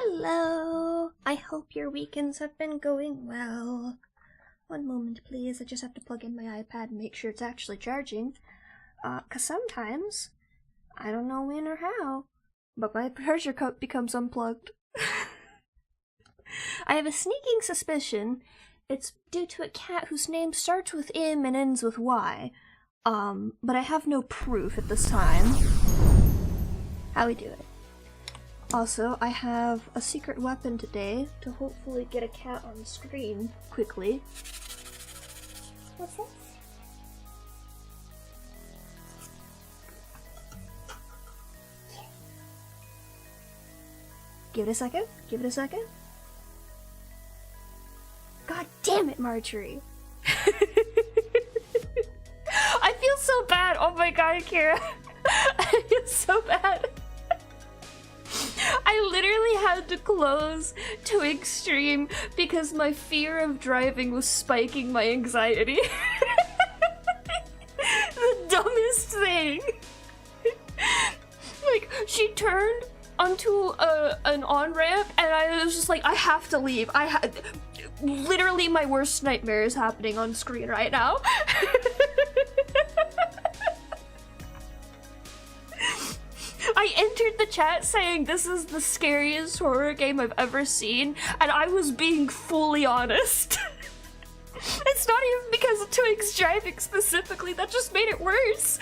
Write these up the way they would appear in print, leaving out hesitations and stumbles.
Hello! I hope your weekends have been going well. One moment, please. I just have to plug in my iPad and make sure it's actually charging. 'Cause sometimes, I don't know when or how, but my pressure cup becomes unplugged. I have a sneaking suspicion it's due to a cat whose name starts with M and ends with Y. But I have no proof at this time. How we do it? Also, I have a secret weapon today to hopefully get a cat on screen quickly. What's this? Give it a second. Give it a second. God damn it, Marjorie. I feel so bad. Oh my god, Kira. I feel so bad. I literally had to close to extreme because my fear of driving was spiking my anxiety. The dumbest thing. Like, she turned onto an on-ramp and I was just like, I have to leave. Literally my worst nightmare is happening on screen right now. I entered the chat saying this is the scariest horror game I've ever seen, and I was being fully honest. It's not even because of Twig's driving specifically, that just made it worse.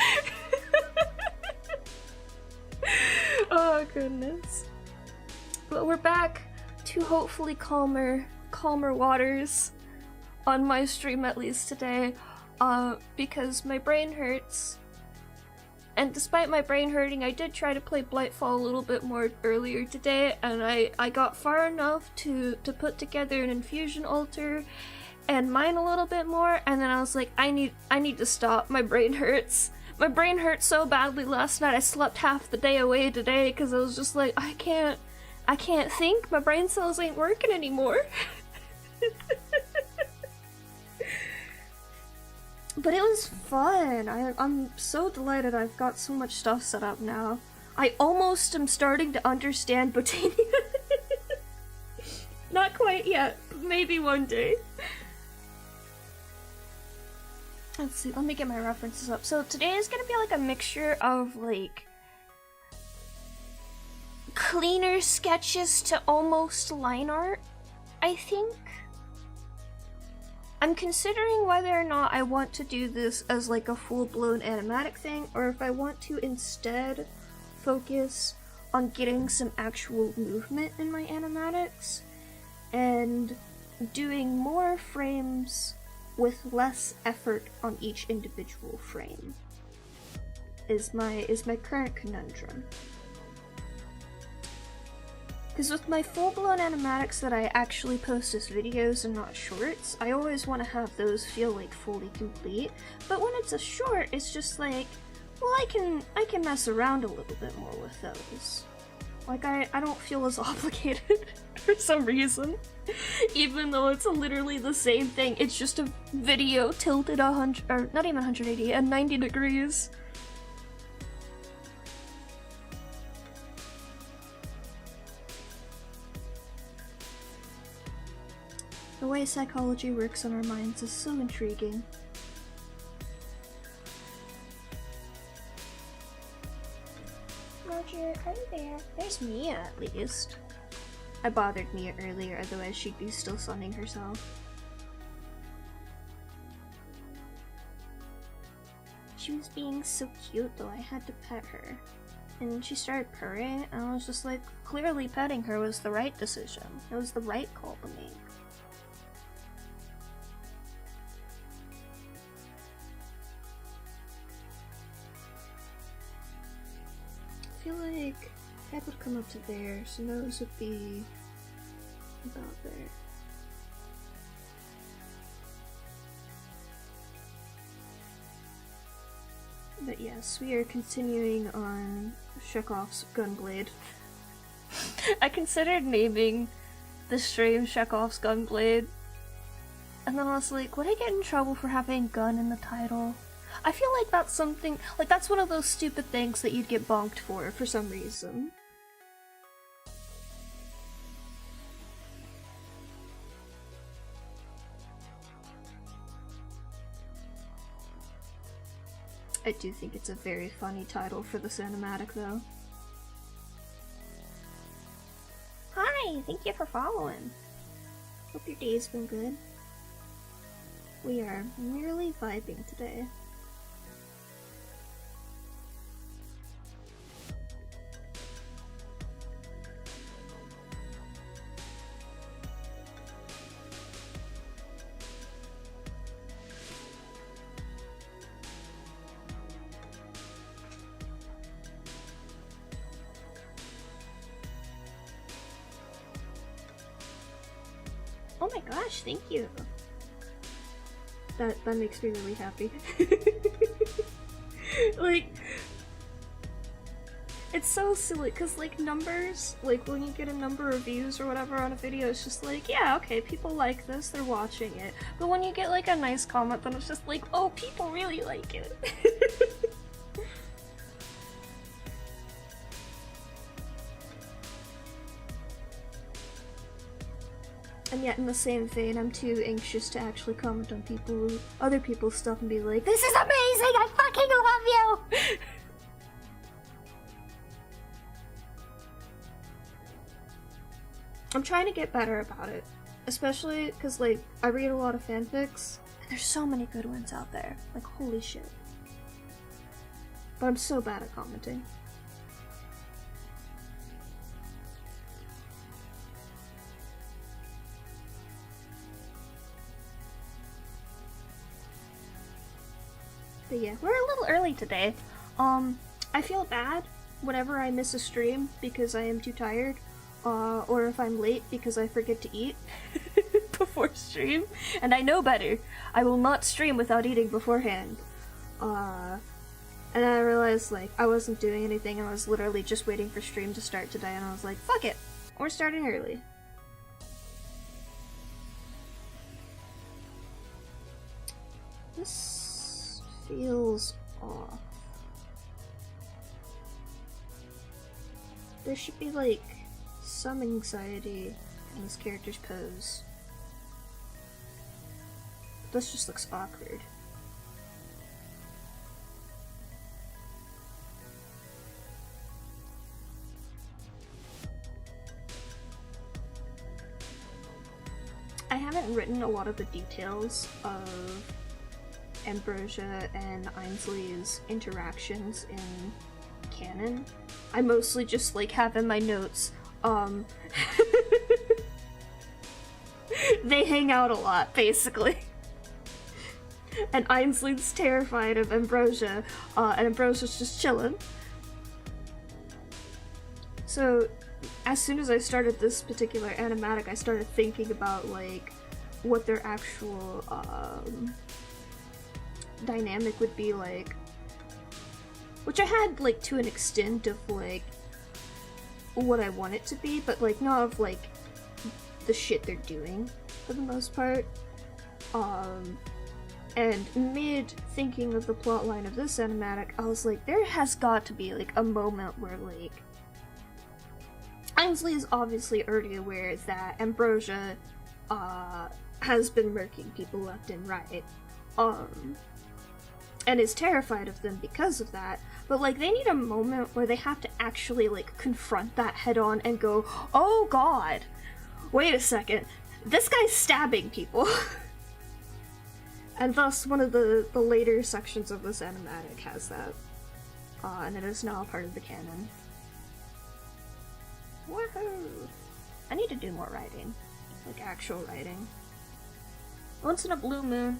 Oh goodness. But we're back to hopefully calmer waters on my stream, at least today, because my brain hurts. And despite my brain hurting, I did try to play Blightfall a little bit more earlier today, and I got far enough to put together an infusion altar and mine a little bit more, and then I was like, I need to stop, my brain hurts. My brain hurt so badly last night, I slept half the day away today because I was just like, I can't think, my brain cells ain't working anymore. But it was fun. I'm so delighted I've got so much stuff set up now. I almost am starting to understand Botania. Not quite yet, but maybe one day. Let's see, let me get my references up. So today is gonna be like a mixture of like cleaner sketches to almost line art, I think. I'm considering whether or not I want to do this as like a full-blown animatic thing, or if I want to instead focus on getting some actual movement in my animatics and doing more frames with less effort on each individual frame is my current conundrum. Because with my full-blown animatics that I actually post as videos and not shorts, I always want to have those feel like fully complete. But when it's a short, it's just like, well, I can mess around a little bit more with those. Like, I don't feel as obligated for some reason. Even though it's literally the same thing, it's just a video tilted 100, or not even 180, at 90 degrees. The way psychology works on our minds is so intriguing. Roger, are you there? There's Mia, at least. I bothered Mia earlier, otherwise she'd be still sunning herself. She was being so cute though, I had to pet her. And she started purring, and I was just like, clearly petting her was the right decision. It was the right call to make. I feel like head would come up to there, so nose would be about there. But yes, we are continuing on Chekhov's Gunblade. I considered naming the stream Chekhov's Gunblade, and then I was like, would I get in trouble for having gun in the title? I feel like that's something, like that's one of those stupid things that you'd get bonked for some reason. I do think it's a very funny title for the cinematic, though. Hi, thank you for following. Hope your day's been good. We are merely vibing today. Oh my gosh, thank you. That makes me really happy. Like, it's so silly, cause like numbers, like when you get a number of views or whatever on a video, it's just like, yeah, okay, people like this, they're watching it. But when you get like a nice comment, then it's just like, oh, people really like it. And yet in the same vein, I'm too anxious to actually comment on other people's stuff and be like, this is amazing, I fucking love you! I'm trying to get better about it. Especially because, like, I read a lot of fanfics, and there's so many good ones out there. Like, holy shit. But I'm so bad at commenting. But yeah, we're a little early today. I feel bad whenever I miss a stream because I am too tired, or if I'm late because I forget to eat before stream, and I know better. I will not stream without eating beforehand. And then I realized, like, I wasn't doing anything, and I was literally just waiting for stream to start today, and I was like, fuck it, we're starting early. This feels off. There should be, like, some anxiety in this character's pose. This just looks awkward. I haven't written a lot of the details of Ambrosia and Ainsley's interactions in canon. I mostly just like have in my notes, they hang out a lot, basically. And Ainsley's terrified of Ambrosia, and Ambrosia's just chilling. So, as soon as I started this particular animatic, I started thinking about, like, what their actual, dynamic would be like, which I had, like, to an extent of, like, what I want it to be, but, like, not of, like, the shit they're doing, for the most part. And mid-thinking of the plotline of this animatic, I was like, there has got to be, like, a moment where, like, Ainsley is obviously already aware that Ambrosia, has been murking people left and right, and is terrified of them because of that, but, like, they need a moment where they have to actually, like, confront that head-on and go, oh god, wait a second, this guy's stabbing people. And thus, one of the later sections of this animatic has that, and it is now part of the canon. Woohoo! I need to do more writing, like actual writing. Once in a blue moon,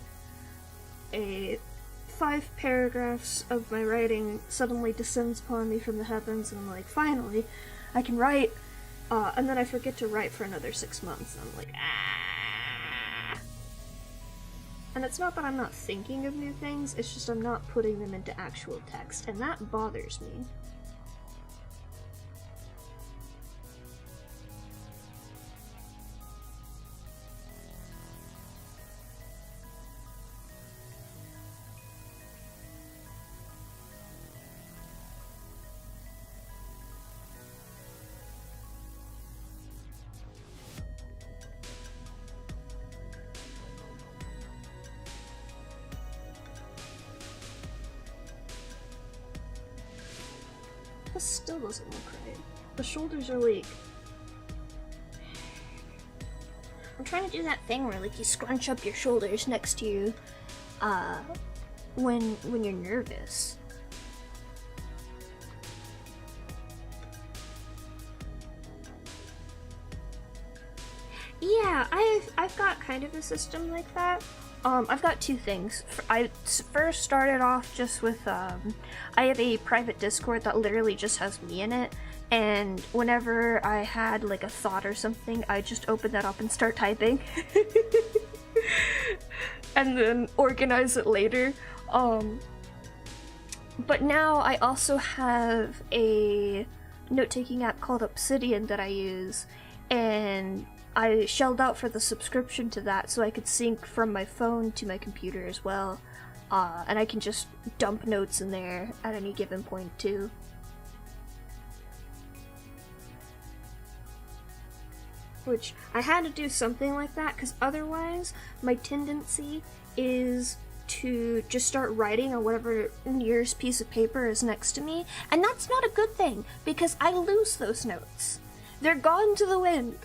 5 paragraphs of my writing suddenly descends upon me from the heavens, and I'm like, finally, I can write, and then I forget to write for another 6 months, and I'm like, ah! And it's not that I'm not thinking of new things, it's just I'm not putting them into actual text, and that bothers me. This still doesn't look right. The shoulders are like... I'm trying to do that thing where like you scrunch up your shoulders next to you, when you're nervous. Yeah, I've got kind of a system like that. I've got two things. I first started off just with, I have a private Discord that literally just has me in it, and whenever I had like a thought or something, I just open that up and start typing. And then organize it later. But now I also have a note-taking app called Obsidian that I use, and I shelled out for the subscription to that so I could sync from my phone to my computer as well, and I can just dump notes in there at any given point too. Which, I had to do something like that, because otherwise my tendency is to just start writing on whatever nearest piece of paper is next to me, and that's not a good thing, because I lose those notes. They're gone to the wind.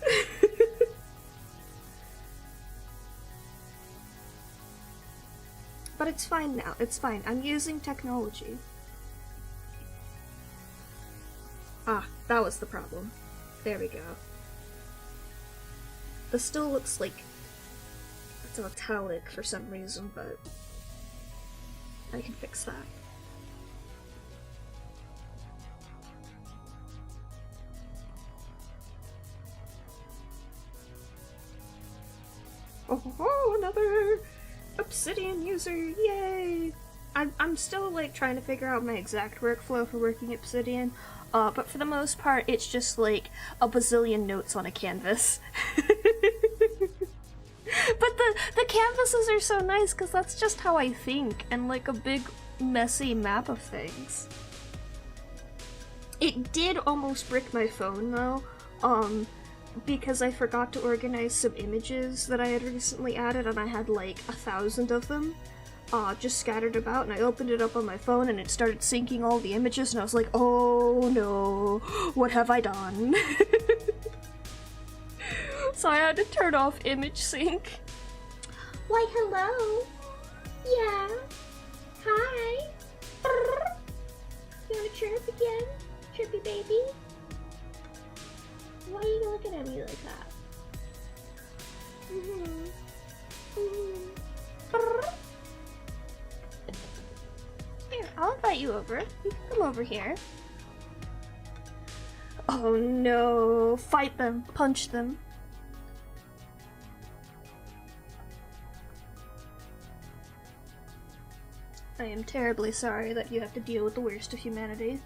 But it's fine now, it's fine. I'm using technology. Ah, that was the problem. There we go. This still looks like it's italic for some reason, but I can fix that. Oh, another Obsidian user, yay! I'm still like trying to figure out my exact workflow for working Obsidian, but for the most part it's just like a bazillion notes on a canvas. But the canvases are so nice because that's just how I think, and like a big messy map of things. It did almost brick my phone though, because I forgot to organize some images that I had recently added, and I had like 1,000 of them just scattered about, and I opened it up on my phone and it started syncing all the images, and I was like, oh no, what have I done? So I had to turn off image sync. Why, hello? Yeah. Hi. You wanna chirp again? Chirpy baby? Why are you looking at me like that? Here, I'll invite you over. You can come over here. Oh no. Fight them. Punch them. I am terribly sorry that you have to deal with the worst of humanity.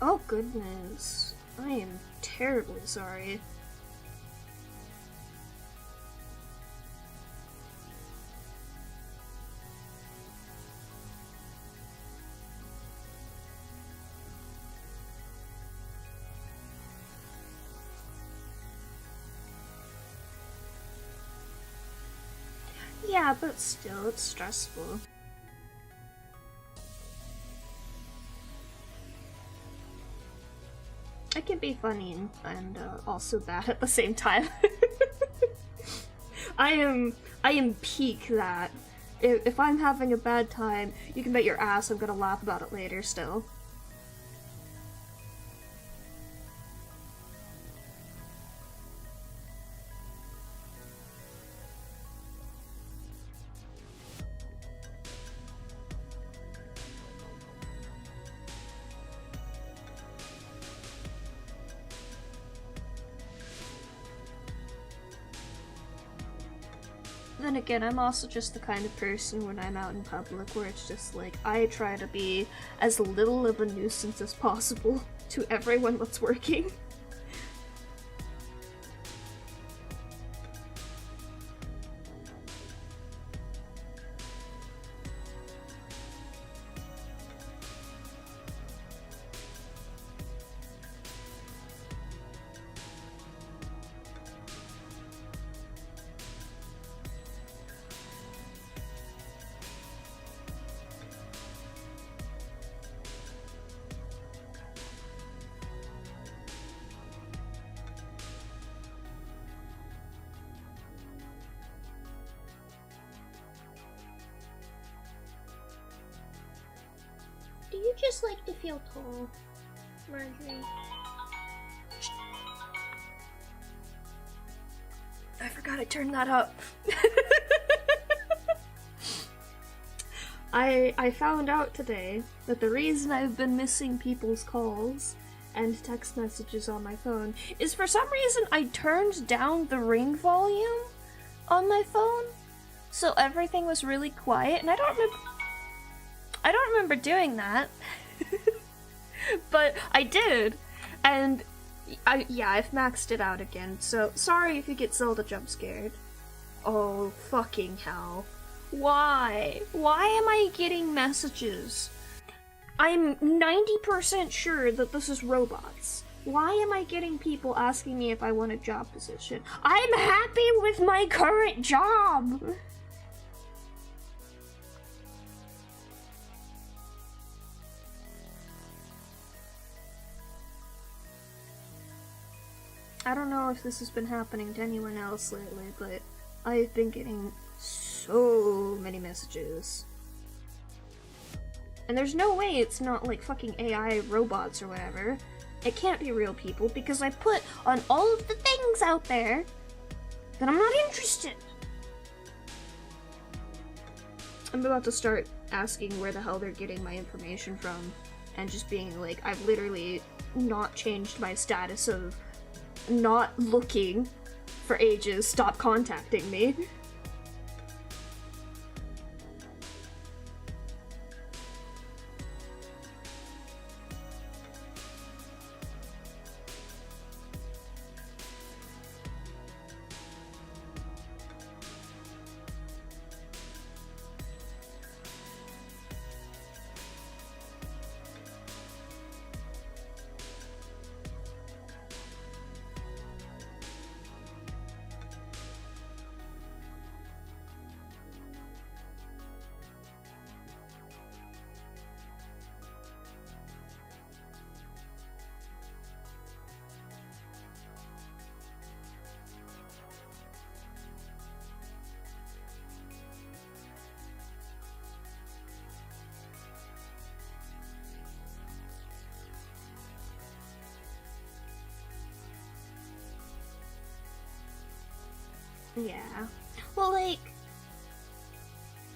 Oh goodness, I am terribly sorry. Yeah, but still, it's stressful. It can be funny and also bad at the same time. I am peak that. If I'm having a bad time, you can bet your ass I'm gonna laugh about it later still. Then again, I'm also just the kind of person when I'm out in public where it's just like, I try to be as little of a nuisance as possible to everyone that's working. You just like to feel tall, Marjorie. I forgot to turn that up. I found out today that the reason I've been missing people's calls and text messages on my phone is for some reason I turned down the ring volume on my phone, so everything was really quiet, and I don't remember doing that. But I did, and I've maxed it out again, so sorry if you get Zelda jump scared. Oh, fucking hell. Why? Why am I getting messages? I'm 90% sure that this is robots. Why am I getting people asking me if I want a job position? I'm happy with my current job! I don't know if this has been happening to anyone else lately, but I've been getting so many messages. And there's no way it's not like fucking AI robots or whatever. It can't be real people because I put on all of the things out there that I'm not interested. I'm about to start asking where the hell they're getting my information from and just being like, I've literally not changed my status of not looking for ages, stop contacting me. Yeah. Well, like,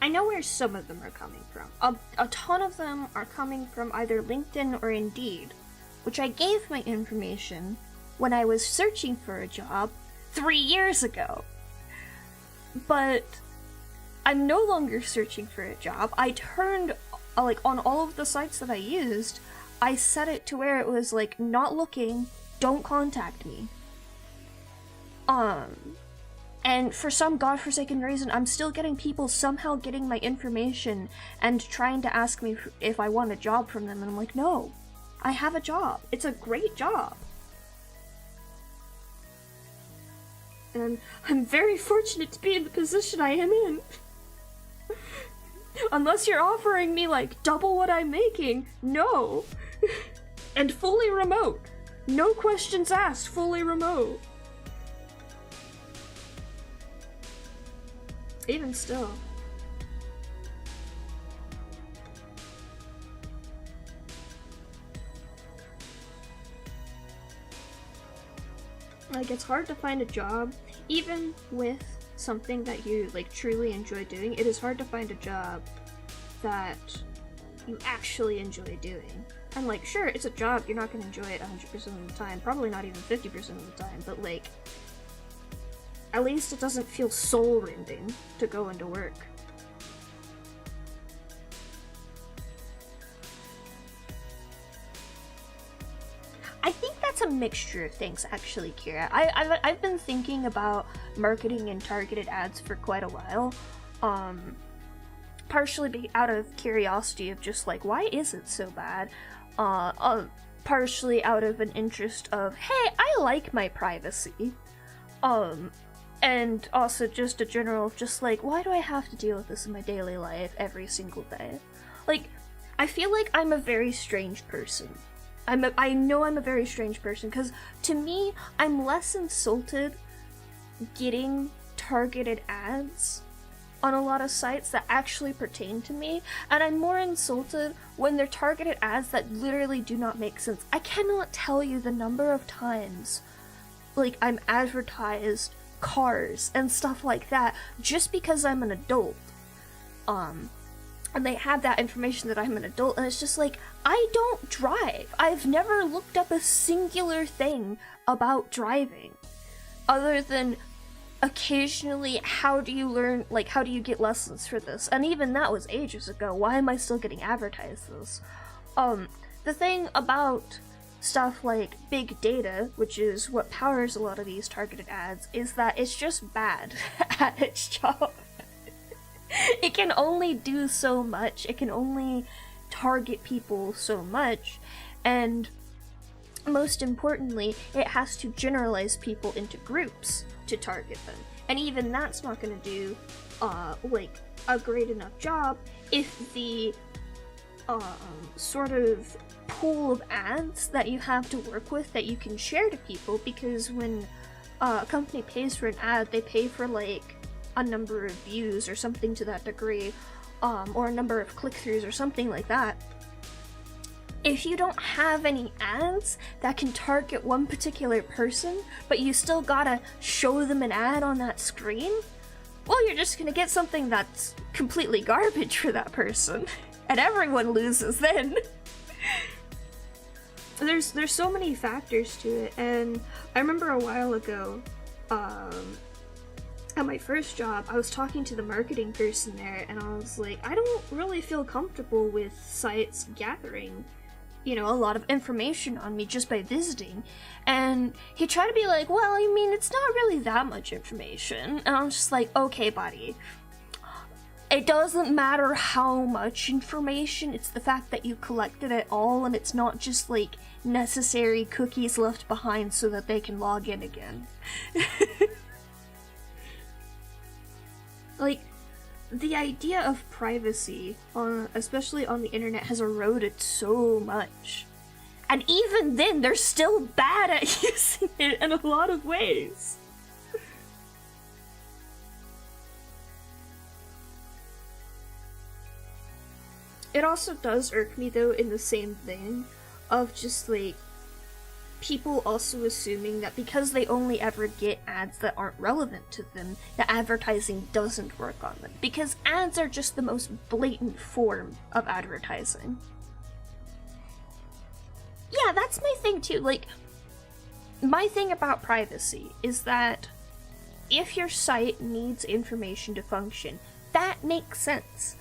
I know where some of them are coming from. A ton of them are coming from either LinkedIn or Indeed, which I gave my information when I was searching for a job 3 years ago. But I'm no longer searching for a job. I turned, like, on all of the sites that I used, I set it to where it was, like, not looking, don't contact me. And for some godforsaken reason, I'm still getting people somehow getting my information and trying to ask me if I want a job from them, and I'm like, no, I have a job. It's a great job. And I'm very fortunate to be in the position I am in. Unless you're offering me, like, double what I'm making, no. And fully remote. No questions asked, fully remote. Even still. Like, it's hard to find a job, even with something that you, like, truly enjoy doing. It is hard to find a job that you actually enjoy doing. And, like, sure, it's a job, you're not gonna enjoy it 100% of the time, probably not even 50% of the time, but, like, at least it doesn't feel soul-rending to go into work. I think that's a mixture of things, actually, Kira. I've been thinking about marketing and targeted ads for quite a while. Partially out of curiosity of just like, why is it so bad? Partially out of an interest of, hey, I like my privacy. And also just a general, just like, why do I have to deal with this in my daily life every single day? Like, I feel like I'm a very strange person. I know I'm a very strange person, because to me, I'm less insulted getting targeted ads on a lot of sites that actually pertain to me, and I'm more insulted when they're targeted ads that literally do not make sense. I cannot tell you the number of times, like, I'm advertised cars and stuff like that just because I'm an adult. And they have that information that I'm an adult, and it's just like, I don't drive. I've never looked up a singular thing about driving, other than occasionally, how do you learn, like, how do you get lessons for this? And even that was ages ago. Why am I still getting advertised this? The thing about stuff like big data, which is what powers a lot of these targeted ads, is that it's just bad at its job. It can only do so much. It can only target people so much. And most importantly, it has to generalize people into groups to target them. And even that's not going to do, like, a great enough job if the, sort of pool of ads that you have to work with that you can share to people, because when a company pays for an ad, they pay for, like, a number of views or something to that degree, or a number of click-throughs or something like that. If you don't have any ads that can target one particular person, but you still gotta show them an ad on that screen, well, you're just gonna get something that's completely garbage for that person, and everyone loses then. There's so many factors to it, and I remember a while ago, at my first job, I was talking to the marketing person there, and I was like, I don't really feel comfortable with sites gathering, you know, a lot of information on me just by visiting. And he tried to be like, well, I mean, it's not really that much information. And I was just like, okay, buddy. It doesn't matter how much information, it's the fact that you collected it all, and it's not just, like, necessary cookies left behind so that they can log in again. Like, the idea of privacy, especially on the internet, has eroded so much. And even then, they're still bad at using it in a lot of ways. It also does irk me, though, in the same thing of just, like, people also assuming that because they only ever get ads that aren't relevant to them, that advertising doesn't work on them. Because ads are just the most blatant form of advertising. Yeah, that's my thing too. Like, my thing about privacy is that if your site needs information to function, that makes sense.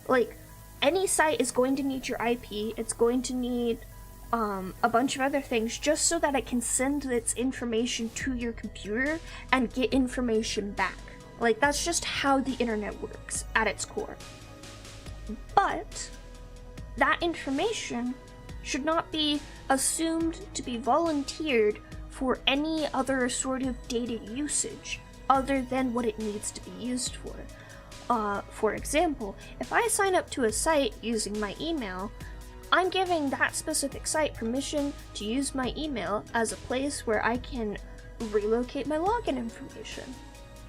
Like, any site is going to need your IP, it's going to need a bunch of other things just so that it can send its information to your computer and get information back. Like, that's just how the internet works at its core. But that information should not be assumed to be volunteered for any other sort of data usage other than what it needs to be used for. For example, if I sign up to a site using my email, I'm giving that specific site permission to use my email as a place where I can relocate my login information.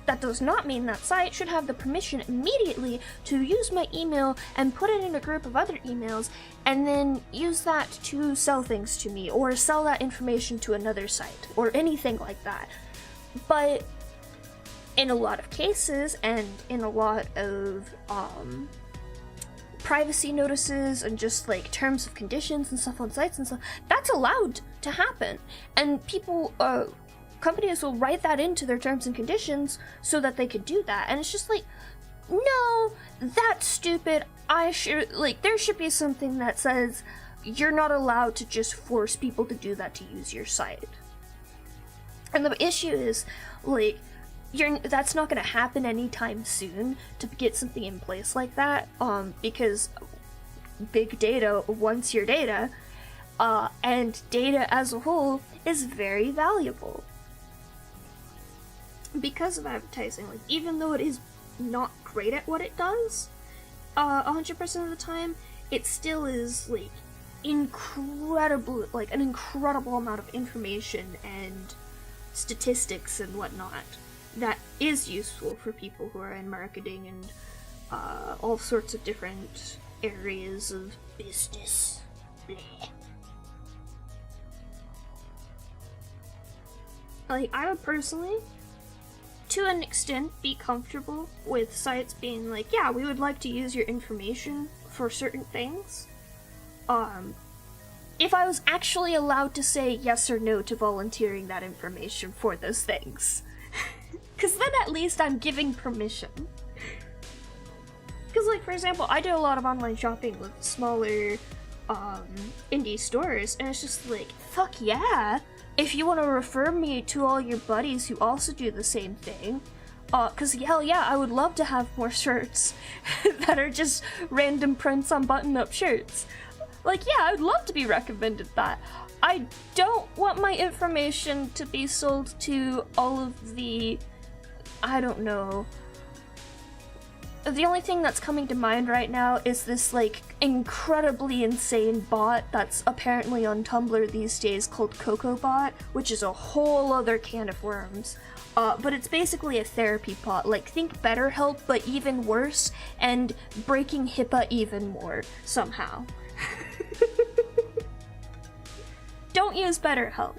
That does not mean that site should have the permission immediately to use my email and put it in a group of other emails and then use that to sell things to me or sell that information to another site or anything like that. But in a lot of cases and in a lot of privacy notices and just like terms of conditions and stuff on sites and stuff, that's allowed to happen. And people, companies will write that into their terms and conditions so that they could do that. And it's just like, no, that's stupid. There should be something that says you're not allowed to just force people to do that to use your site. And the issue is, like, that's not going to happen anytime soon to get something in place like that, because big data wants your data, and data as a whole is very valuable. Because of advertising, like, even though it is not great at what it does, 100% of the time, it still is, like, an incredible amount of information and statistics and whatnot that is useful for people who are in marketing and all sorts of different areas of business. Bleh. Like, I would personally, to an extent, be comfortable with sites being like, yeah, we would like to use your information for certain things. If I was actually allowed to say yes or no to volunteering that information for those things. Because then at least I'm giving permission. Because, like, for example, I do a lot of online shopping with smaller, indie stores, and it's just like, fuck yeah! If you want to refer me to all your buddies who also do the same thing, cause hell yeah, I would love to have more shirts that are just random prints on button-up shirts. Like, yeah, I would love to be recommended that. I don't want my information to be sold to all of the, I don't know. The only thing that's coming to mind right now is this, like, incredibly insane bot that's apparently on Tumblr these days called CocoBot, which is a whole other can of worms. But it's basically a therapy bot, like, think BetterHelp, but even worse, and breaking HIPAA even more, somehow. Don't use BetterHelp.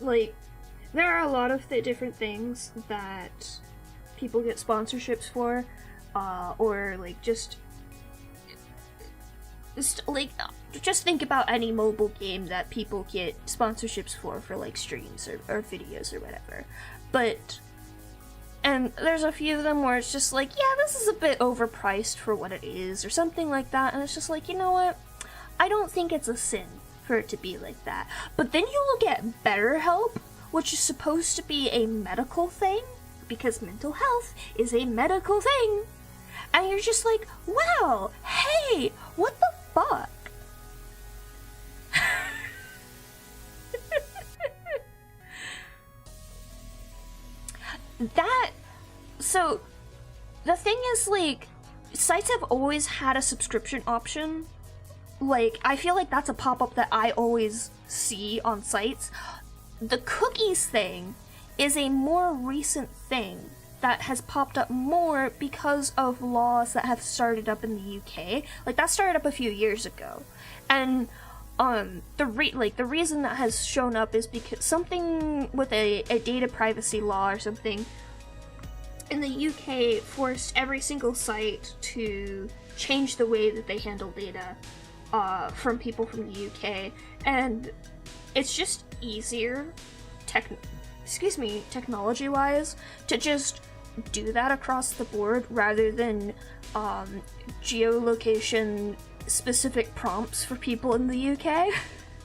Like, there are a lot of different things that people get sponsorships for, or like just think about any mobile game that people get sponsorships for like streams or videos or whatever. And there's a few of them where it's just like, yeah, this is a bit overpriced for what it is, or something like that, and it's just like, you know what? I don't think it's a sin for it to be like that. But then you look at BetterHelp, which is supposed to be a medical thing, because mental health is a medical thing, and you're just like, wow, hey, what the fuck? So, the thing is, like, sites have always had a subscription option. Like, I feel like that's a pop-up that I always see on sites. The cookies thing is a more recent thing that has popped up more because of laws that have started up in the UK. Like, that started up a few years ago. And, the reason that has shown up is because something with a data privacy law or something in the UK forced every single site to change the way that they handle data from people from the UK, and it's just easier, technology-wise, to just do that across the board rather than geolocation-specific prompts for people in the UK,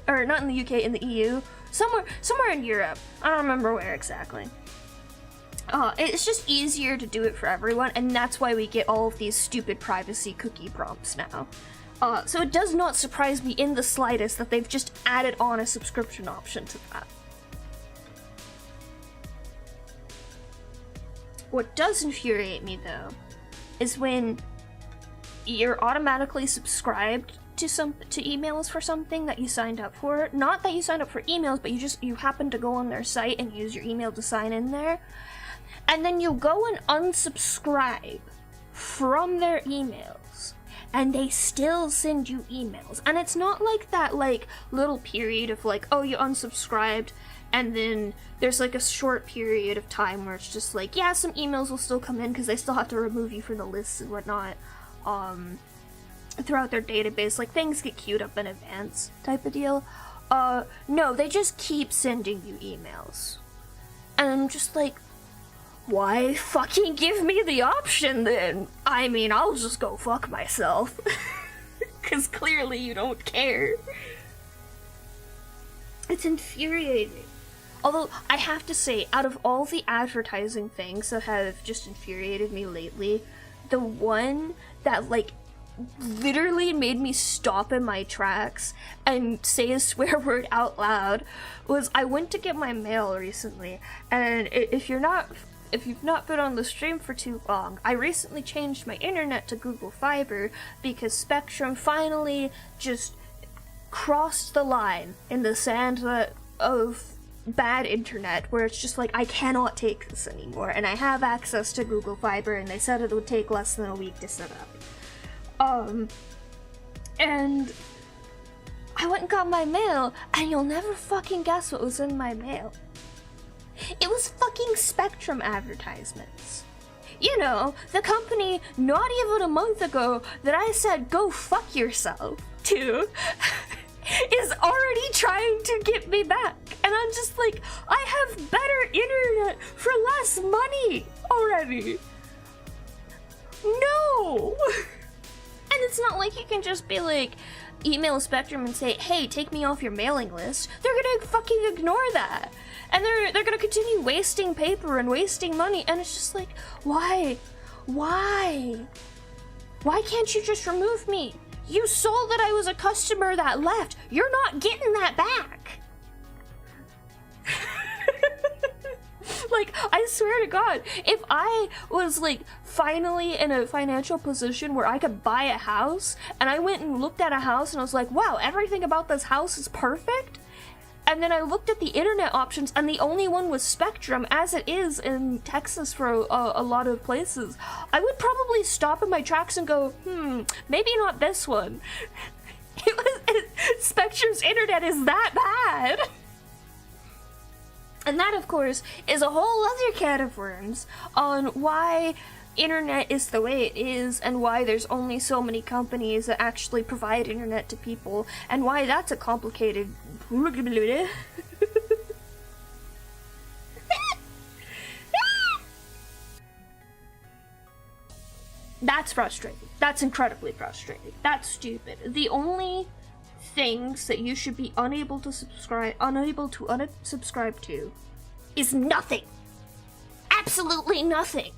or not in the UK, in the EU, somewhere in Europe. I don't remember where exactly. It's just easier to do it for everyone, and that's why we get all of these stupid privacy cookie prompts now. So it does not surprise me in the slightest that they've just added on a subscription option to that. What does infuriate me, though, is when you're automatically subscribed to emails for something that you signed up for. Not that you signed up for emails, but you happen to go on their site and use your email to sign in there. And then you go and unsubscribe from their emails, and they still send you emails. And it's not like that, like, little period of, like, oh, you unsubscribed, and then there's, like, a short period of time where it's just like, yeah, some emails will still come in because they still have to remove you from the lists and whatnot, throughout their database. Like, things get queued up in advance type of deal. No, they just keep sending you emails. And I'm just like, why fucking give me the option then? I mean, I'll just go fuck myself. 'Cause clearly you don't care. It's infuriating. Although, I have to say, out of all the advertising things that have just infuriated me lately, the one that, like, literally made me stop in my tracks and say a swear word out loud was, I went to get my mail recently, and if you've not been on the stream for too long, I recently changed my internet to Google Fiber because Spectrum finally just crossed the line in the sand of bad internet, where it's just like, I cannot take this anymore, and I have access to Google Fiber, and they said it would take less than a week to set up. And I went and got my mail, and you'll never fucking guess what was in my mail. It was fucking Spectrum advertisements. You know, the company not even a month ago that I said go fuck yourself to is already trying to get me back. And I'm just like, I have better internet for less money already. No! And it's not like you can just be like, email Spectrum and say, hey, take me off your mailing list. They're gonna fucking ignore that. And they're gonna continue wasting paper and wasting money. And it's just like, why? Why? Why can't you just remove me? You saw that I was a customer that left. You're not getting that back. Like, I swear to God, if I was like finally in a financial position where I could buy a house, and I went and looked at a house and I was like, wow, everything about this house is perfect. And then I looked at the internet options, and the only one was Spectrum, as it is in Texas for a lot of places. I would probably stop in my tracks and go, maybe not this one. Spectrum's internet is that bad. And that, of course, is a whole other can of worms on why internet is the way it is, and why there's only so many companies that actually provide internet to people, and why that's a complicated... That's frustrating. That's incredibly frustrating. That's stupid. The only things that you should be unable to unsubscribe to is nothing. Absolutely nothing.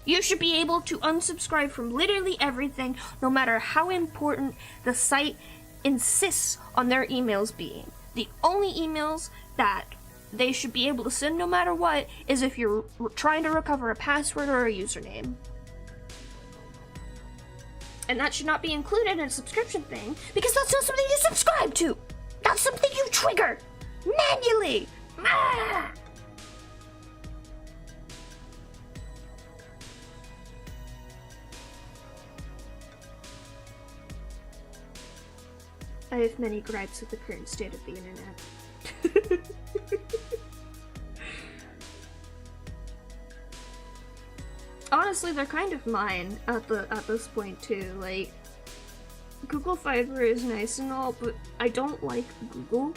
You should be able to unsubscribe from literally everything, no matter how important the site insists on their emails being. The only emails that they should be able to send no matter what is if you're trying to recover a password or a username. And that should not be included in a subscription thing, because that's not something you subscribe to! That's something you trigger! Manually! Ah! I have many gripes with the current state of the internet. Honestly, they're kind of mine at this point too. Like, Google Fiber is nice and all, but I don't like Google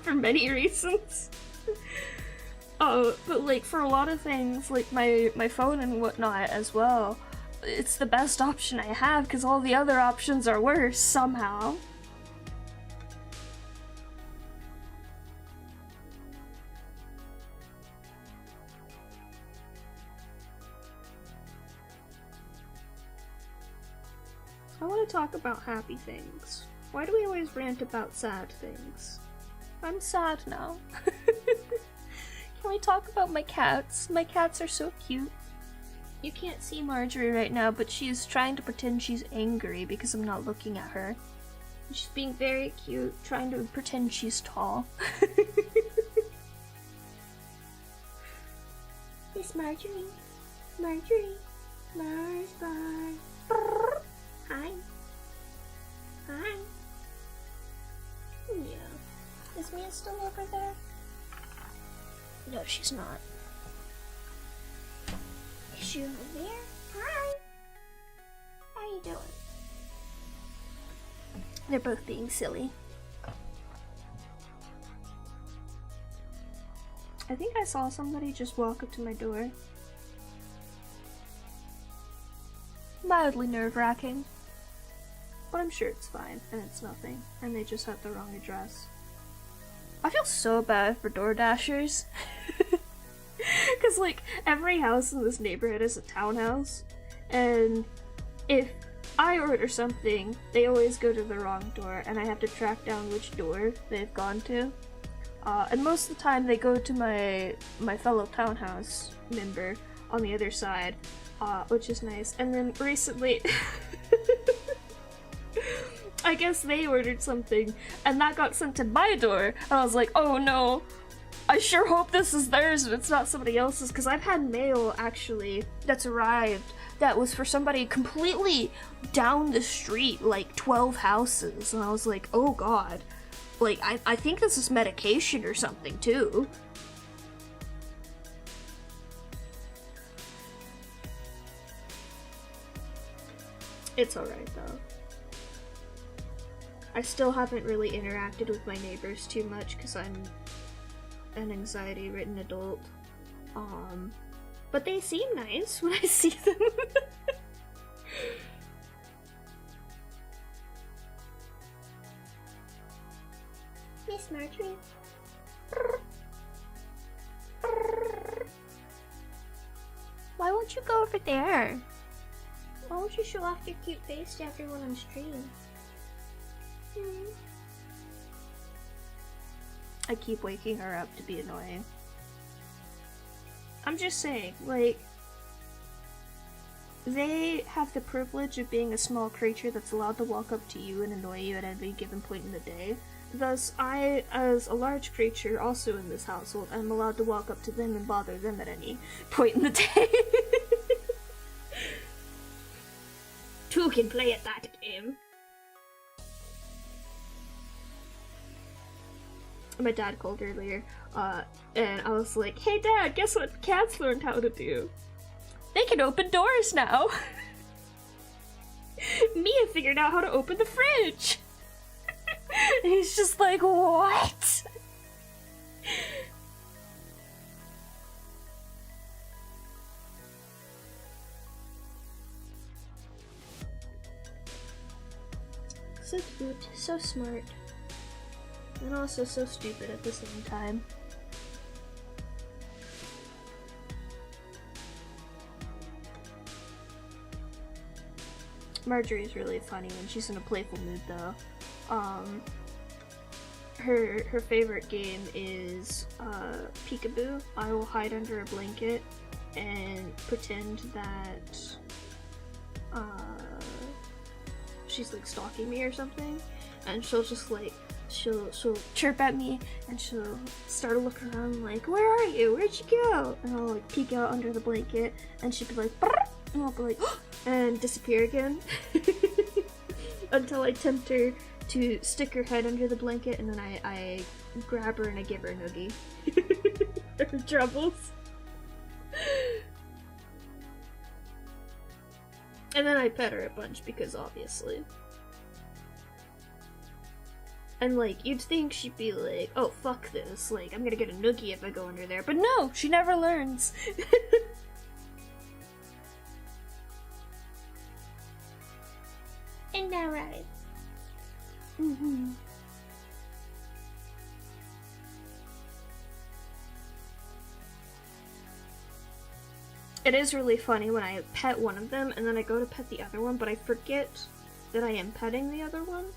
for many reasons. But like for a lot of things, like my phone and whatnot as well, it's the best option I have because all the other options are worse somehow. I want to talk about happy things. Why do we always rant about sad things? I'm sad now. Can we talk about my cats? My cats are so cute. You can't see Marjorie right now, but she's trying to pretend she's angry because I'm not looking at her. She's being very cute, trying to pretend she's tall. It's Marjorie. Marjorie. Mars bar. Hi. Hi. Yeah. Is Mia still over there? No, she's not. Is she over there? Hi. How you doing? They're both being silly. I think I saw somebody just walk up to my door. Mildly nerve-wracking. But I'm sure it's fine, and it's nothing, and they just had the wrong address. I feel so bad for Door Dashers. Because, like, every house in this neighborhood is a townhouse, and if I order something, they always go to the wrong door, and I have to track down which door they've gone to. And most of the time they go to my fellow townhouse member on the other side, which is nice. And then recently, I guess they ordered something, and that got sent to my door, and I was like, oh no, I sure hope this is theirs and it's not somebody else's, because I've had mail, actually, that's arrived that was for somebody completely down the street, like 12 houses, and I was like, oh god. Like, I think this is medication or something, too. It's alright, though. I still haven't really interacted with my neighbors too much because I'm an anxiety-ridden adult. But they seem nice when I see them. Miss Marjorie. Why won't you go over there? Why won't you show off your cute face to everyone on stream? I keep waking her up to be annoying. I'm just saying, like, they have the privilege of being a small creature that's allowed to walk up to you and annoy you at any given point in the day. Thus, I, as a large creature also in this household, am allowed to walk up to them and bother them at any point in the day. Two can play at that game. My dad called earlier, and I was like, hey dad, guess what cats learned how to do? They can open doors now! Mia figured out how to open the fridge! And he's just like, what? So cute, so smart. And also so stupid at the same time. Marjorie's really funny when she's in a playful mood though. Her favorite game is peekaboo. I will hide under a blanket and pretend that she's like stalking me or something, and she'll just like she'll chirp at me and she'll start to look around like, where are you? Where'd you go? And I'll like peek out under the blanket and she'd be like, brr! And I'll be like, and disappear again until I tempt her to stick her head under the blanket, and then I grab her and I give her a noogie. Her troubles. And then I pet her a bunch because obviously. And like, you'd think she'd be like, oh fuck this, like I'm gonna get a noogie if I go under there, but no, she never learns. Isn't that right? Mm-hmm. It is really funny when I pet one of them and then I go to pet the other one, but I forget that I am petting the other one,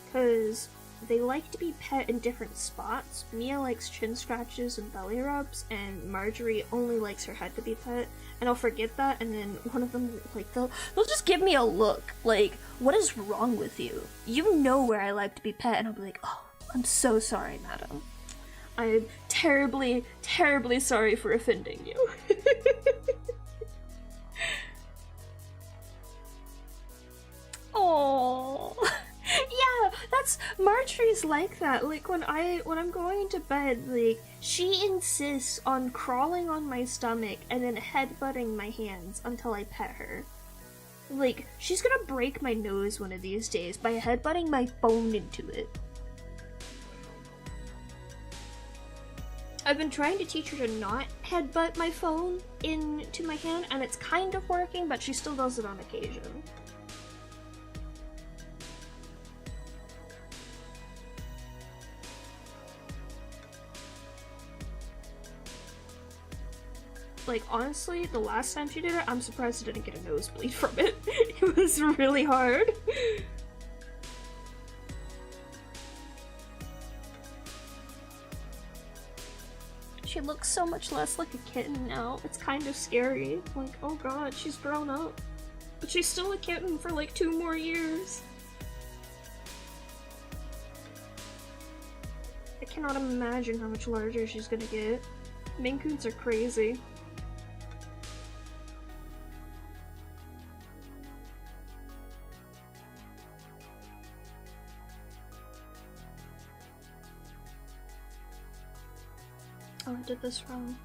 because they like to be pet in different spots. Mia likes chin scratches and belly rubs, and Marjorie only likes her head to be pet, and I'll forget that, and then one of them, like, they'll just give me a look, like, what is wrong with you? You know where I like to be pet, and I'll be like, oh, I'm so sorry, madam. I am terribly, terribly sorry for offending you. Aww. Yeah, that's Marjorie's like that. Like when I'm going to bed, like she insists on crawling on my stomach and then headbutting my hands until I pet her. Like she's gonna break my nose one of these days by headbutting my phone into it. I've been trying to teach her to not headbutt my phone into my hand, and it's kind of working, but she still does it on occasion. Like, honestly, the last time she did it, I'm surprised I didn't get a nosebleed from it. It was really hard. She looks so much less like a kitten now. It's kind of scary. Like, oh god, she's grown up. But she's still a kitten for like 2 more years. cannot imagine how much larger she's gonna get. Maine Coons are crazy. Oh, I did this wrong.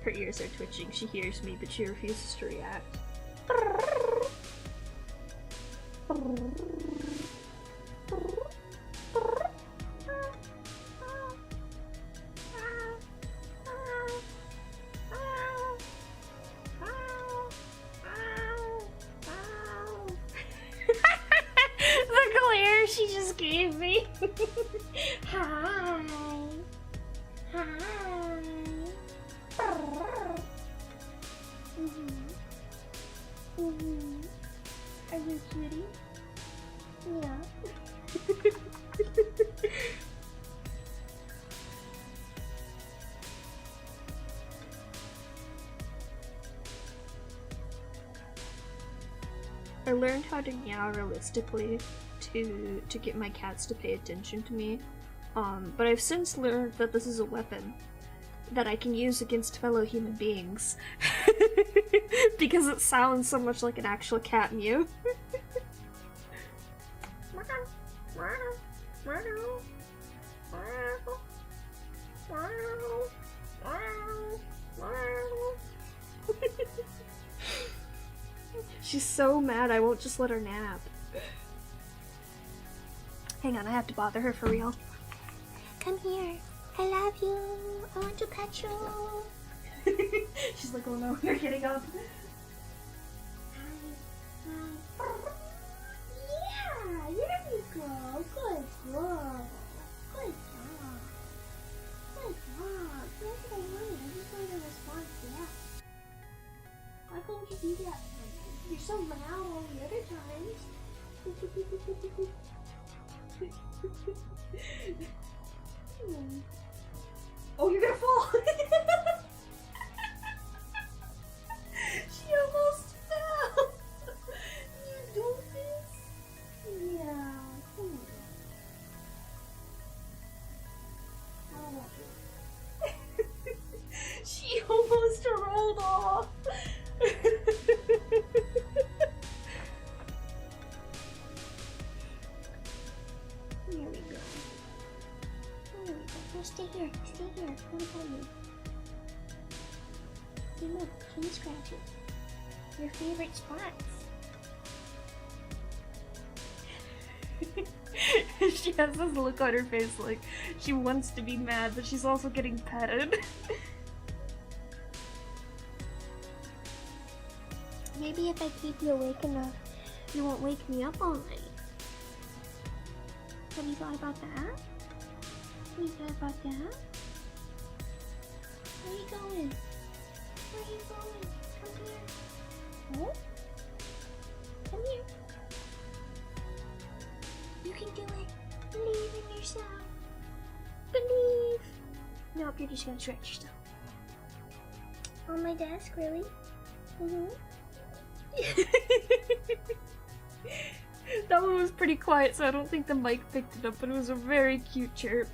Her ears are twitching. She hears me, but she refuses to react. The glare she just gave me. Hi. Hi. Are you a cutie? Yeah. I learned how to meow realistically to get my cats to pay attention to me. But I've since learned that this is a weapon that I can use against fellow human beings. Because it sounds so much like an actual cat mew. She's so mad I won't just let her nap. Hang on, I have to bother her for real. Come here. I love you. I want to pet you. She's like, oh no, you're getting up. Yeah, there you go. Good girl. Good job. Good job. That's what I wanted. I just wanted a response back. Why couldn't you do that for me? You're so loud all the other times. Oh, you're gonna fall! She almost fell! You doofus? Yeah, come on. I want you. She almost rolled off! Here we go. No, stay here. Stay here. What about you? Hey, look. Chin scratches. Your favorite spots. She has this look on her face like she wants to be mad, but she's also getting petted. Maybe if I keep you awake enough, you won't wake me up all night. Have you thought about that? Have you thought about that? Where are you going? Where are you going? Come here. Oh? Come here. You can do it. Believe in yourself. Believe. Nope, you're just gonna stretch yourself. On my desk, really? Mm-hmm. That one was pretty quiet, so I don't think the mic picked it up, but it was a very cute chirp.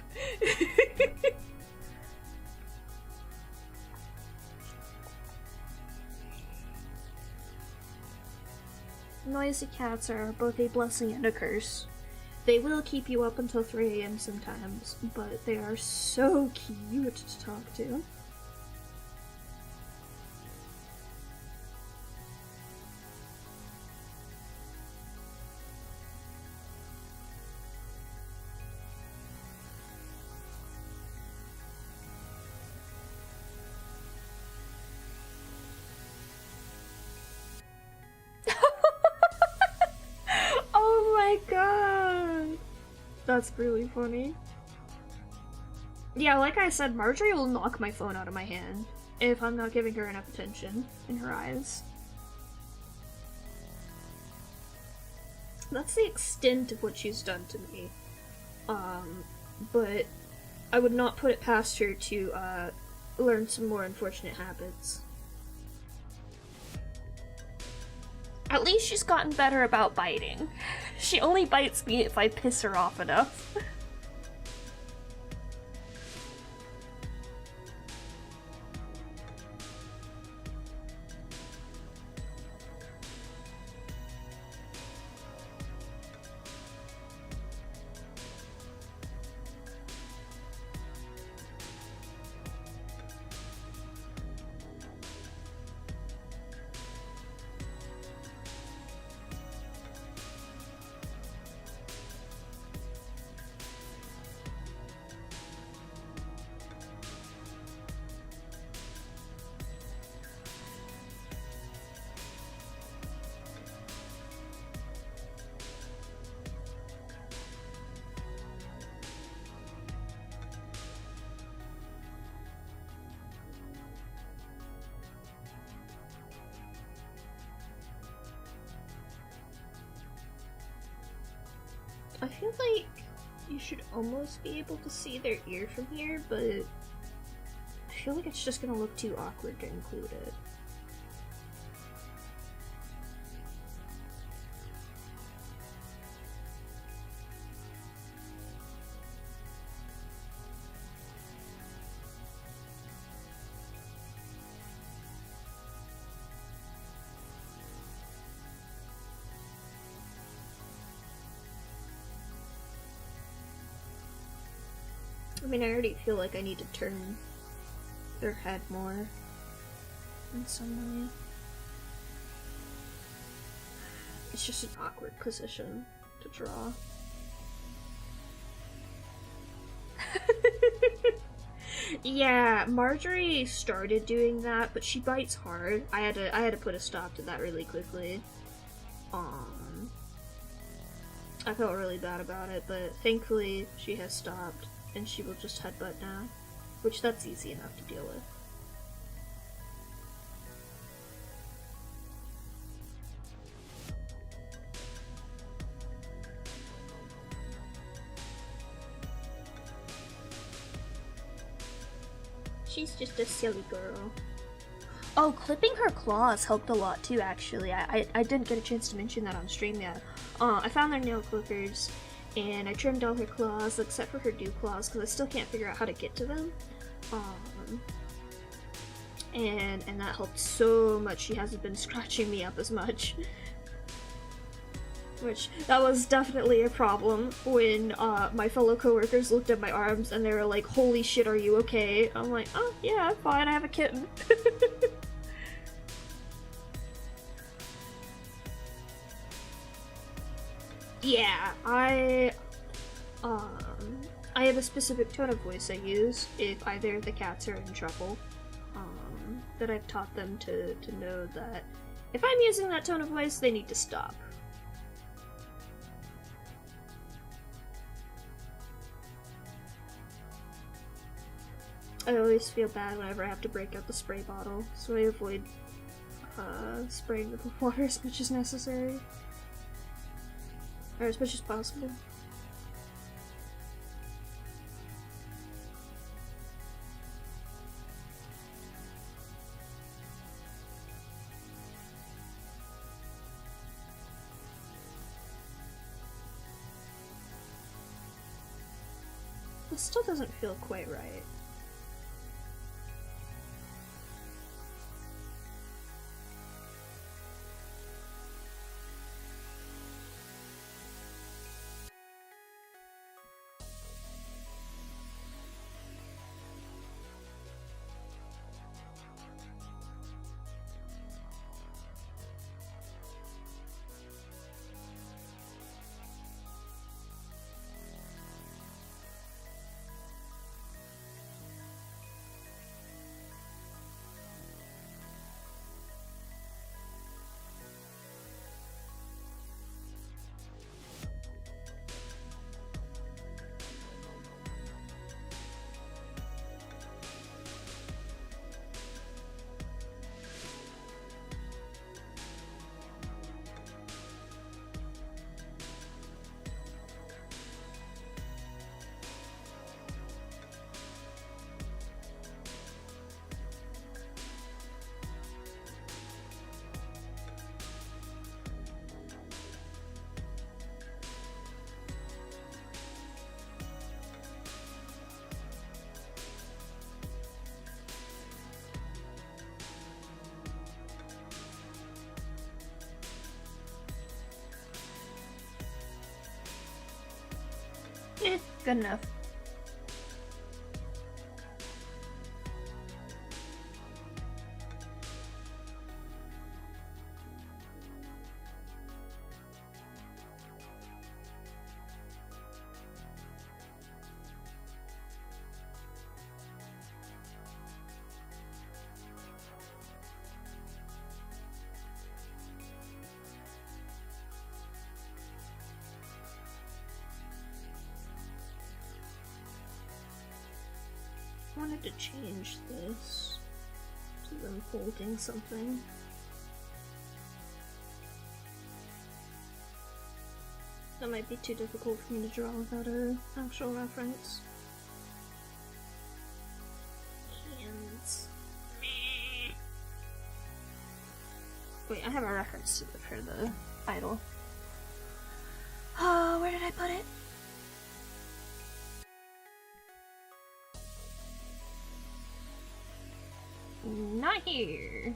noisy cats are both a blessing and a curse. They will keep you up until 3 a.m. sometimes, but they are so cute to talk to. Oh my god! That's really funny. Yeah, like I said, Marjorie will knock my phone out of my hand if I'm not giving her enough attention in her eyes. That's the extent of what she's done to me. But I would not put it past her to, learn some more unfortunate habits. At least she's gotten better about biting. She only bites me if I piss her off enough. I feel like you should almost be able to see their ear from here, but I feel like it's just gonna look too awkward to include it. I mean, I already feel like I need to turn their head more in some way. It's just an awkward position to draw. Yeah, Marjorie started doing that, but she bites hard. I had to put a stop to that really quickly. I felt really bad about it, but thankfully she has stopped. And she will just headbutt now, which that's easy enough to deal with. She's just a silly girl. Oh, clipping her claws helped a lot too, actually. I didn't get a chance to mention that on stream yet. I found their nail clippers, and I trimmed all her claws, except for her dew claws, because I still can't figure out how to get to them. And that helped so much. She hasn't been scratching me up as much. Which, that was definitely a problem when my fellow coworkers looked at my arms and they were like, holy shit, are you okay? I'm like, oh yeah, I'm fine, I have a kitten. Yeah, I have a specific tone of voice I use if either of the cats are in trouble. That I've taught them to know that if I'm using that tone of voice, they need to stop. I always feel bad whenever I have to break out the spray bottle, so I avoid spraying with water as much as necessary. Or as much as possible. This still doesn't feel quite right. Good enough. I wanted to change this to them holding something. That might be too difficult for me to draw without an actual reference. Hands. Wait, I have a reference to for the idol. Oh, where did I put it? Not here.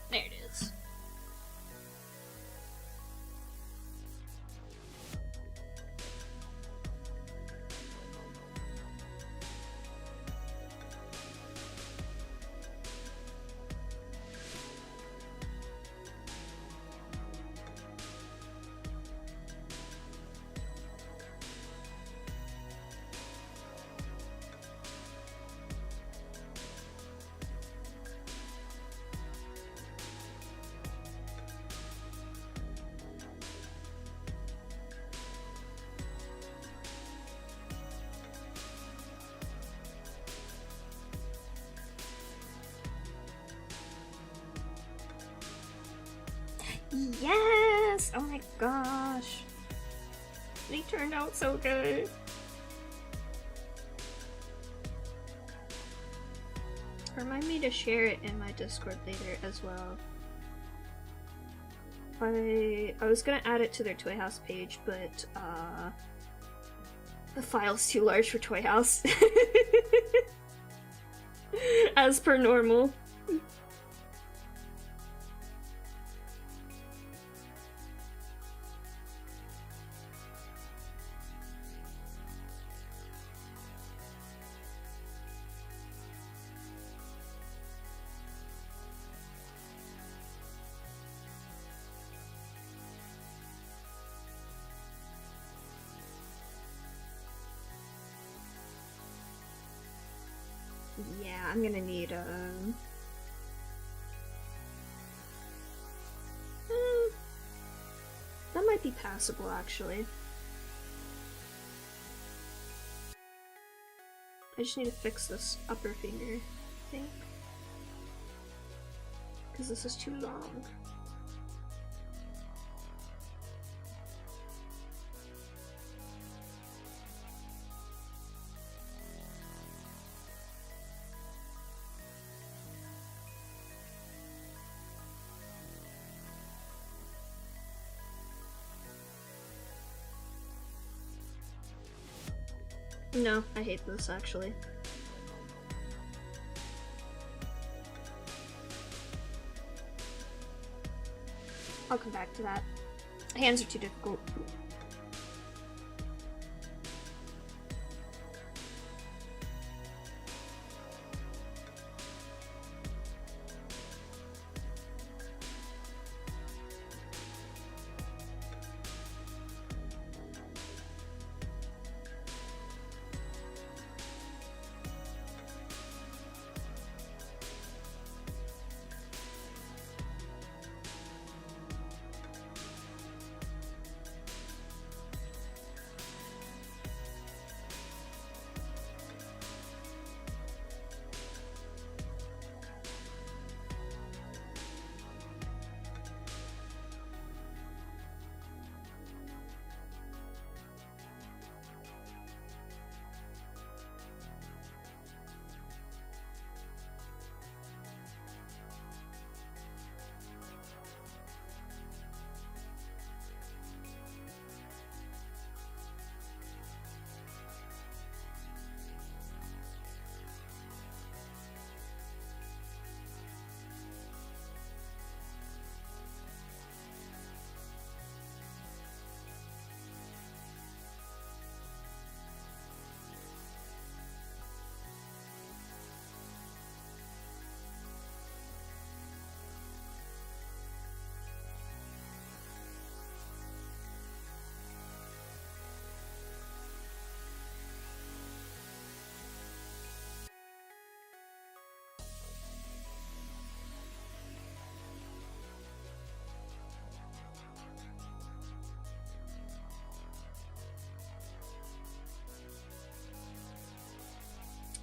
There it is. Yes! Oh my gosh. They turned out so good. Remind me to share it in my Discord later as well. I was gonna add it to their Toy House page, but the file's too large for Toy House. As per normal. Yeah, I'm gonna need that might be passable actually. I just need to fix this upper finger, I think. Because this is too long. No, I hate this actually. I'll come back to that. Hands are too difficult.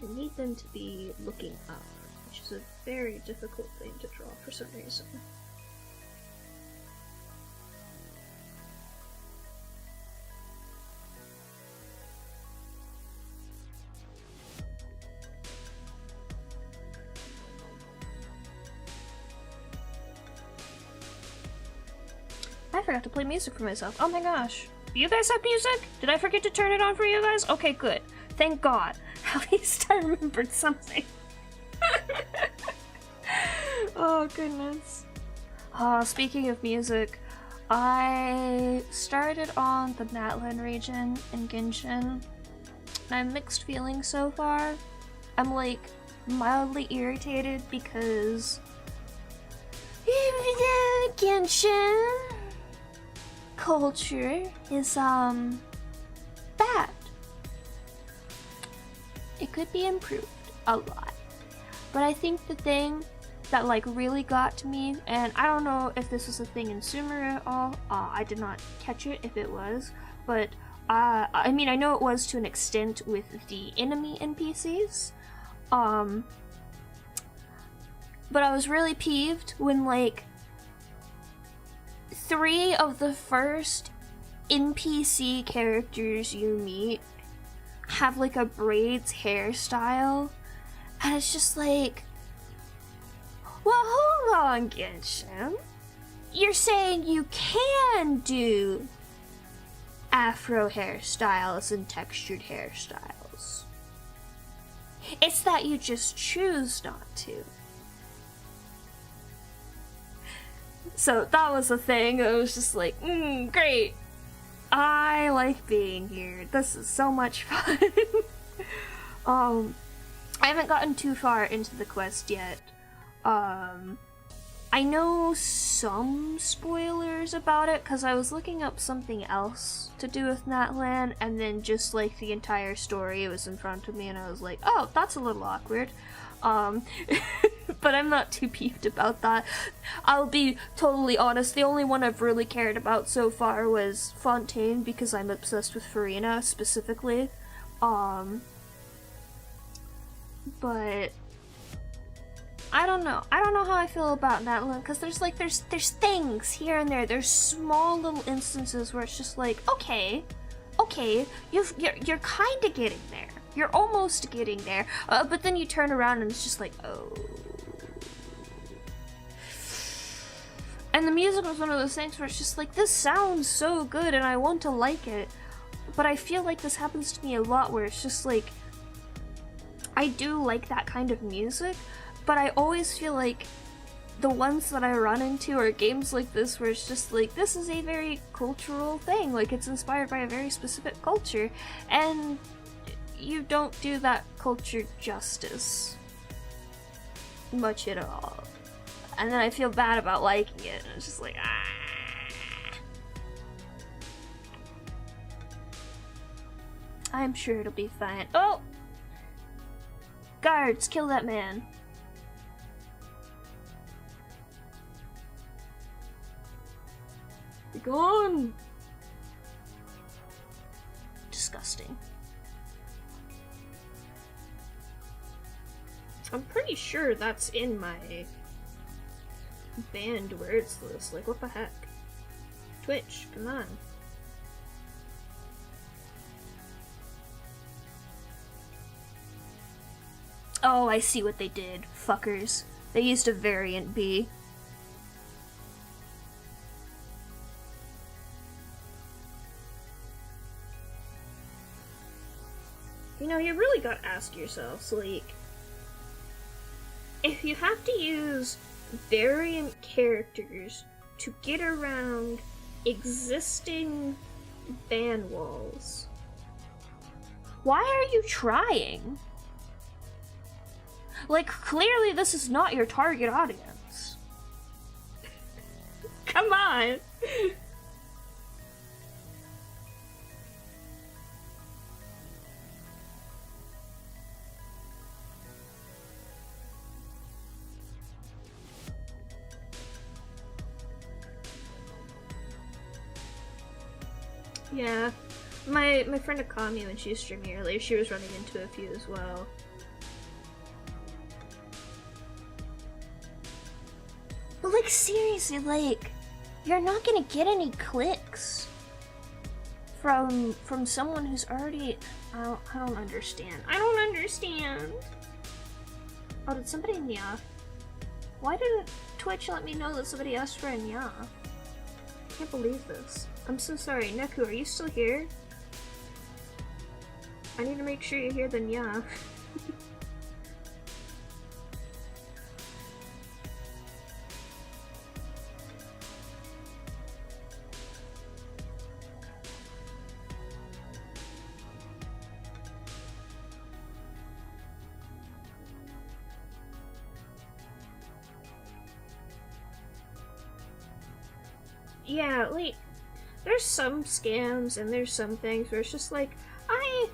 I need them to be looking up, which is a very difficult thing to draw for some reason. I forgot to play music for myself. Oh my gosh. You guys have music? Did I forget to turn it on for you guys? Okay, good. Thank God. At least I remembered something. Oh, goodness. Speaking of music, I started on the Natlan region in Genshin. I'm mixed feelings so far. I'm like mildly irritated because Genshin culture is bad. It could be improved a lot. But I think the thing that like really got to me, and I don't know if this was a thing in Sumer at all, I did not catch it if it was, but I mean I know it was to an extent with the enemy NPCs, but I was really peeved when like 3 of the first NPC characters you meet have like a braids hairstyle, and it's just like, well, hold on, Genshin. You're saying you can do afro hairstyles and textured hairstyles. It's that you just choose not to. So that was the thing. It was just like, great. I like being here. This is so much fun. I haven't gotten too far into the quest yet. I know some spoilers about it because I was looking up something else to do with Natlan, and then just like the entire story was in front of me, and I was like, oh, that's a little awkward. But I'm not too peeved about that. I'll be totally honest, the only one I've really cared about so far was Fontaine, because I'm obsessed with Farina specifically. But I don't know how I feel about Natlan, because there's things here and there. There's small little instances where it's just like, okay, you're kind of getting there. You're almost getting there. But then you turn around and it's just like, oh. And the music was one of those things where it's just like, this sounds so good and I want to like it. But I feel like this happens to me a lot where it's just like, I do like that kind of music, but I always feel like the ones that I run into are games like this where it's just like, this is a very cultural thing. Like, it's inspired by a very specific culture, and you don't do that culture justice much at all. And then I feel bad about liking it, and it's just like, I'm sure it'll be fine. Oh! Guards, kill that man. Be gone! Disgusting. I'm pretty sure that's in my banned words list. Like, what the heck? Twitch, come on. Oh, I see what they did. Fuckers. They used a variant B. You know, you really gotta ask yourselves, like, if you have to use variant characters to get around existing ban walls, why are you trying? Like, clearly this is not your target audience. Come on! Yeah, my friend Akami, when she was streaming earlier, she was running into a few as well. Like, seriously, like, you're not gonna get any clicks from someone who's already... I don't understand. I don't understand. Oh, did somebody nya? Why didn't Twitch let me know that somebody asked for a nya? I can't believe this. I'm so sorry. Neku, are you still here? I need to make sure you hear the nya. Yeah, like, there's some scams and there's some things where it's just like, I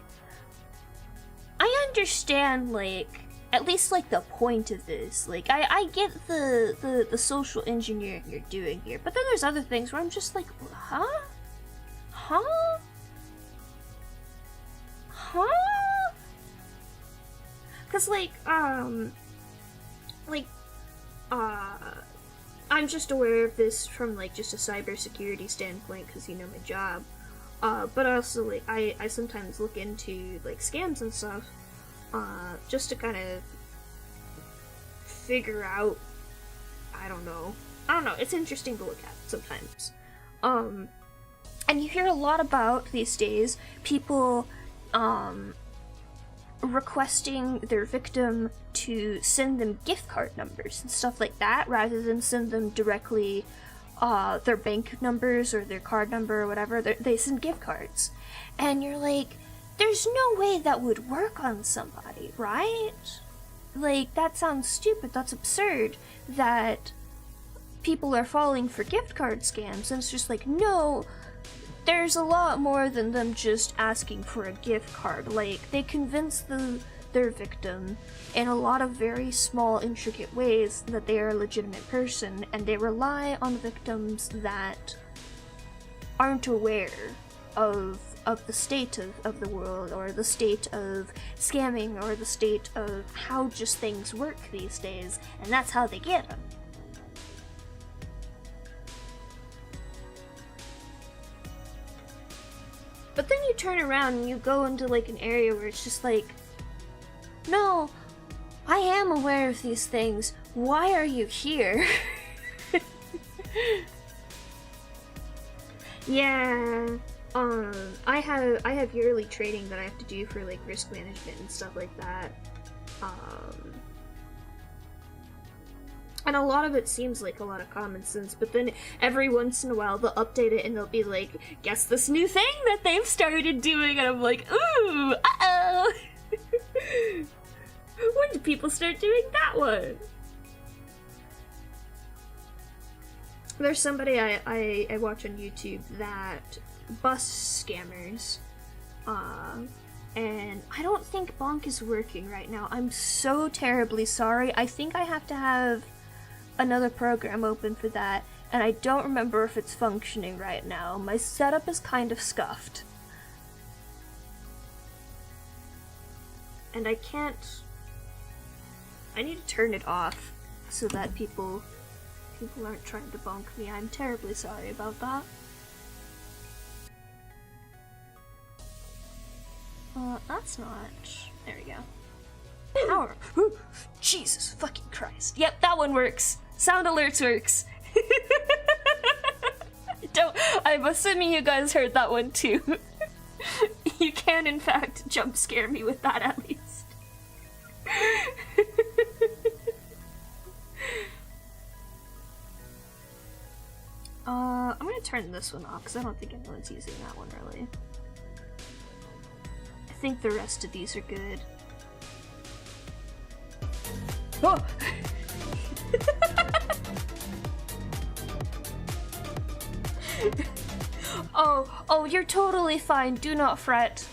understand, like, at least, like, the point of this. Like, I get the social engineering you're doing here, but then there's other things where I'm just like, huh? Huh? Huh? Cause, like, I'm just aware of this from, like, just a cybersecurity standpoint, because, you know, my job. But also, like, I sometimes look into, like, scams and stuff, just to kind of figure out, I don't know, it's interesting to look at sometimes. And you hear a lot about, these days, people, requesting their victim to send them gift card numbers and stuff like that, rather than send them directly their bank numbers or their card number or whatever. They send gift cards. And you're like, there's no way that would work on somebody, right? Like, that sounds stupid, that's absurd, that people are falling for gift card scams. And it's just like, no, there's a lot more than them just asking for a gift card. Like, they convince their victim in a lot of very small, intricate ways that they are a legitimate person, and they rely on victims that aren't aware of the state of the world, or the state of scamming, or the state of how just things work these days, and that's how they get them. But then you turn around and you go into, like, an area where it's just like, no, I am aware of these things. Why are you here? Yeah, I have yearly training that I have to do for, like, risk management and stuff like that. And a lot of it seems like a lot of common sense, but then every once in a while they'll update it and they'll be like, guess this new thing that they've started doing, and I'm like, ooh, uh-oh! When did people start doing that one? There's somebody I watch on YouTube that busts scammers, and I don't think Bonk is working right now. I'm so terribly sorry. I think I have to have another program open for that, and I don't remember if it's functioning right now. My setup is kind of scuffed. And I can't... I need to turn it off so that people aren't trying to bonk me. I'm terribly sorry about that. That's not... There we go. Power. Jesus fucking Christ. Yep, that one works. Sound alerts works. I'm assuming you guys heard that one too. You can, in fact, jump scare me with that at least. I'm gonna turn this one off because I don't think anyone's using that one really. I think the rest of these are good. Oh! Oh, you're totally fine. Do not fret.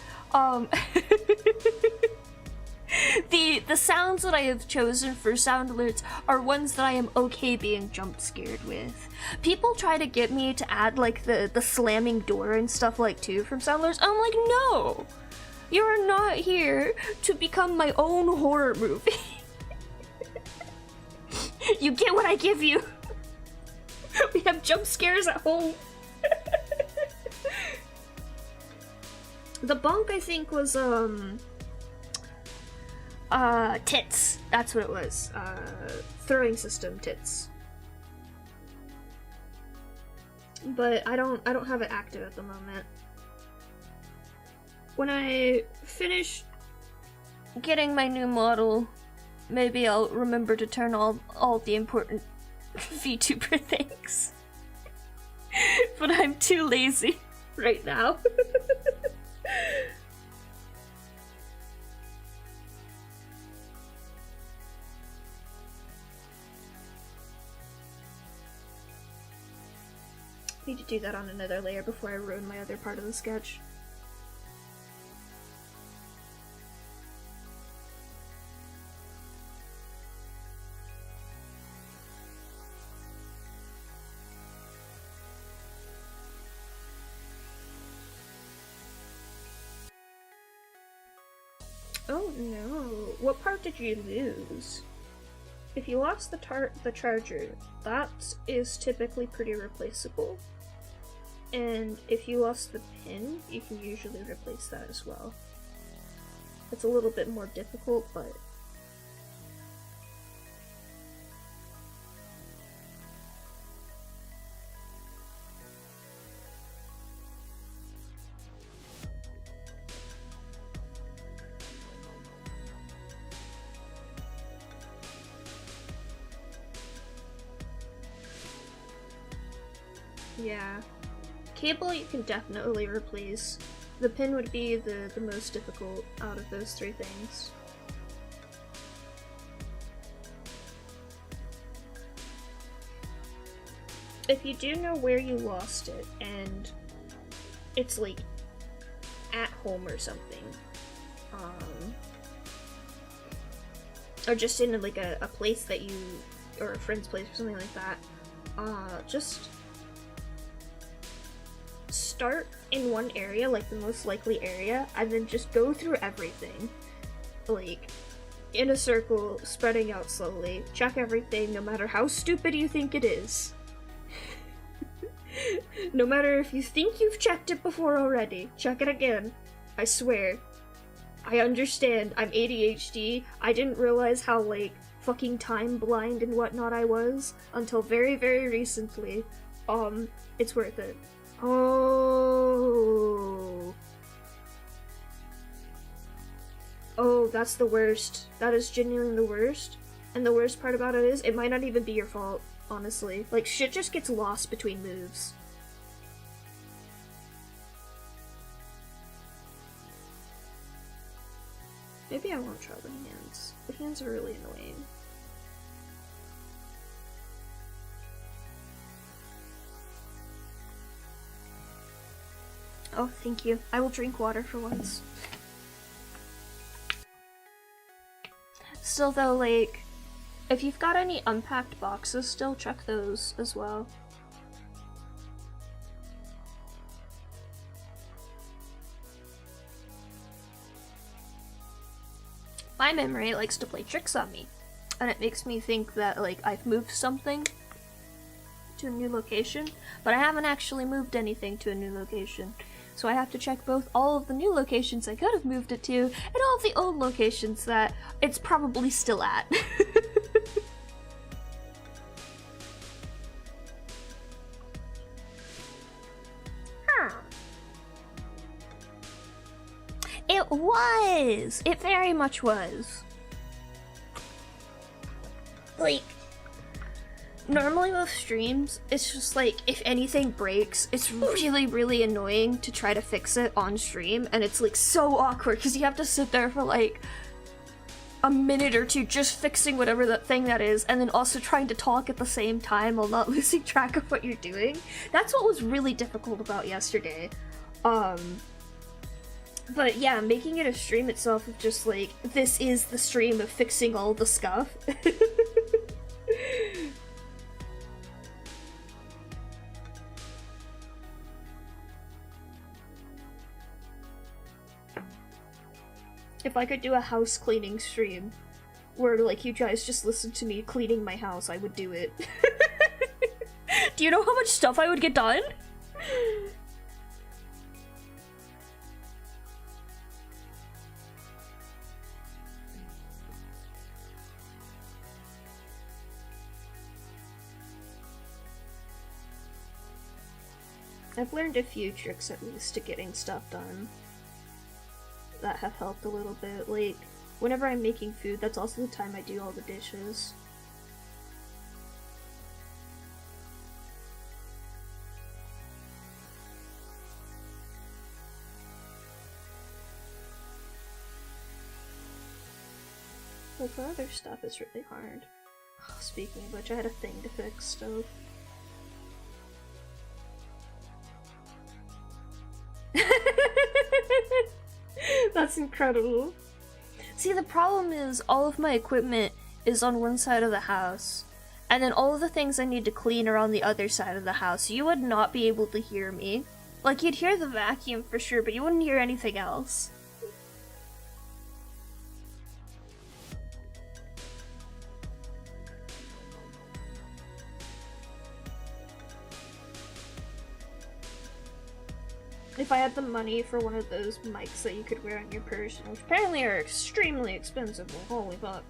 The sounds that I have chosen for sound alerts are ones that I am okay being jump scared with. People try to get me to add like the slamming door and stuff like too from sound alerts. I'm like, no! You are not here to become my own horror movie. You get what I give you. We have jump scares at home. The bonk, I think, was, tits. That's what it was. Throwing system tits. But I don't have it active at the moment. When I finish getting my new model, maybe I'll remember to turn all the important VTuber things. But I'm too lazy right now. Need to do that on another layer before I ruin my other part of the sketch. Oh no, what part did you lose? If you lost the charger, that is typically pretty replaceable. And if you lost the pin, you can usually replace that as well. It's a little bit more difficult, but... yeah. Cable you can definitely replace. The pin would be the most difficult out of those three things. If you do know where you lost it, and it's like at home or something, or just in like a place that you, or a friend's place or something like that, just start in one area, like the most likely area, and then just go through everything, like in a circle, spreading out slowly. Check everything, no matter how stupid you think it is. No matter if you think you've checked it before already, check it again. I swear. I understand, I'm ADHD. I didn't realize how, like, fucking time blind and whatnot I was until very, very recently. It's worth it. Oh, that's the worst. That is genuinely the worst. And the worst part about it is, it might not even be your fault, honestly. Like, shit just gets lost between moves. Maybe I won't try the hands. The hands are really annoying. Oh, thank you. I will drink water for once. Still though, like, if you've got any unpacked boxes still, check those as well. My memory likes to play tricks on me, and it makes me think that, like, I've moved something to a new location, but I haven't actually moved anything to a new location. So I have to check both all of the new locations I could have moved it to, and all of the old locations that it's probably still at. It was! It very much was. Like, normally with streams, it's just like, if anything breaks, it's really, really annoying to try to fix it on stream, and it's like so awkward, because you have to sit there for like a minute or two just fixing whatever that thing that is, and then also trying to talk at the same time while not losing track of what you're doing. That's what was really difficult about yesterday. But yeah, making it a stream itself of just like, this is the stream of fixing all the stuff. If I could do a house cleaning stream, where like you guys just listen to me cleaning my house, I would do it. Do you know how much stuff I would get done? I've learned a few tricks at least to getting stuff done that have helped a little bit. Like, whenever I'm making food, that's also the time I do all the dishes. But for other stuff, it's really hard. Oh, speaking of which, I had a thing to fix stove. That's incredible. See, the problem is all of my equipment is on one side of the house, and then all of the things I need to clean are on the other side of the house. You would not be able to hear me. Like, you'd hear the vacuum for sure, but you wouldn't hear anything else. If I had the money for one of those mics that you could wear on your person, which apparently are extremely expensive, well, holy fuck,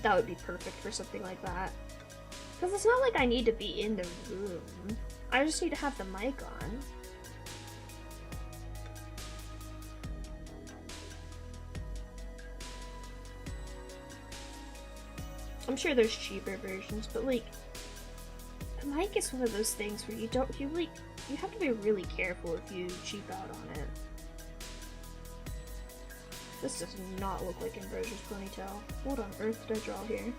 that would be perfect for something like that. Because it's not like I need to be in the room. I just need to have the mic on. I'm sure there's cheaper versions, but like, the mic is one of those things where you have to be really careful if you cheap out on it. This does not look like Ambrosia's ponytail. What on earth did I draw here?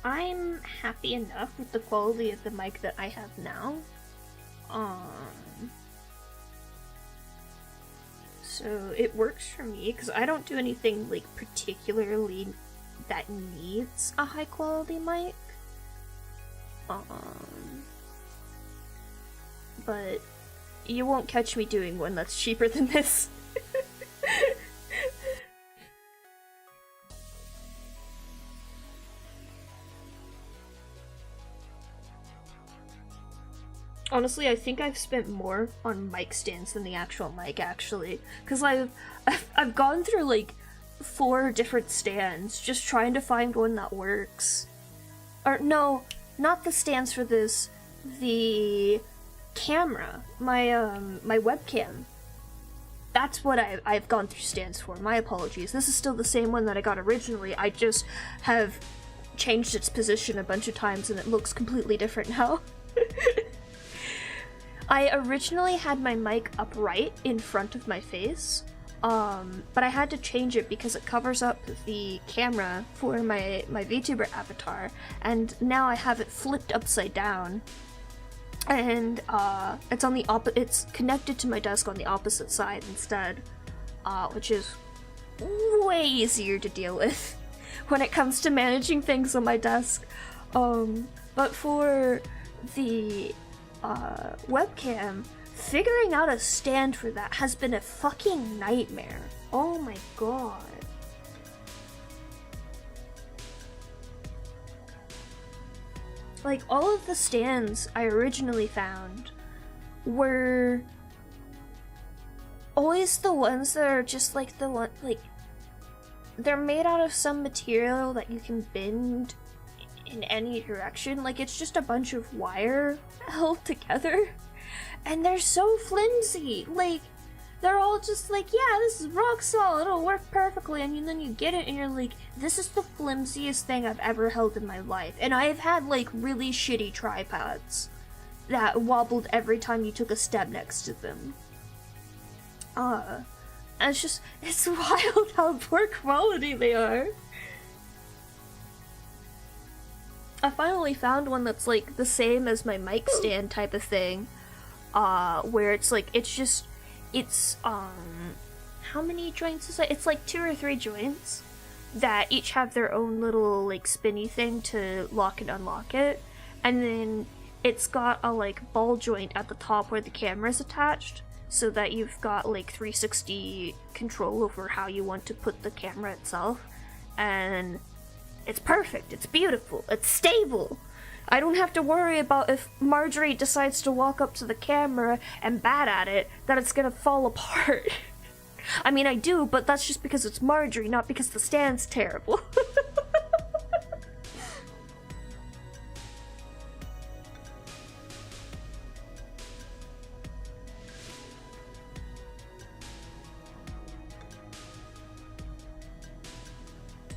I'm happy enough with the quality of the mic that I have now. So it works for me because I don't do anything like particularly that needs a high quality mic. But you won't catch me doing one that's cheaper than this. Honestly, I think I've spent more on mic stands than the actual mic, actually. Because I've gone through, like, 4 different stands, just trying to find one that works. Or, no, not the stands for this, the camera, my webcam. That's what I've gone through stands for, my apologies. This is still the same one that I got originally, I just have changed its position a bunch of times and it looks completely different now. I originally had my mic upright in front of my face, but I had to change it because it covers up the camera for my VTuber avatar, and now I have it flipped upside down, and it's connected to my desk on the opposite side instead, which is way easier to deal with when it comes to managing things on my desk. But for the webcam, figuring out a stand for that has been a fucking nightmare. Oh my god. Like, all of the stands I originally found were always the ones that are just like the one, like, they're made out of some material that you can bend in any direction. Like, it's just a bunch of wire held together, and they're so flimsy. Like, they're all just like, yeah, this is rock solid, it'll work perfectly, and then you get it and you're like, this is the flimsiest thing I've ever held in my life. And I've had like really shitty tripods that wobbled every time you took a step next to them. And it's wild how poor quality they are. I finally found one that's like the same as my mic stand type of thing. Where it's like, it's how many joints is it? It's like 2 or 3 joints that each have their own little like spinny thing to lock and unlock it. And then it's got a like ball joint at the top where the camera is attached, so that you've got like 360 control over how you want to put the camera itself. And it's perfect, it's beautiful, it's stable. I don't have to worry about if Marjorie decides to walk up to the camera and bat at it, that it's gonna fall apart. I mean, I do, but that's just because it's Marjorie, not because the stand's terrible.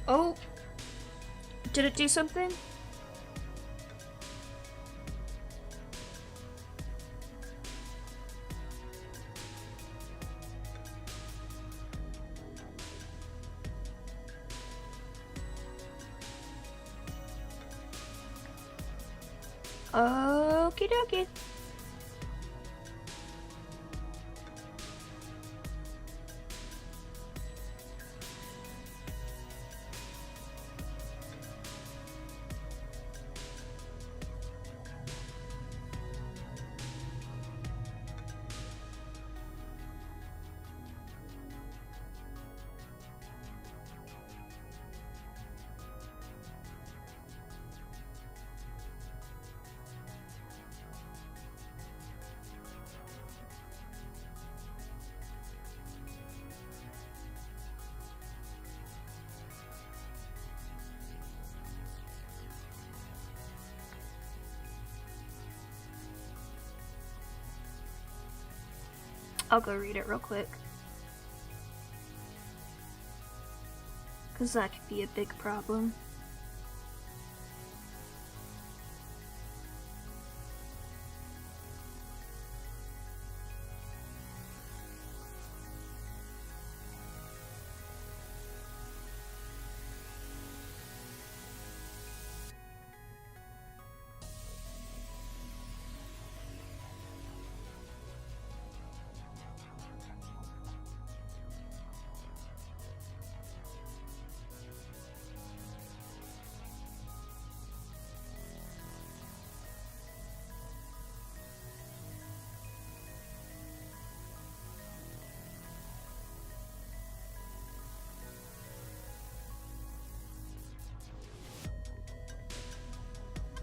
Oh, did it do something? Okie dokie. I'll go read it real quick. Because that could be a big problem.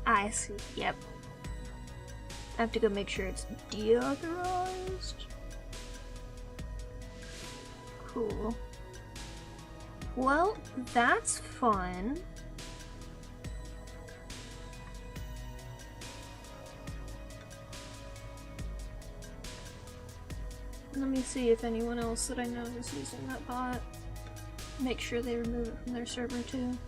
I see, yep. I have to go make sure it's deauthorized. Cool. Well, that's fun. Let me see if anyone else that I know is using that bot. Make sure they remove it from their server too.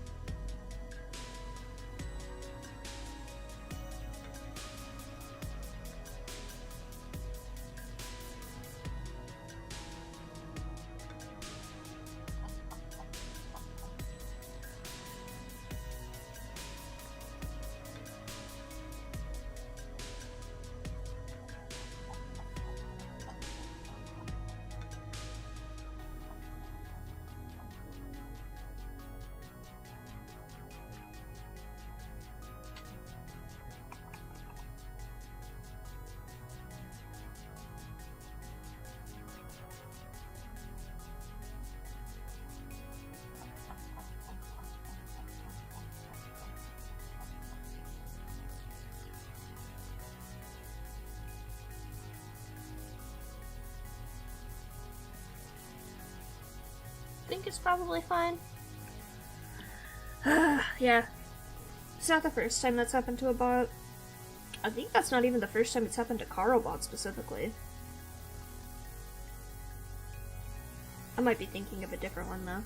I think it's probably fine. Yeah. It's not the first time that's happened to a bot. I think that's not even the first time it's happened to Carobot specifically. I might be thinking of a different one though.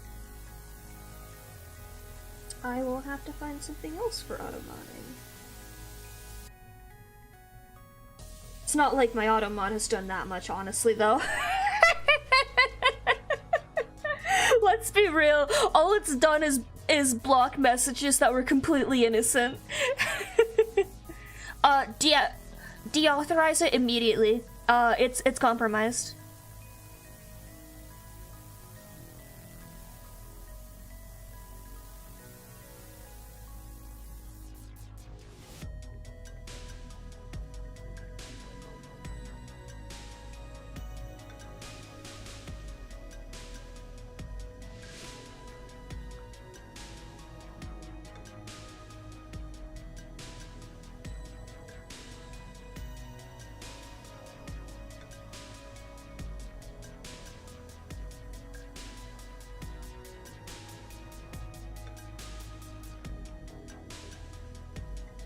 I will have to find something else for auto-modding. It's not like my auto-mod has done that much, honestly, though. Let's be real, all it's done is block messages that were completely innocent. Deauthorize it immediately. It's compromised.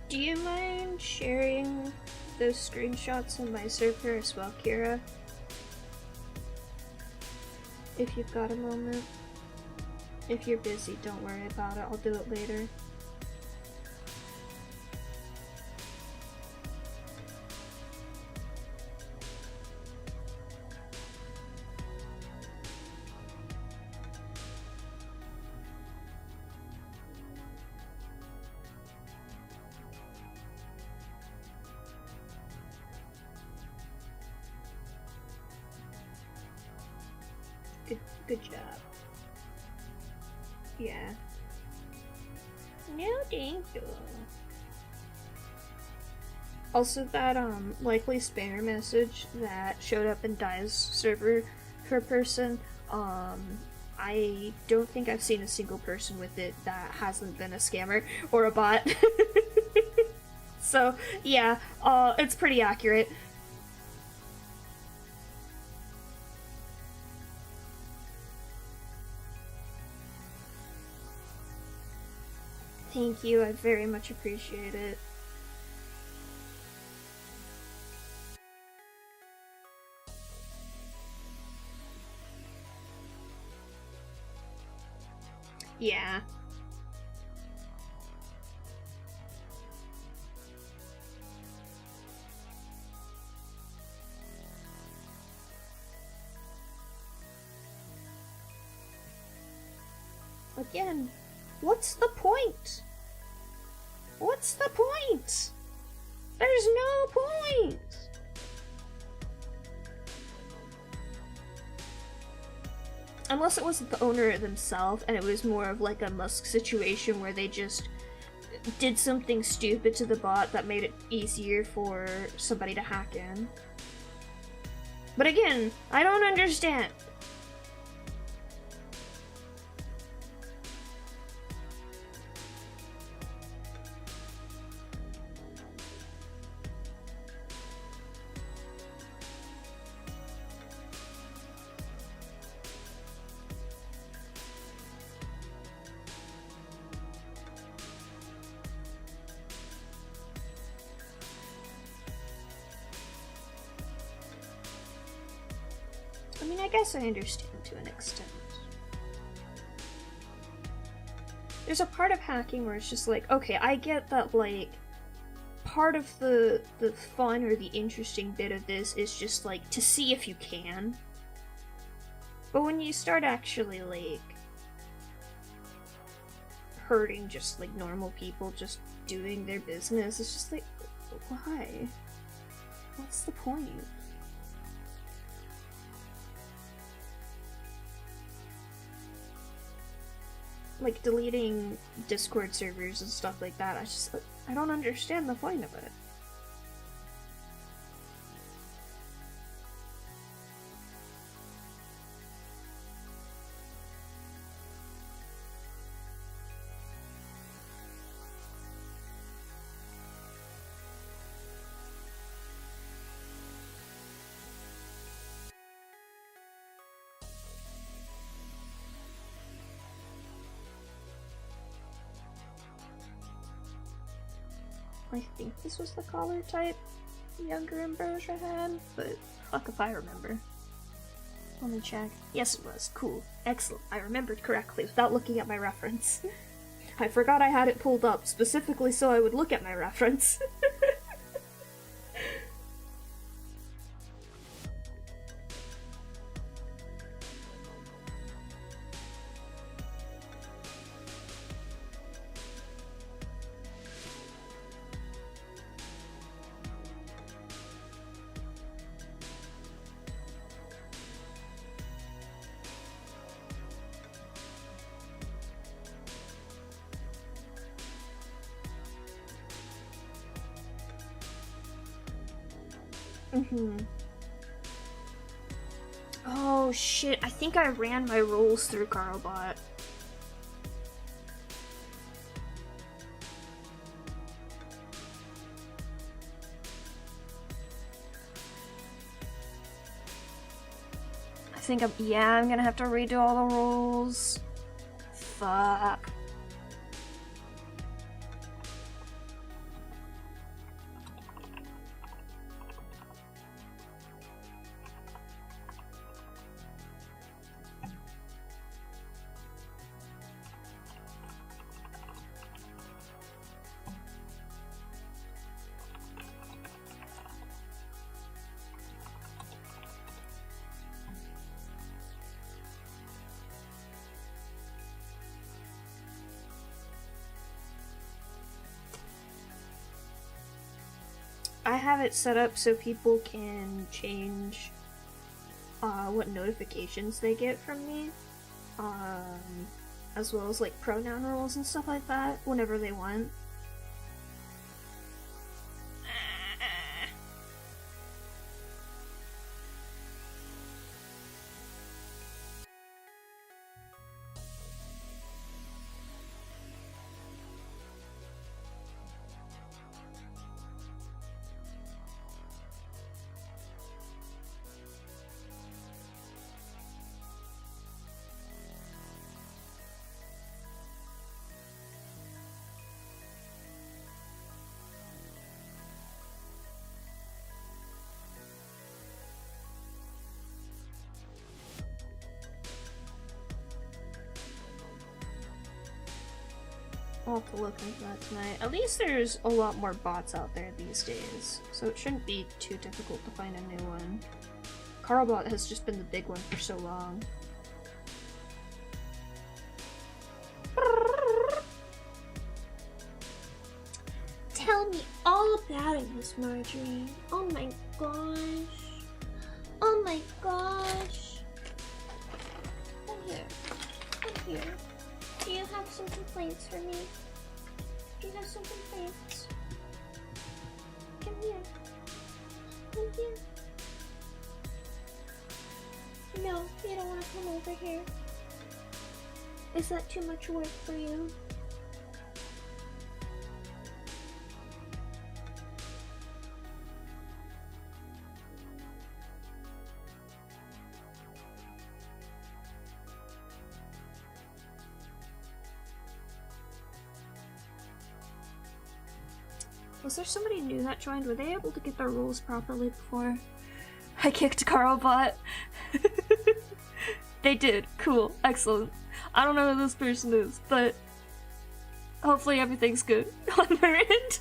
Do you mind sharing those screenshots in my server as well, Kira? If you've got a moment. If you're busy, don't worry about it. I'll do it later. Good job. Yeah. No, thank you. Also, that likely spammer message that showed up in Dai's server per person, I don't think I've seen a single person with it that hasn't been a scammer or a bot. So, yeah, it's pretty accurate. Thank you, I very much appreciate it. Yeah. Again, what's the point? What's the point? There's no point! Unless it wasn't the owner themselves and it was more of like a Musk situation where they just did something stupid to the bot that made it easier for somebody to hack in. But again, I don't understand. I mean, I guess I understand to an extent. There's a part of hacking where it's just like, okay, I get that, like, part of the fun or the interesting bit of this is just, like, to see if you can. But when you start actually, like, hurting just, like, normal people just doing their business, it's just like, why? What's the point? Like, deleting Discord servers and stuff like that, I don't understand the point of it. I think this was the collar type younger Ambrosia had, but fuck if I remember. Let me check. Yes, it was. Cool. Excellent. I remembered correctly without looking at my reference. I forgot I had it pulled up specifically so I would look at my reference. Mm-hmm. Oh shit, I think I ran my rolls through Carlbot. I think I'm gonna have to redo all the rolls. Fuck. I have it set up so people can change what notifications they get from me, as well as like pronoun rules and stuff like that whenever they want. I'll have to look into that tonight. At least there's a lot more bots out there these days, so it shouldn't be too difficult to find a new one. Carlbot has just been the big one for so long. Tell me all about it, Miss Marjorie. Oh my gosh. Oh my gosh. Come here. Come here. Do you have some complaints for me? Do you have some complaints? Come here. Come here. No, you don't want to come over here. Is that too much work for you? Was there somebody new that joined? Were they able to get their rules properly before I kicked Carlbot? They did. Cool. Excellent. I don't know who this person is, but hopefully everything's good on their end.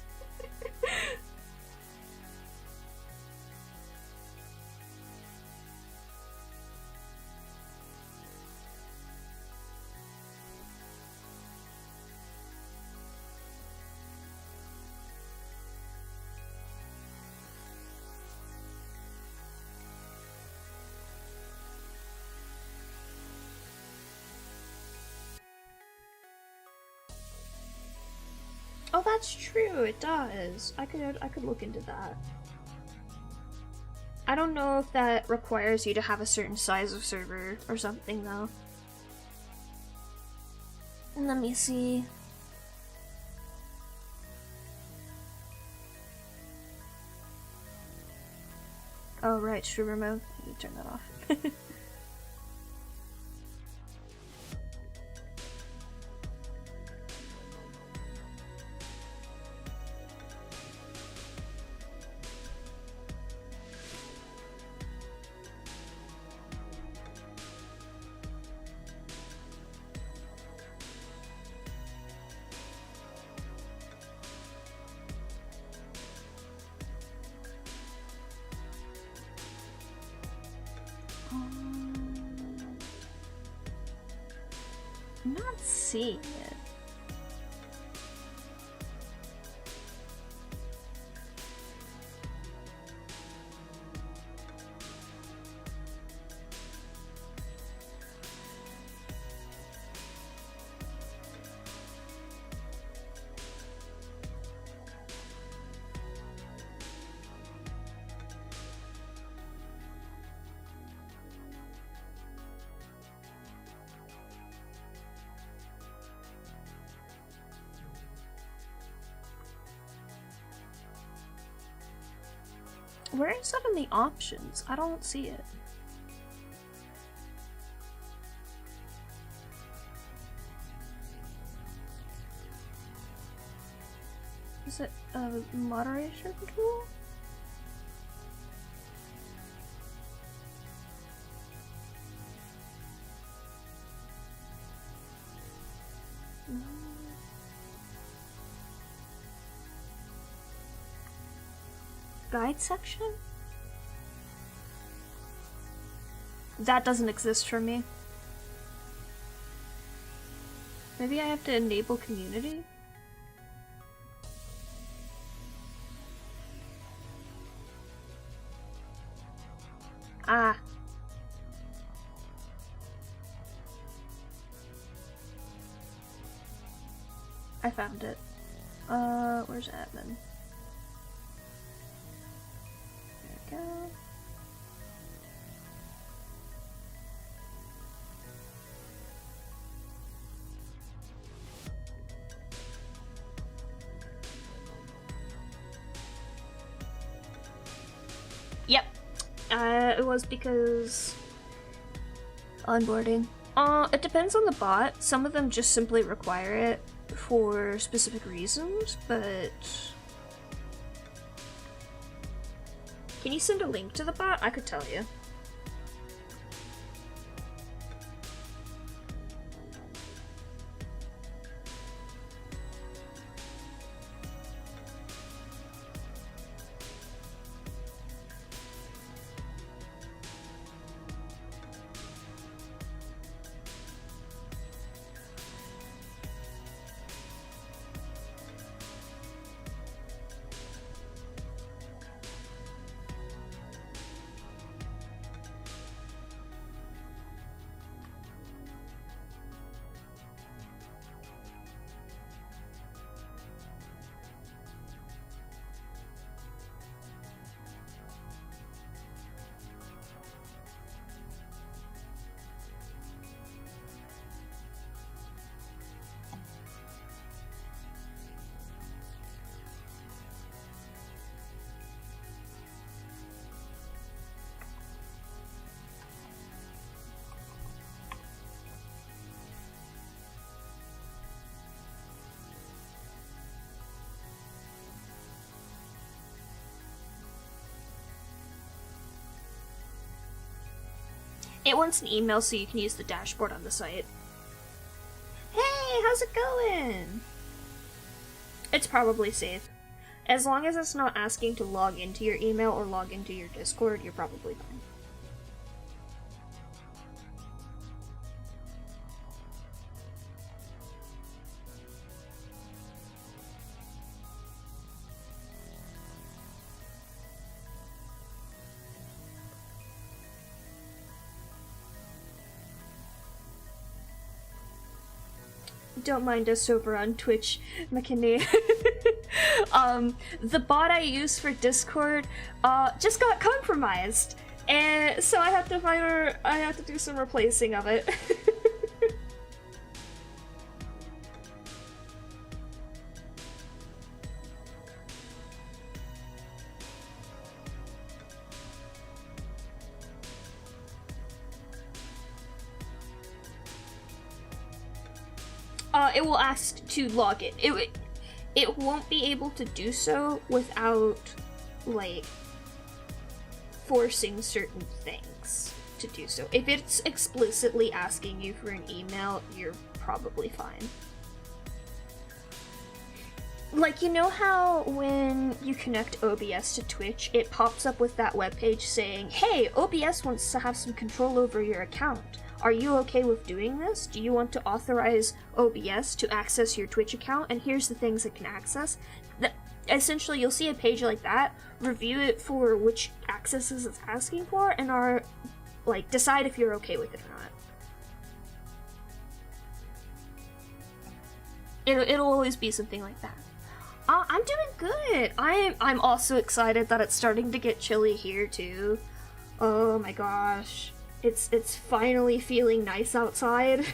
Oh, that's true, it does. I could look into that. I don't know if that requires you to have a certain size of server or something, though. Let me see. Oh, right, streamer mode. Let me turn that off. I'm not seeing it. Where is that in the options? I don't see it. Is it a moderation tool? No. Guide section? That doesn't exist for me. Maybe I have to enable community? Ah. I found it. Where's admin? There we go. Yep. It was because onboarding. It depends on the bot. Some of them just simply require it for specific reasons, but can you send a link to the bot? I could tell you. It wants an email so you can use the dashboard on the site. Hey, how's it going? It's probably safe. As long as it's not asking to log into your email or log into your Discord, you're probably fine. Don't mind us over on Twitch, McKinney. The bot I use for Discord just got compromised, and so I have to do some replacing of it. It will ask to log in. It won't be able to do so without, like, forcing certain things to do so. If it's explicitly asking you for an email, you're probably fine. Like, you know how when you connect OBS to Twitch, it pops up with that webpage saying, hey, OBS wants to have some control over your account. Are you okay with doing this? Do you want to authorize OBS to access your Twitch account? And here's the things it can access. Essentially, you'll see a page like that, review it for which accesses it's asking for, and decide if you're okay with it or not. It'll always be something like that. I'm doing good. I'm also excited that it's starting to get chilly here too. Oh my gosh. It's finally feeling nice outside.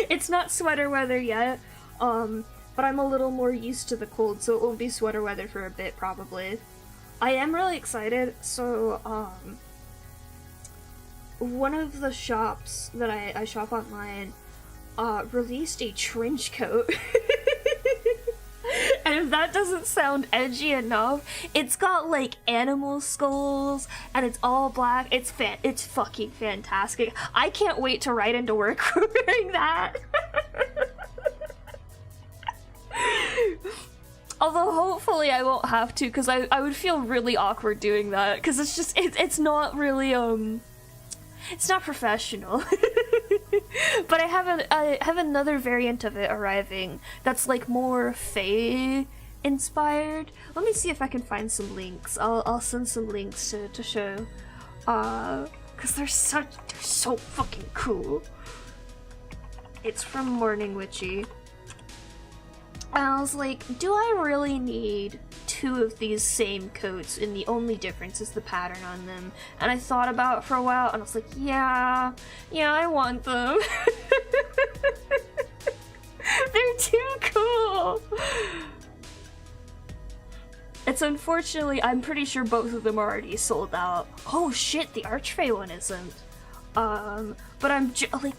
It's not sweater weather yet, but I'm a little more used to the cold, so it won't be sweater weather for a bit, probably. I am really excited. So, one of the shops that I shop online, released a trench coat. And if that doesn't sound edgy enough, it's got like animal skulls and it's all black. It's fucking fantastic. I can't wait to ride into work wearing that. Although hopefully I won't have to, because I would feel really awkward doing that, because it's just it's not really it's not professional. But I have another variant of it arriving that's like more Fae inspired. Let me see if I can find some links. I'll send some links to show. Cause they're so fucking cool. It's from Morning Witchy. And I was like, do I really need 2 of these same coats and the only difference is the pattern on them? And I thought about it for a while and I was like, yeah, I want them. They're too cool. It's unfortunately, I'm pretty sure both of them are already sold out. Oh shit, the Archfey one isn't. But I'm like,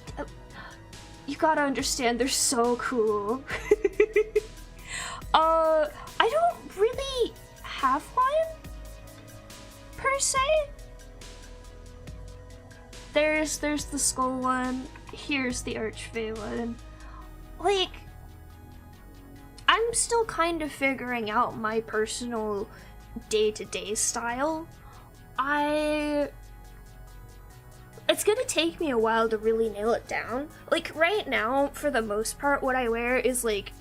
you gotta understand, they're so cool. I don't really have one, per se. There's the skull one, here's the Archfey one. Like, I'm still kind of figuring out my personal day-to-day style. It's gonna take me a while to really nail it down. Like, right now, for the most part, what I wear is, like,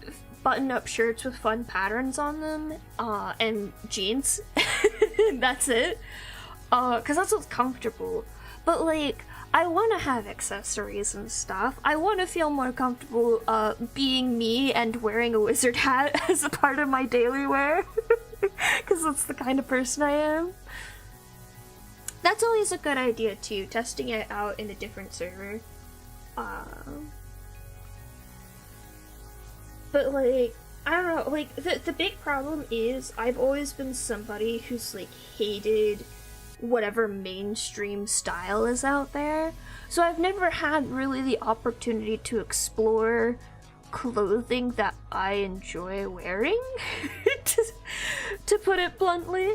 button-up shirts with fun patterns on them, and jeans. That's it. Cause that's what's comfortable. But, like, I want to have accessories and stuff. I want to feel more comfortable, being me and wearing a wizard hat as a part of my daily wear. Cause that's the kind of person I am. That's always a good idea too, testing it out in a different server. But like, I don't know, like, the big problem is I've always been somebody who's like hated whatever mainstream style is out there. So I've never had really the opportunity to explore clothing that I enjoy wearing, to put it bluntly.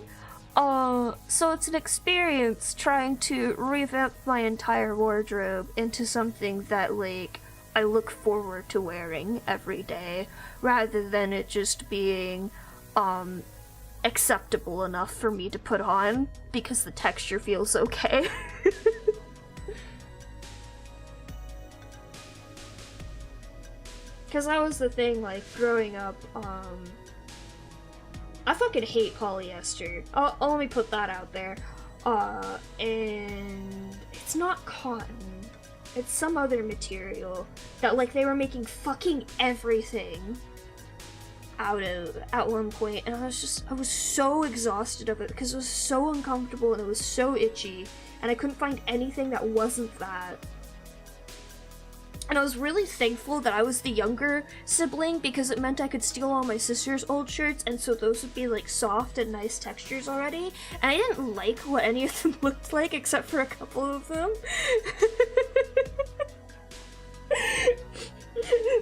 So it's an experience trying to revamp my entire wardrobe into something that, like, I look forward to wearing every day, rather than it just being, acceptable enough for me to put on, because the texture feels okay. Because that was the thing, like, growing up, I fucking hate polyester. Let me put that out there. And it's not cotton. It's some other material that, like, they were making fucking everything out of at one point, and I was so exhausted of it because it was so uncomfortable and it was so itchy, and I couldn't find anything that wasn't that. And I was really thankful that I was the younger sibling, because it meant I could steal all my sister's old shirts, and so those would be like soft and nice textures already, and I didn't like what any of them looked like except for a couple of them.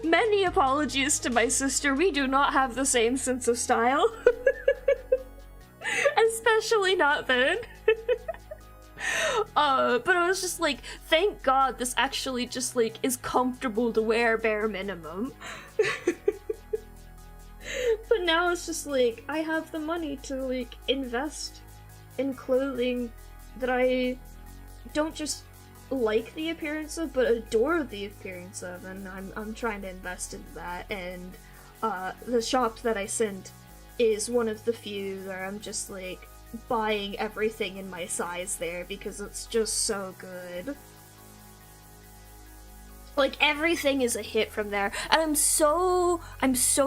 Many apologies to my sister, we do not have the same sense of style. Especially not then. But I was just like, thank God this actually just, like, is comfortable to wear, bare minimum. But now it's just like, I have the money to, like, invest in clothing that I don't just like the appearance of, but adore the appearance of, and I'm trying to invest into that, and the shop that I sent is one of the few where I'm just like buying everything in my size there because it's just so good. Like, everything is a hit from there, and I'm so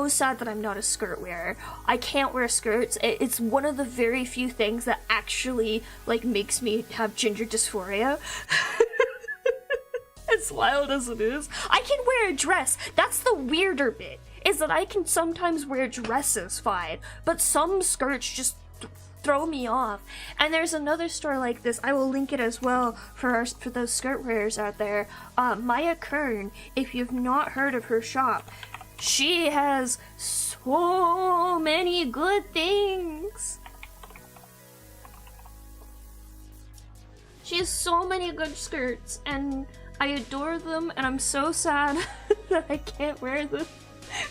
sad that I'm not a skirt wearer. I can't wear skirts. It's one of the very few things that actually, like, makes me have gender dysphoria. As wild as it is. I can wear a dress. That's the weirder bit, is that I can sometimes wear dresses fine, but some skirts just throw me off. And there's another store like this. I will link it as well for those skirt wearers out there. Maya Kern, if you've not heard of her shop, she has so many good things. She has so many good skirts, and I adore them, and I'm so sad that I can't wear them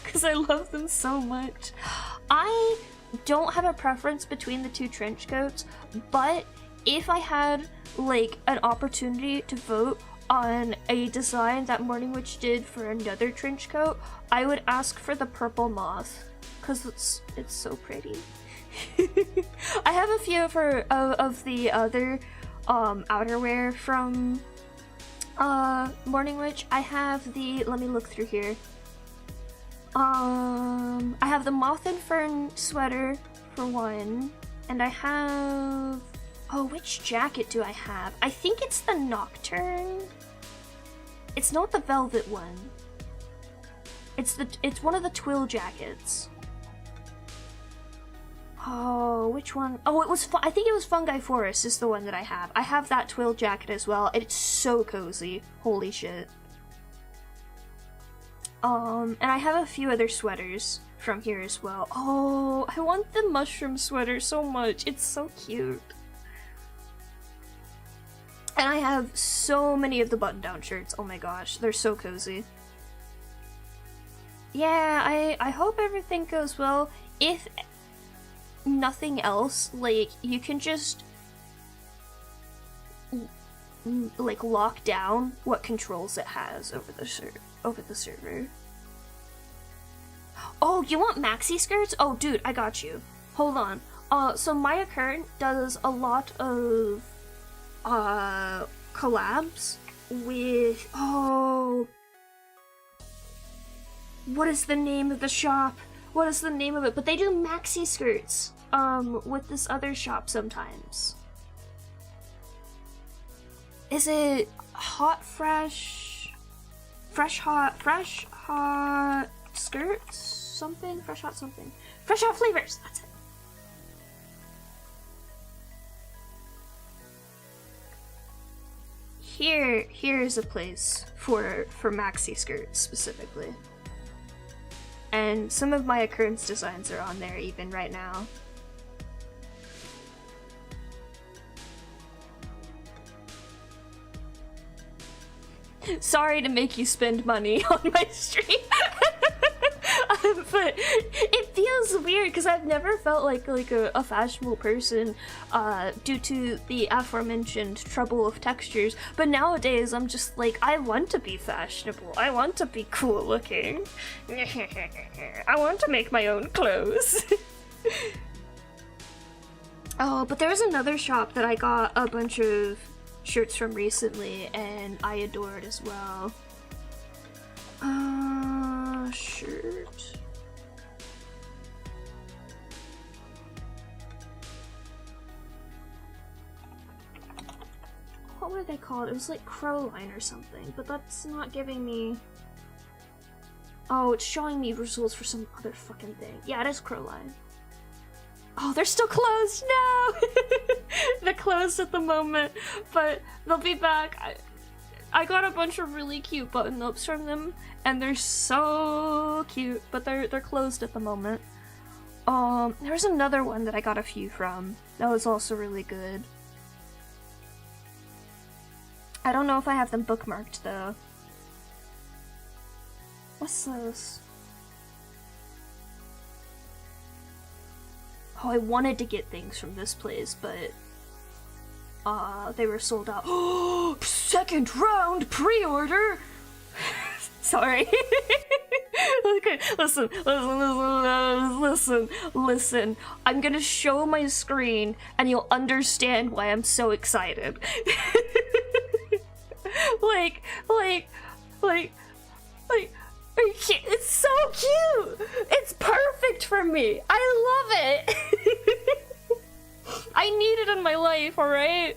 because I love them so much. I don't have a preference between the two trench coats, but if I had like an opportunity to vote on a design that Morning Witch did for another trench coat, I would ask for the purple moth because it's so pretty. I have a few of her of the other outerwear from Morning Witch. I have the, let me look through here. I have the Moth and Fern sweater for one, and I have, oh, which jacket do I have? I think it's the Nocturne. It's not the velvet one. It's one of the twill jackets. Oh, which one? Oh, it was, I think it was Fungi Forest is the one that I have. I have that twill jacket as well. It's so cozy. Holy shit. And I have a few other sweaters from here as well. Oh, I want the mushroom sweater so much. It's so cute. And I have so many of the button-down shirts. Oh my gosh, they're so cozy. Yeah, I hope everything goes well. If nothing else, like, you can just like lock down what controls it has over the server. Oh, you want maxi skirts? Oh, dude, I got you. Hold on. So Maya Kern does a lot of collabs with, oh, what is the name of the shop? What is the name of it? But they do maxi skirts with this other shop sometimes. Is it fresh hot skirts? Something? Fresh hot something. Fresh hot flavors! That's it. Here's a place for maxi skirts specifically. And some of my Kern's designs are on there even right now. Sorry to make you spend money on my stream. But it feels weird because I've never felt like a fashionable person due to the aforementioned trouble of textures. But nowadays I'm just like, I want to be fashionable. I want to be cool looking. I want to make my own clothes. Oh, but there's another shop that I got a bunch of shirts from recently and I adored as well. Shirt. What were they called? It was like Crowline or something, but that's not giving me... Oh, it's showing me results for some other fucking thing. Yeah, it is Crowline. Oh, they're still closed! No! They're closed at the moment, but they'll be back. I got a bunch of really cute button-ups from them, and they're so cute, but they're closed at the moment. There's another one that I got a few from. That was also really good. I don't know if I have them bookmarked, though. What's this? Oh, I wanted to get things from this place, but they were sold out. Oh, second round pre-order. Sorry. Okay, listen. I'm gonna show my screen, and you'll understand why I'm so excited. It's so cute! It's perfect for me! I love it! I need it in my life, alright?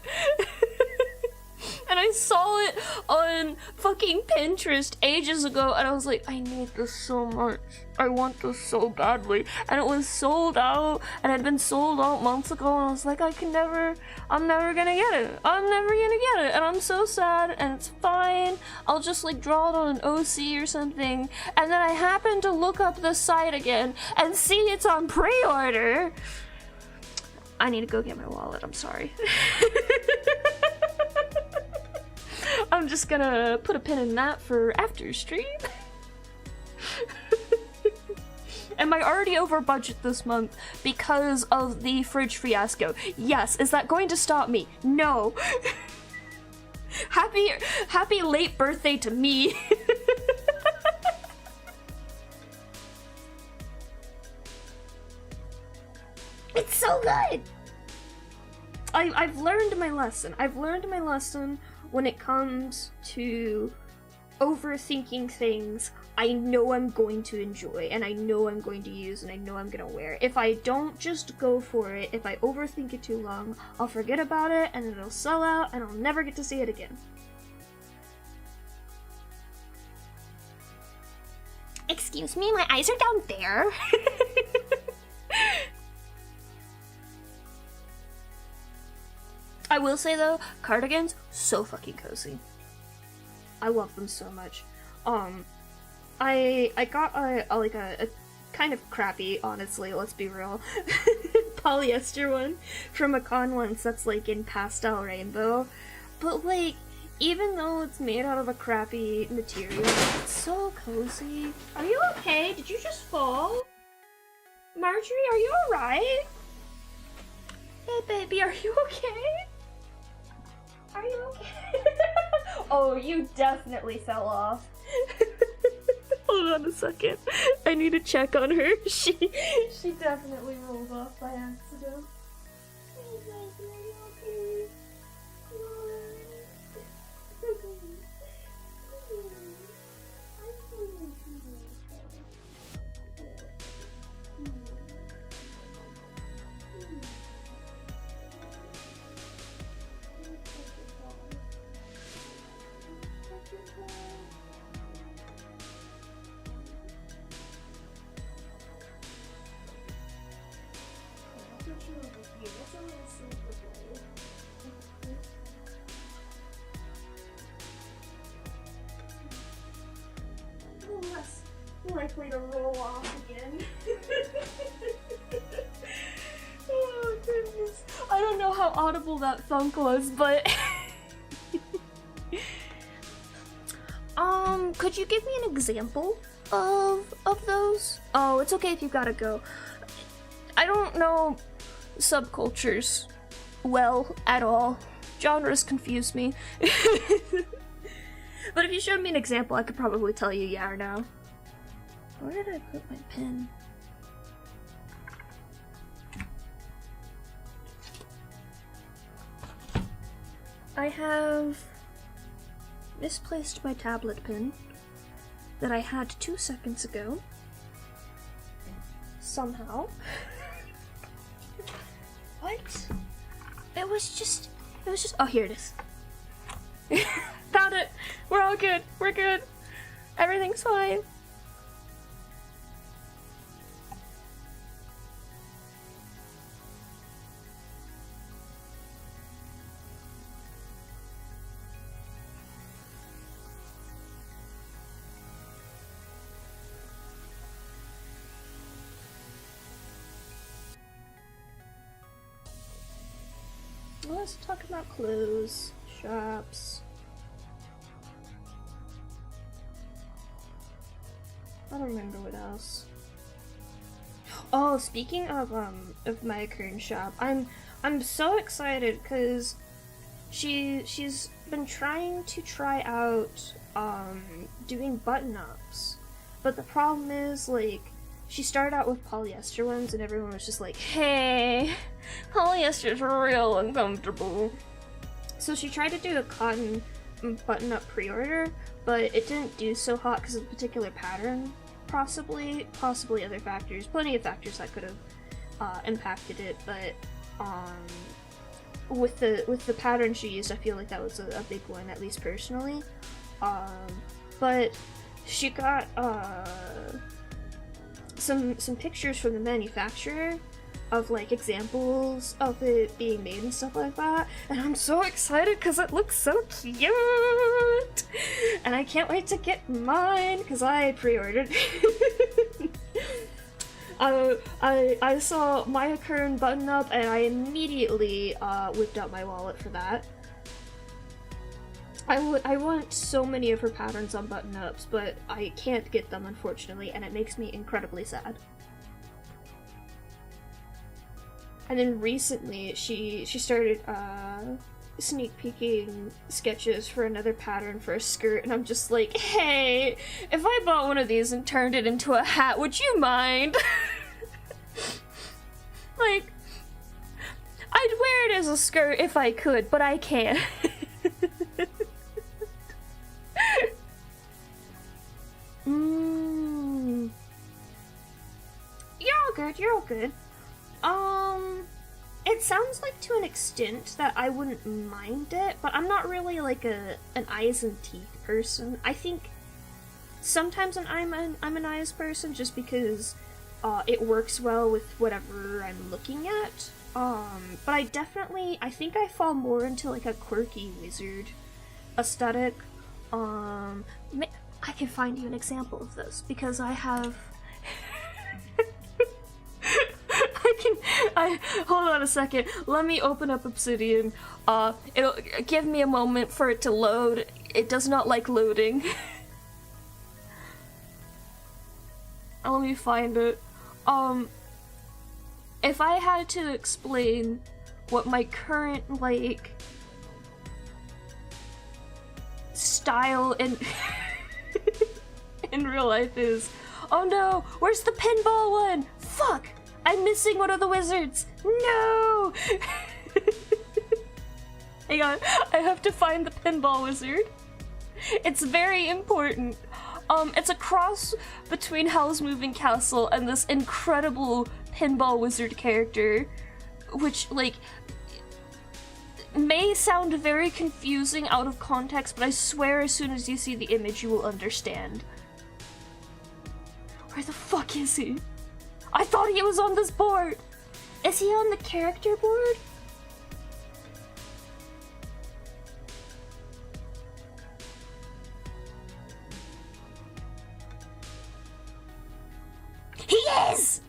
and I saw it on fucking Pinterest ages ago, and I was like, I need this so much. I want this so badly. And it was sold out, and it had been sold out months ago, and I was like, I'm never gonna get it. I'm never gonna get it, and I'm so sad, and it's fine. I'll just like draw it on an OC or something. And then I happened to look up the site again and see it's on pre-order. I need to go get my wallet, I'm sorry. I'm just gonna put a pin in that for after stream. Am I already over budget this month because of the fridge fiasco? Yes. Is that going to stop me? No. Happy late birthday to me. It's so good. I've learned my lesson. I've learned my lesson when it comes to overthinking things I know I'm going to enjoy, and I know I'm going to use, and I know I'm gonna wear. If I don't just go for it, if I overthink it too long, I'll forget about it, and it'll sell out, and I'll never get to see it again. Excuse me, my eyes are down there. I will say though, cardigans, so fucking cozy. I love them so much. I got a kind of crappy, honestly, let's be real, polyester one from a con once that's like in pastel rainbow. But like, even though it's made out of a crappy material, it's so cozy. Are you okay? Did you just fall? Marjorie, are you alright? Hey baby, are you okay? Are you okay? Oh, you definitely fell off. Hold on a second. I need to check on her. She definitely rolled off by accident. Hey baby, are you okay? Less likely to roll off again. Oh goodness. I don't know how audible that thunk was, but could you give me an example of those? Oh, it's okay if you gotta go. I don't know subcultures well at all. Genres confuse me. But if you showed me an example, I could probably tell you yeah or no. Where did I put my pen? I have misplaced my tablet pen that I had 2 seconds ago. Somehow. What? It was just, oh, here it is. Found it! We're all good. We're good. Everything's fine. Let's talk about clothes, shops. I don't remember what else. Oh, speaking of my current shop, I'm so excited because she's been trying to try out doing button-ups, but the problem is, like, she started out with polyester ones and everyone was just like, hey, polyester's real uncomfortable. So she tried to do a cotton button-up pre-order, but it didn't do so hot because of the particular pattern. Possibly other factors. Plenty of factors that could have impacted it, but with the pattern she used, I feel like that was a big one, at least personally. But she got some pictures from the manufacturer of like examples of it being made and stuff like that, and I'm so excited because it looks so cute, and I can't wait to get mine because I pre-ordered. I saw Maya Kern button up and I immediately whipped out my wallet for that. I want so many of her patterns on button-ups, but I can't get them unfortunately, and it makes me incredibly sad. And then recently, she started sneak peeking sketches for another pattern for a skirt, and I'm just like, hey, if I bought one of these and turned it into a hat, would you mind? Like, I'd wear it as a skirt if I could, but I can't. You're all good, you're all good. It sounds like to an extent that I wouldn't mind it, but I'm not really like an eyes and teeth person. I think sometimes I'm an eyes person just because it works well with whatever I'm looking at. But I think I fall more into like a quirky wizard aesthetic. I can find you an example of this because I have hold on a second. Let me open up Obsidian. It'll give me a moment for it to load. It does not like loading. Let me find it. If I had to explain what my current, like, style in in real life is, oh no, where's the pinball one? Fuck! I'm missing one of the wizards! No! Hang on, I have to find the pinball wizard. It's very important. It's a cross between Howl's Moving Castle and this incredible pinball wizard character, which, like, may sound very confusing out of context, but I swear as soon as you see the image you will understand. Where the fuck is he? I thought he was on this board! Is he on the character board? He is!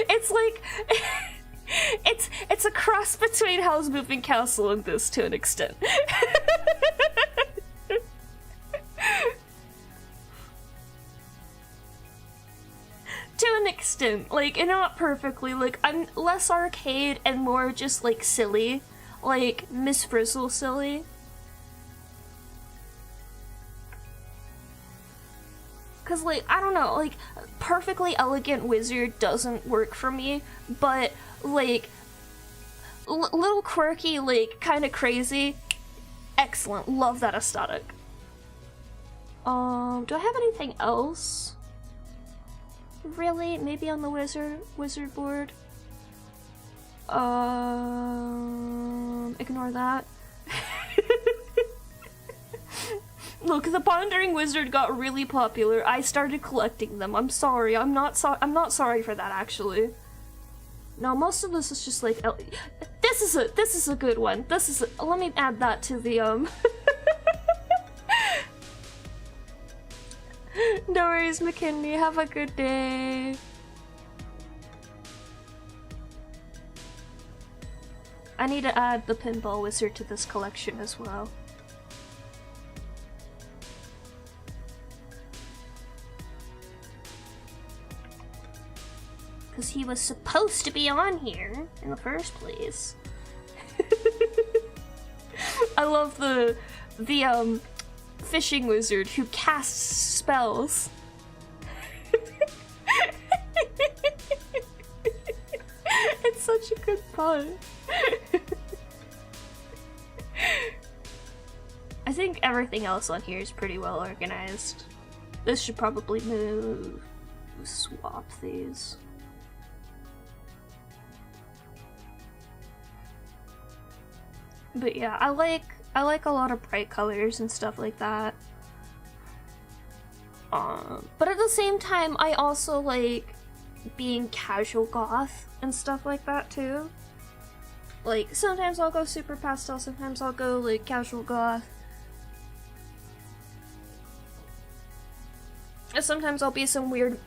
It's like it's a cross between Howl's Moving Castle and this to an extent. To an extent, like, and not perfectly, like, I'm less arcade and more just, like, silly. Like, Miss Frizzle silly. Cause, like, I don't know, like, perfectly elegant wizard doesn't work for me, but, like, little quirky, like, kinda crazy, excellent, love that aesthetic. Do I have anything else? Really? Maybe on the wizard board? Ignore that. Look, the Pondering Wizard got really popular. I started collecting them. I'm sorry. I'm not sorry for that, actually. No, most of this is just like this is a good one. Let me add that to the No worries, McKinley. Have a good day. I need to add the Pinball Wizard to this collection as well. Because he was supposed to be on here in the first place. I love the fishing wizard who casts spells. It's such a pun. I think everything else on here is pretty well organized. This should probably move. Swap these. But yeah, I like a lot of bright colors and stuff like that. But at the same time, I also like being casual goth and stuff like that too. Like, sometimes I'll go super pastel, sometimes I'll go like casual goth. And sometimes I'll be some weird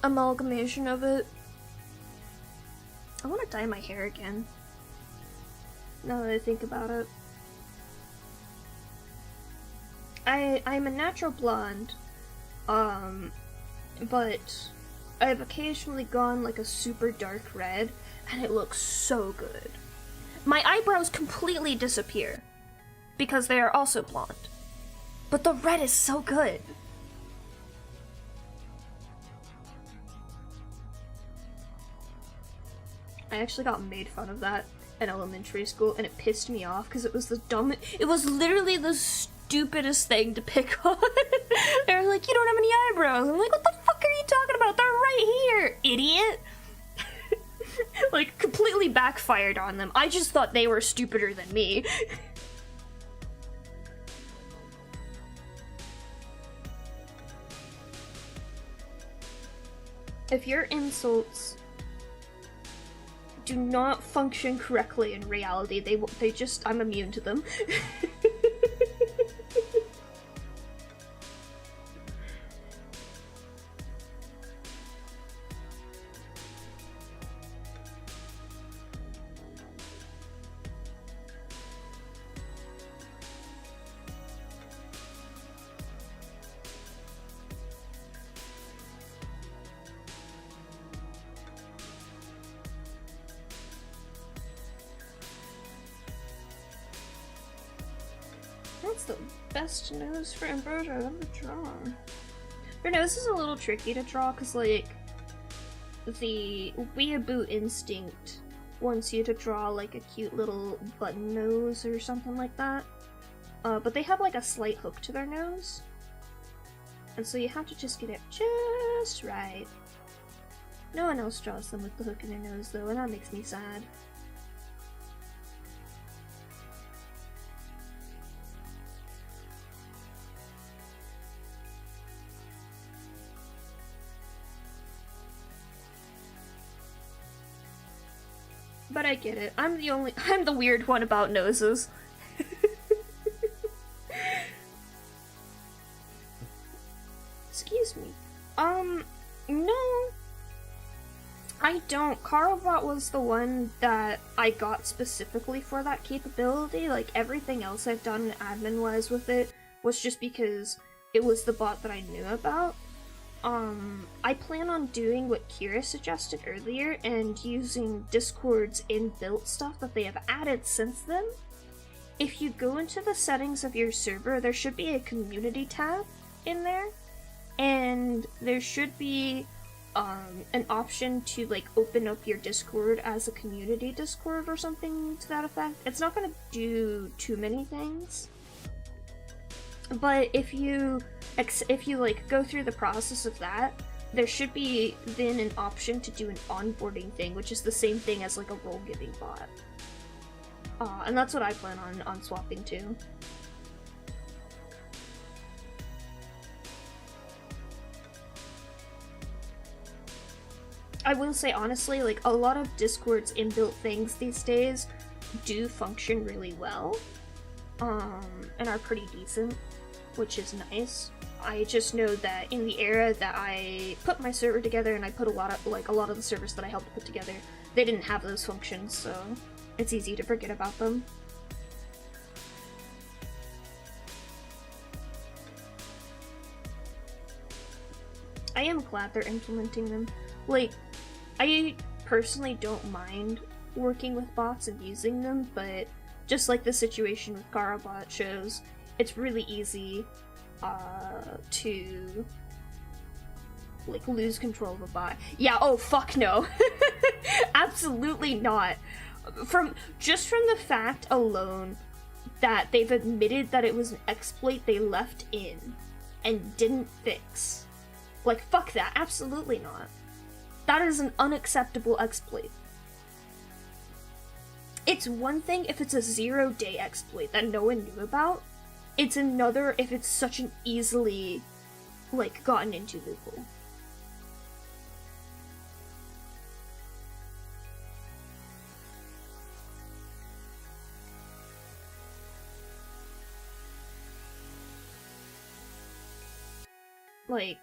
amalgamation of it. I want to dye my hair again, now that I think about it. I'm a natural blonde, but I've occasionally gone like a super dark red, and it looks so good. My eyebrows completely disappear, because they are also blonde. But the red is so good. I actually got made fun of that in elementary school, and it pissed me off because it was it was literally the stupidest thing to pick on. They were like, you don't have any eyebrows. I'm like, what the fuck are you talking about? They're right here, idiot. Like, completely backfired on them. I just thought they were stupider than me. If your insults do not function correctly in reality, they just, I'm immune to them. That's the best nose for Ambrosia I've ever drawn. Her nose is a little tricky to draw because, like, the weeaboo instinct wants you to draw, like, a cute little button nose or something like that. But they have, like, a slight hook to their nose. And so you have to just get it just right. No one else draws them with the hook in their nose, though, and that makes me sad. But I get it. I'm the weird one about noses. Excuse me. No. I don't. Carlbot was the one that I got specifically for that capability. Like, everything else I've done admin-wise with it was just because it was the bot that I knew about. I plan on doing what Kira suggested earlier and using Discord's inbuilt stuff that they have added since then. If you go into the settings of your server, there should be a community tab in there, and there should be an option to, like, open up your Discord as a community Discord or something to that effect. It's not gonna do too many things, but if you like go through the process of that, there should be then an option to do an onboarding thing, which is the same thing as like a role giving bot. And that's what I plan on swapping to. I will say honestly, like, a lot of Discord's inbuilt things these days do function really well, and are pretty decent, which is nice. I just know that in the era that I put my server together, and I put a lot of the servers that I helped put together, they didn't have those functions, so it's easy to forget about them. I am glad they're implementing them. Like, I personally don't mind working with bots and using them, but just like the situation with Garabot shows, it's really easy to like lose control of a bot. Yeah, oh fuck no. Absolutely not. from the fact alone that they've admitted that it was an exploit they left in and didn't fix. Like, fuck that. Absolutely not. That is an unacceptable exploit. It's one thing if it's a 0-day exploit that no one knew about. It's another if it's such an easily, like, gotten into loophole. Like,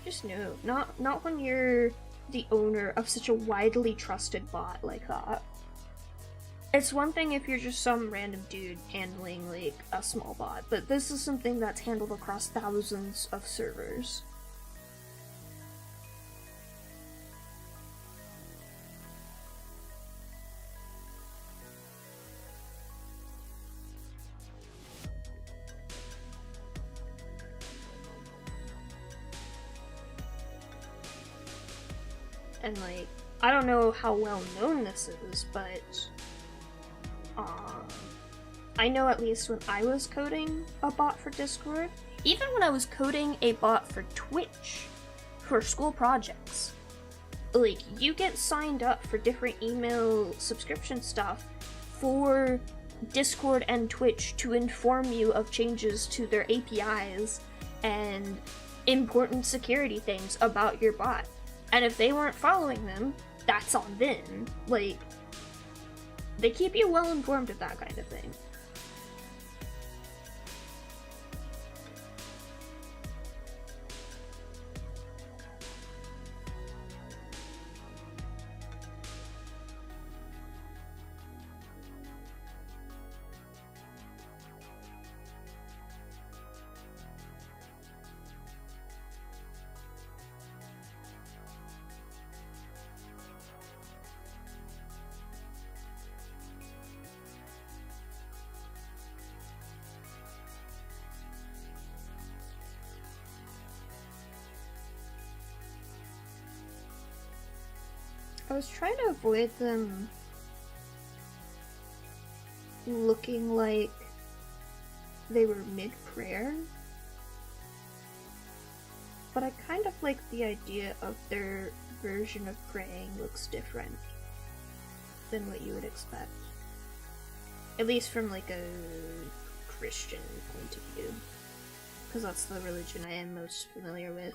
just no. Not when you're the owner of such a widely trusted bot like that. It's one thing if you're just some random dude handling, like, a small bot, but this is something that's handled across thousands of servers. And, like, I don't know how well known this is, but I know at least when I was coding a bot for Discord, even when I was coding a bot for Twitch for school projects, like, you get signed up for different email subscription stuff for Discord and Twitch to inform you of changes to their APIs and important security things about your bot. And if they weren't following them, that's on them. Like, they keep you well informed of that kind of thing. I was trying to avoid them looking like they were mid-prayer, but I kind of like the idea of their version of praying looks different than what you would expect. At least from, like, a Christian point of view, because that's the religion I am most familiar with.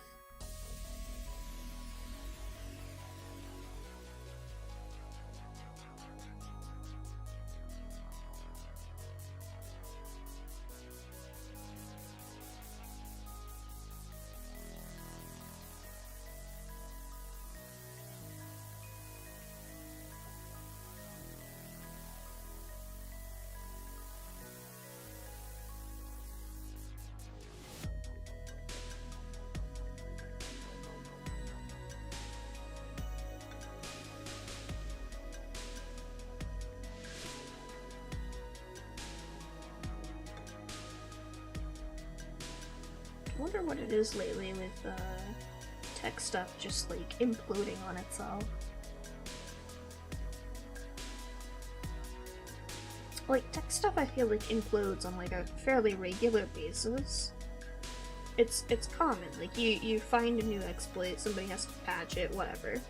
I wonder what it is lately with tech stuff just, like, imploding on itself. Like, tech stuff I feel like implodes on, like, a fairly regular basis. It's common. Like, you find a new exploit, somebody has to patch it, whatever.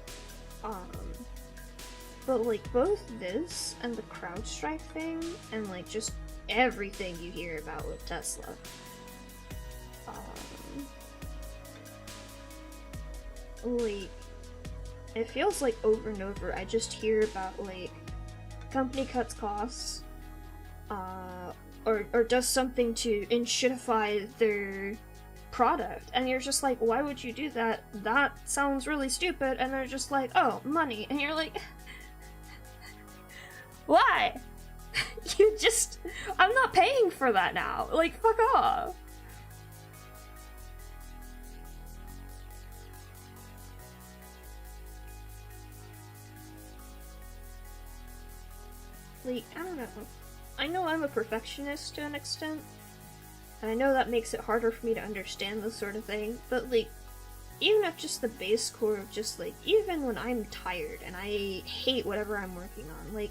But, like, both this and the CrowdStrike thing, and, like, just everything you hear about with Tesla, like, it feels like over and over I just hear about, like, company cuts costs, or does something to inshittify their product, and you're just like, why would you do that? That sounds really stupid. And they're just like, oh, money. And you're like, why? I'm not paying for that now. Like, fuck off. Like, I don't know. I know I'm a perfectionist to an extent, and I know that makes it harder for me to understand this sort of thing, but, like, even if just the base core of just, like, even when I'm tired and I hate whatever I'm working on, like,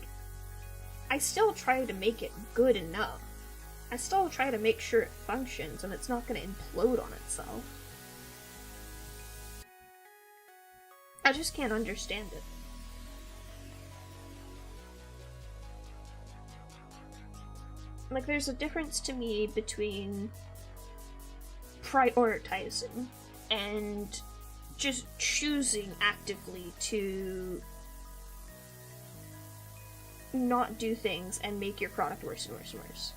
I still try to make it good enough. I still try to make sure it functions and it's not gonna implode on itself. I just can't understand it. Like, there's a difference to me between prioritizing and just choosing actively to not do things and make your product worse and worse and worse.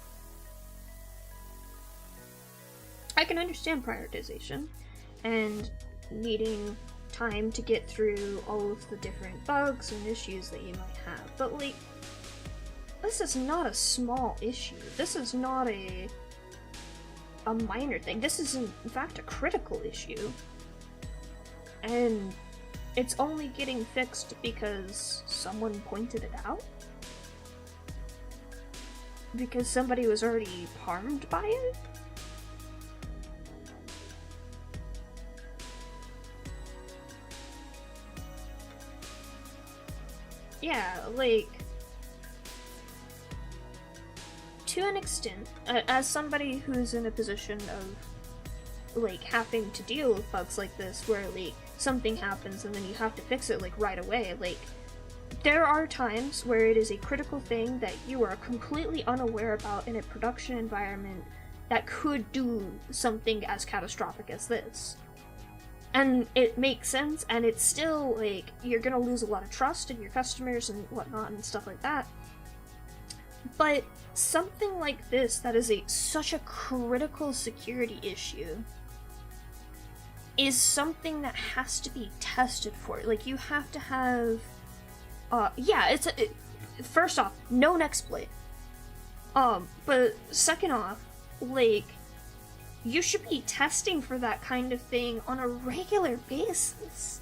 I can understand prioritization and needing time to get through all of the different bugs and issues that you might have, but like, this is not a small issue. This is not a minor thing. This is in fact a critical issue. And it's only getting fixed because someone pointed it out? Because somebody was already harmed by it? Yeah, like, to an extent, as somebody who's in a position of, like, having to deal with bugs like this, where, like, something happens and then you have to fix it, like, right away, like, there are times where it is a critical thing that you are completely unaware about in a production environment that could do something as catastrophic as this. And it makes sense, and it's still, like, you're gonna lose a lot of trust in your customers and whatnot and stuff like that. But something like this that is such a critical security issue is something that has to be tested for. Like, you have to have, first off, known exploit. But second off, like, you should be testing for that kind of thing on a regular basis.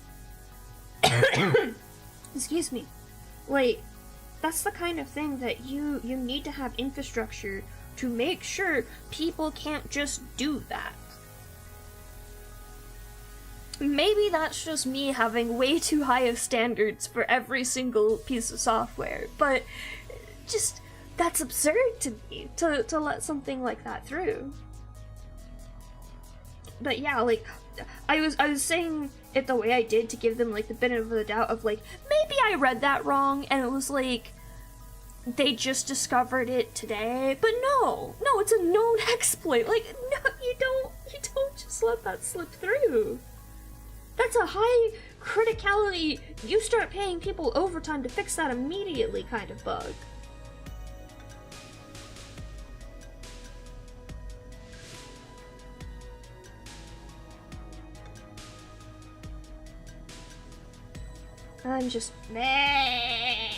Excuse me. Like, that's the kind of thing that you need to have infrastructure to make sure people can't just do that. Maybe that's just me having way too high of standards for every single piece of software, but just, that's absurd to me, to let something like that through. But yeah, like, I was saying it the way I did to give them, like, the benefit of the doubt of, like, maybe I read that wrong, and it was, like, they just discovered it today, but no, it's a known exploit. Like, no, you don't just let that slip through. That's a high criticality, you start paying people overtime to fix that immediately kind of bug. I'm just meh.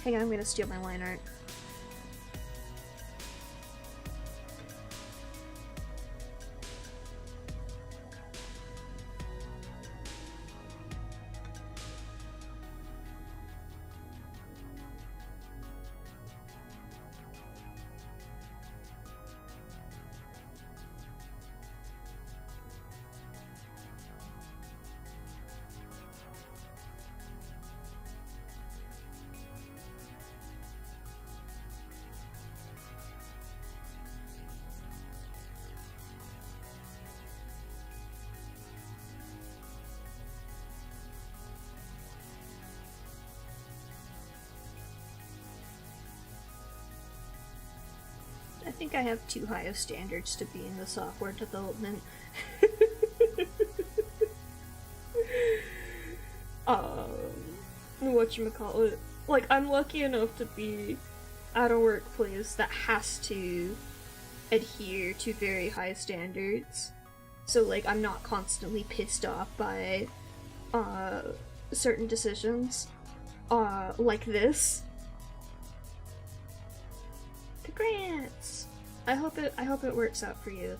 Hang on, I'm gonna steal my line art. I think I have too high of standards to be in the software development. Whatchamacallit. Like, I'm lucky enough to be at a workplace that has to adhere to very high standards. So, like, I'm not constantly pissed off by, certain decisions, like this. Grants! I hope it works out for you.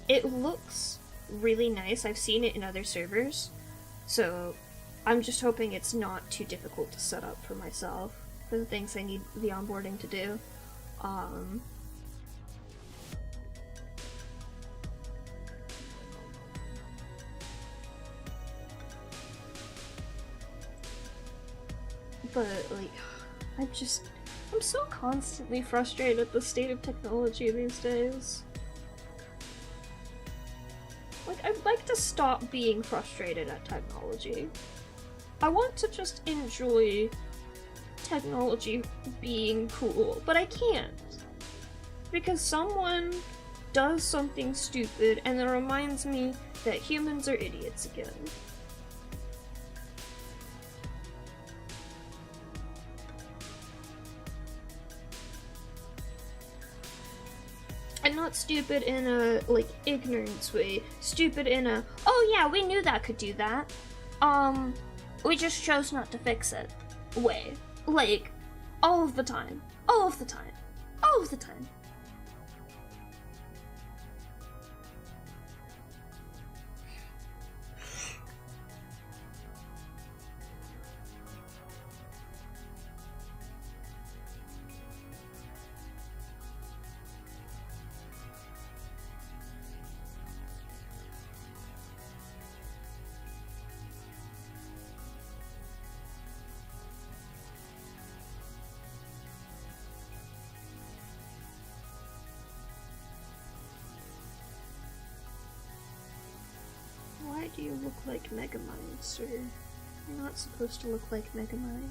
It looks really nice. I've seen it in other servers, so I'm just hoping it's not too difficult to set up for myself for the things I need the onboarding to do. But like, I'm so constantly frustrated at the state of technology these days. Like, I'd like to stop being frustrated at technology. I want to just enjoy technology being cool, but I can't. Because someone does something stupid and it reminds me that humans are idiots again. And not stupid in a, like, ignorance way. Stupid in a, oh yeah, we knew that could do that. We just chose not to fix it way. Like, all of the time. All of the time. All of the time. Why do you look like Megamind, sir? You're not supposed to look like Megamind.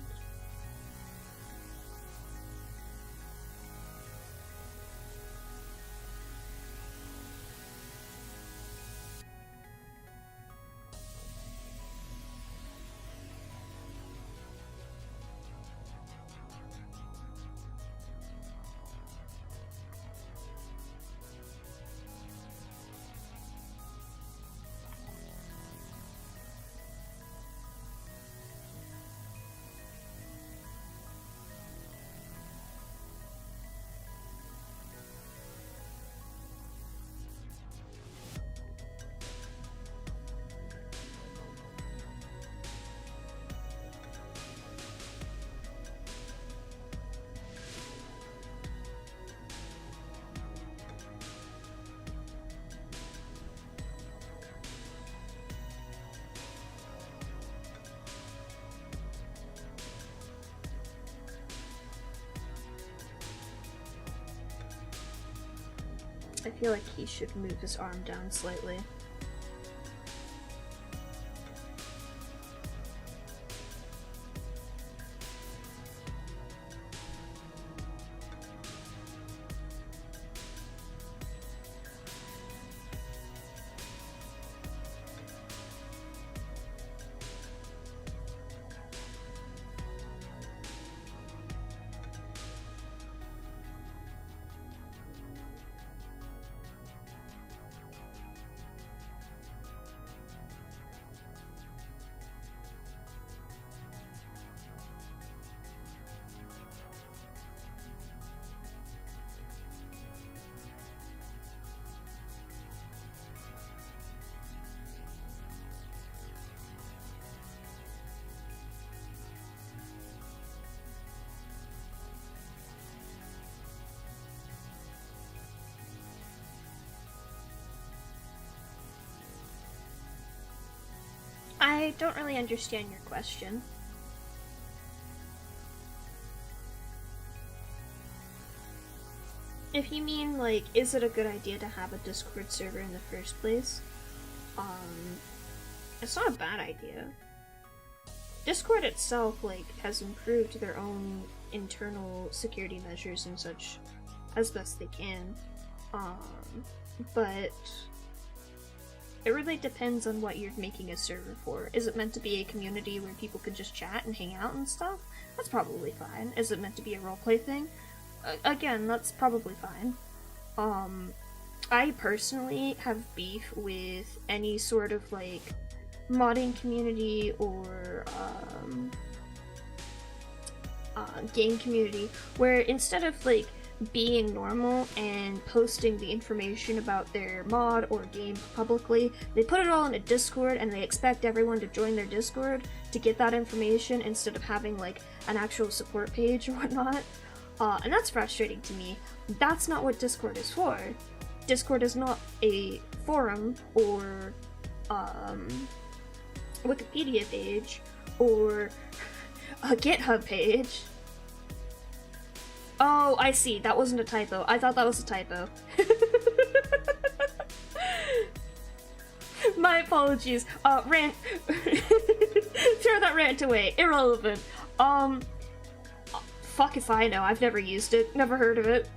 I feel like he should move his arm down slightly. I don't really understand your question. If you mean, like, is it a good idea to have a Discord server in the first place? It's not a bad idea. Discord itself, like, has improved their own internal security measures and such as best they can. But it really depends on what you're making a server for. Is it meant to be a community where people can just chat and hang out and stuff? That's probably fine. Is it meant to be a roleplay thing? Again, that's probably fine. I personally have beef with any sort of, like, modding community or game community where instead of, like, being normal and posting the information about their mod or game publicly. They put it all in a Discord and they expect everyone to join their Discord to get that information instead of having like an actual support page or whatnot. And that's frustrating to me. That's not what Discord is for. Discord is not a forum or Wikipedia page or a GitHub page. Oh, I see. That wasn't a typo. I thought that was a typo. My apologies. Rant. Throw that rant away. Irrelevant. Fuck if I know. I've never used it. Never heard of it.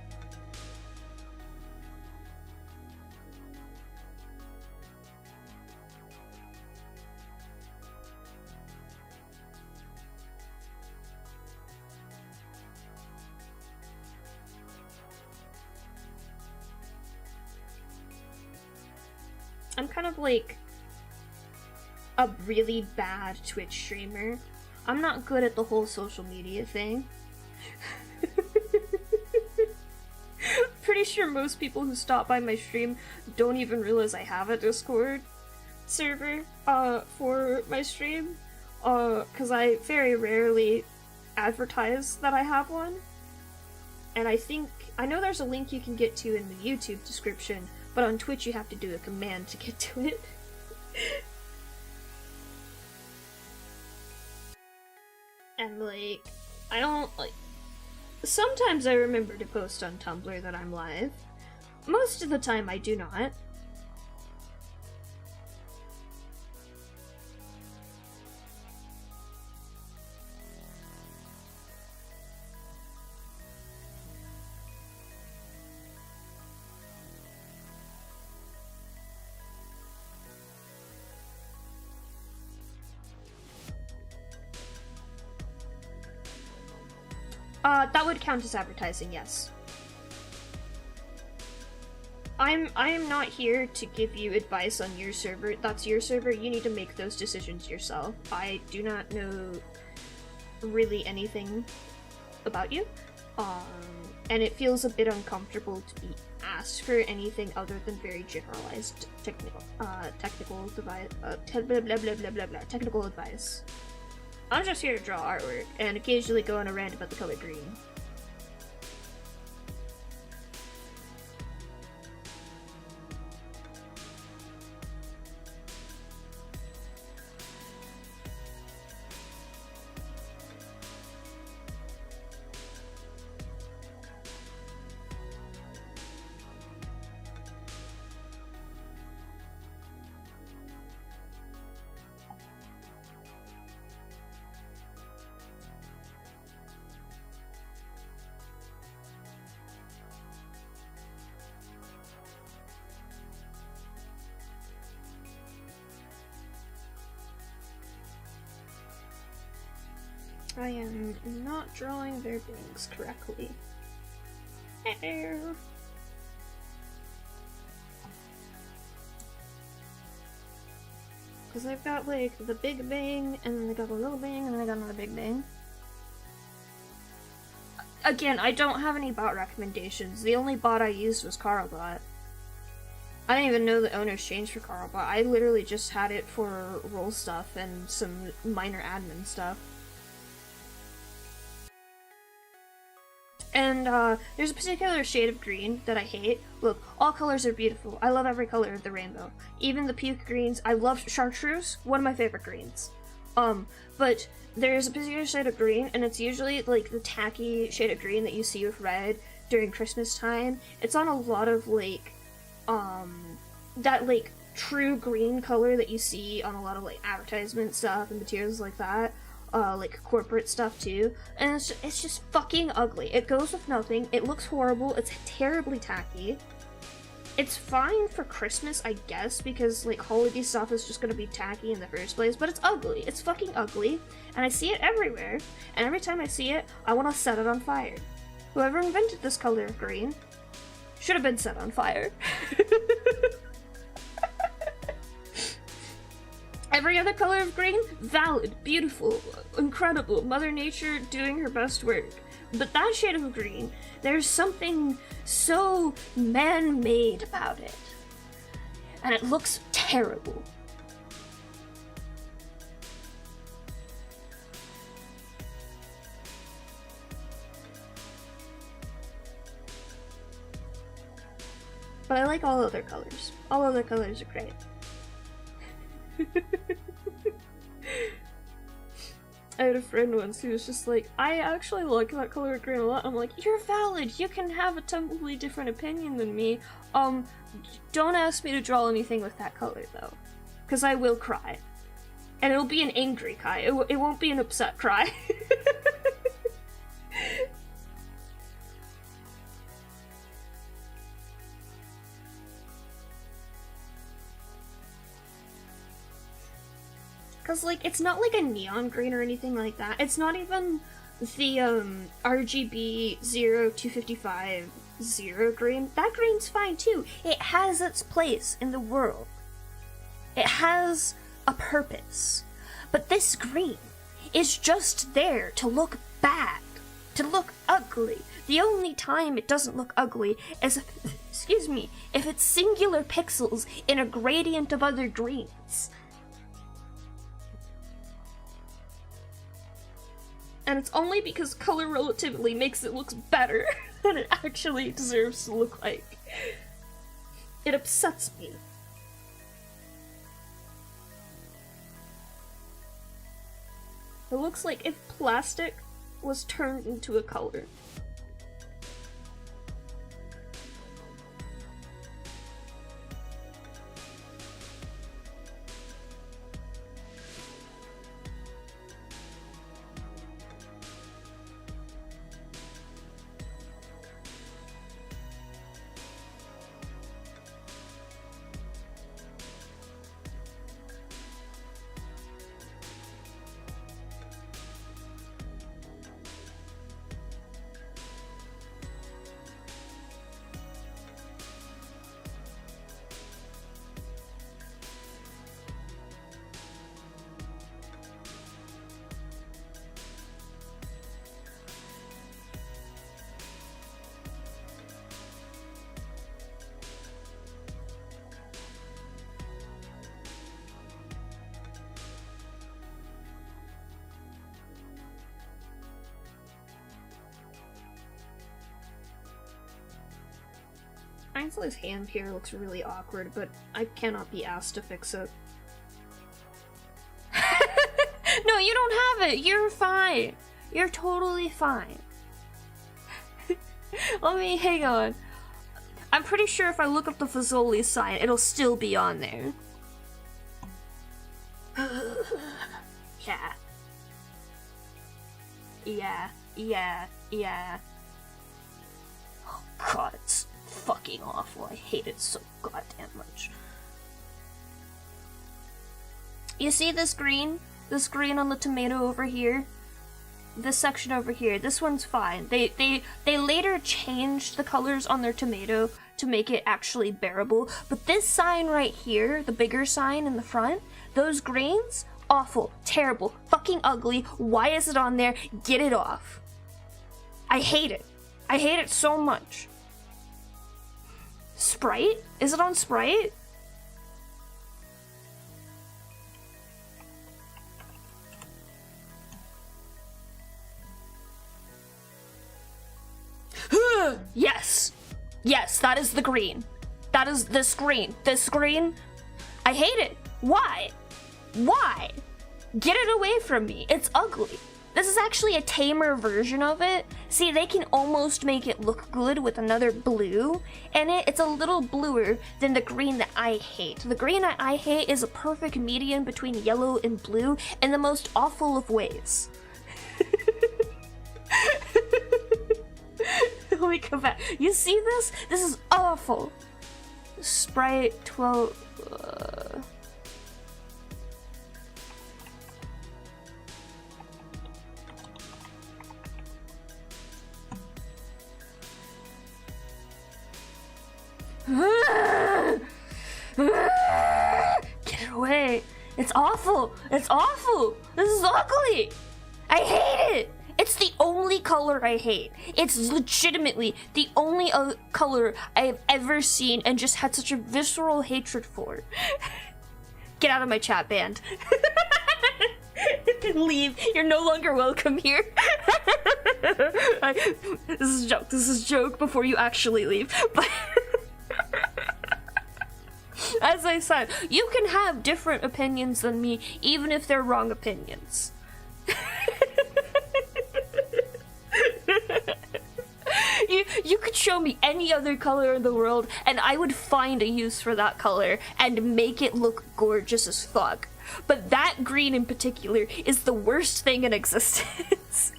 I'm kind of like a really bad Twitch streamer. I'm not good at the whole social media thing. Pretty sure most people who stop by my stream don't even realize I have a Discord server for my stream, because I very rarely advertise that I have one. And I know there's a link you can get to in the YouTube description, but on Twitch you have to do a command to get to it. And like, I don't like. Sometimes I remember to post on Tumblr that I'm live. Most of the time I do not. That would count as advertising, yes. I am not here to give you advice on your server. That's your server. You need to make those decisions yourself. I do not know really anything about you. And it feels a bit uncomfortable to be asked for anything other than very generalized technical advice. I'm just here to draw artwork and occasionally go on a rant about the color green. I am not drawing their bangs correctly. Because I've got like the big bang, and then I got a little bang, and then I got another big bang. Again, I don't have any bot recommendations. The only bot I used was Carlbot. I didn't even know the owners changed for Carlbot. I literally just had it for role stuff and some minor admin stuff. And there's a particular shade of green that I hate. Look, all colors are beautiful. I love every color of the rainbow. Even the puke greens. I love chartreuse, one of my favorite greens. But there's a particular shade of green, and it's usually like the tacky shade of green that you see with red during Christmas time. It's on a lot of like, that like true green color that you see on a lot of like advertisement stuff and materials like that. Like corporate stuff too, and it's just fucking ugly. It goes with nothing, it looks horrible, it's terribly tacky. It's fine for Christmas, I guess, because like holiday stuff is just gonna be tacky in the first place, but it's ugly. It's fucking ugly, and I see it everywhere, and every time I see it, I want to set it on fire. Whoever invented this color of green should have been set on fire. Every other color of green, valid, beautiful, incredible, Mother Nature doing her best work. But that shade of green There's something so man-made about it. And it looks terrible. But I like all other colors. All other colors are great. I had a friend once who was just like, I actually like that color green a lot. I'm like, you're valid. You can have a totally different opinion than me. Don't ask me to draw anything with that color though, because I will cry, and it'll be an angry cry. It won't be an upset cry. Because, like, it's not like a neon green or anything like that. It's not even the, RGB 0255 0 green. That green's fine, too. It has its place in the world. It has a purpose. But this green is just there to look bad. To look ugly. The only time it doesn't look ugly is if, excuse me, if it's singular pixels in a gradient of other greens. And it's only because color relativity makes it look better than it actually deserves to look like. It upsets me. It looks like if plastic was turned into a color. Ainsley's hand here looks really awkward, but I cannot be asked to fix it. No, you don't have it! You're fine! You're totally fine. Let me, hang on. I'm pretty sure if I look up the Fazoli sign, it'll still be on there. Yeah. Oh god, it's fucking awful. I hate it so goddamn much. You see this green? This green on the tomato over here? This section over here, this one's fine. They later changed the colors on their tomato to make it actually bearable, but this sign right here, the bigger sign in the front, those greens, awful, terrible, fucking ugly. Why is it on there? Get it off. I hate it. I hate it so much. Sprite? Is it on Sprite? Yes! Yes, that is the green. That is this green. This green? I hate it. Why? Why? Get it away from me. It's ugly. This is actually a tamer version of it. See, they can almost make it look good with another blue in it. It's a little bluer than the green that I hate. The green that I hate is a perfect median between yellow and blue in the most awful of ways. Let me come back. You see this? This is awful. Sprite 12... Get it away. It's awful. It's awful. This is ugly. I hate it. It's It's the only color I hate. It's legitimately the only color I have ever seen and just had such a visceral hatred for. Get out of my chat, band. Leave. You're no longer welcome here. This is a joke. This is a joke before you actually leave. But as I said, you can have different opinions than me, even if they're wrong opinions. You could show me any other color in the world, and I would find a use for that color and make it look gorgeous as fuck. But that green in particular is the worst thing in existence.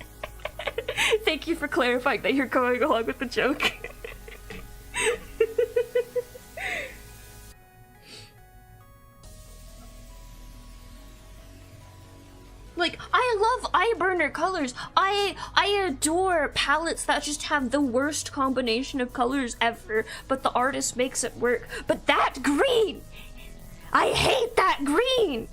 Thank you for clarifying that you're going along with the joke. Like, I love eye burner colors. I adore palettes that just have the worst combination of colors ever, but the artist makes it work. But that green! I hate that green!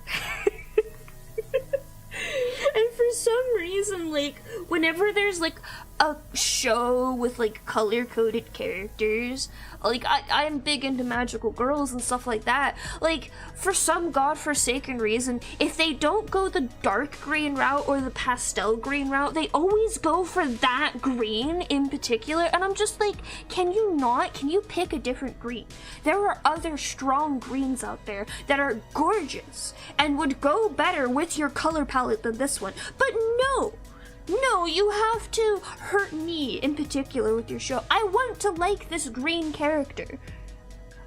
And for some reason, like, whenever there's, like, a show with, like, color-coded characters, like, I'm big into magical girls and stuff like that. Like, for some godforsaken reason, if they don't go the dark green route or the pastel green route, they always go for that green in particular, and I'm just like, can you pick a different green? There are other strong greens out there that are gorgeous and would go better with your color palette than this one, but no, you have to hurt me in particular with your show. I want to like this green character.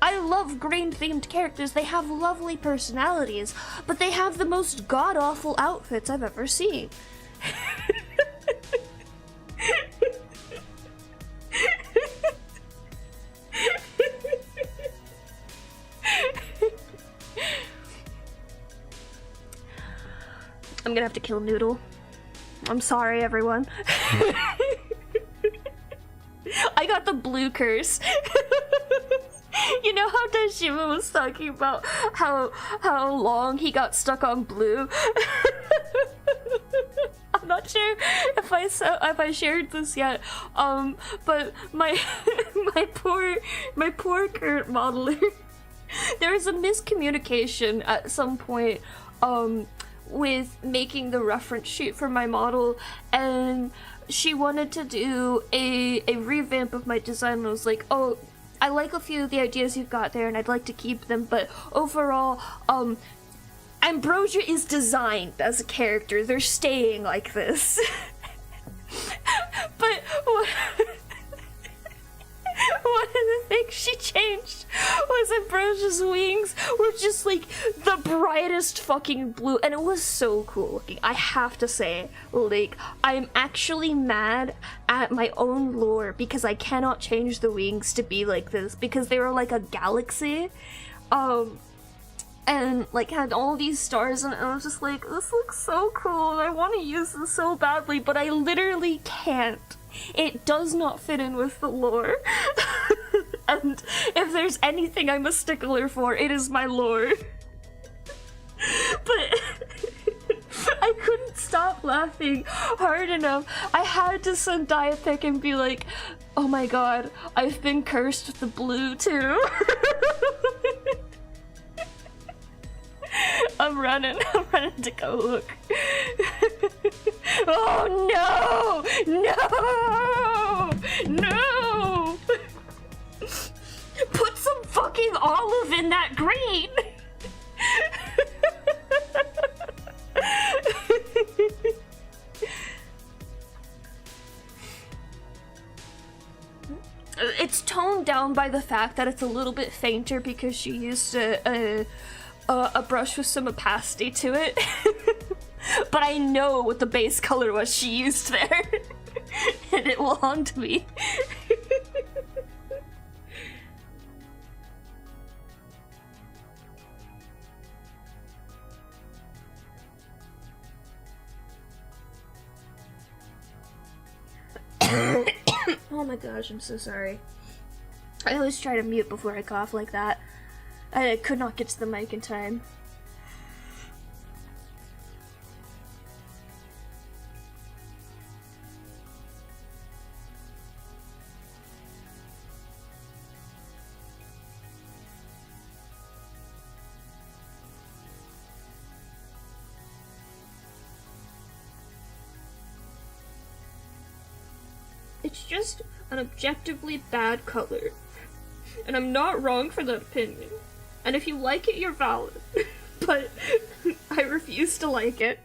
I love green-themed characters. They have lovely personalities, but they have the most god-awful outfits I've ever seen. I'm gonna have to kill Noodle. I'm sorry, everyone. I got the blue curse. You know how Dashima was talking about how long he got stuck on blue? I'm not sure if I shared this yet. But my poor current modeler. There was a miscommunication at some point with making the reference sheet for my model, and she wanted to do a revamp of my design, and I was like, oh, I like a few of the ideas you've got there and I'd like to keep them, but overall, Ambrosia is designed as a character. They're staying like this. But one of the things she changed was Ambrosia's wings were just like the brightest fucking blue, and it was so cool looking. I have to say, like, I'm actually mad at my own lore because I cannot change the wings to be like this because they were like a galaxy, and like had all these stars, and I was just like, this looks so cool and I want to use this so badly, but I literally can't. It does not fit in with the lore. And if there's anything I'm a stickler for, it is my lore. But I couldn't stop laughing hard enough. I had to send Diapic and be like, oh my god, I've been cursed with the blue too. I'm running to go look. Oh no! Put some fucking olive in that green! It's toned down by the fact that it's a little bit fainter because she used a brush with some opacity to it. But I know what the base color was she used there. And it will haunt me. Oh my gosh, I'm so sorry. I always try to mute before I cough like that. I could not get to the mic in time. It's just an objectively bad color. And I'm not wrong for that opinion. And if you like it, you're valid. But I refuse to like it.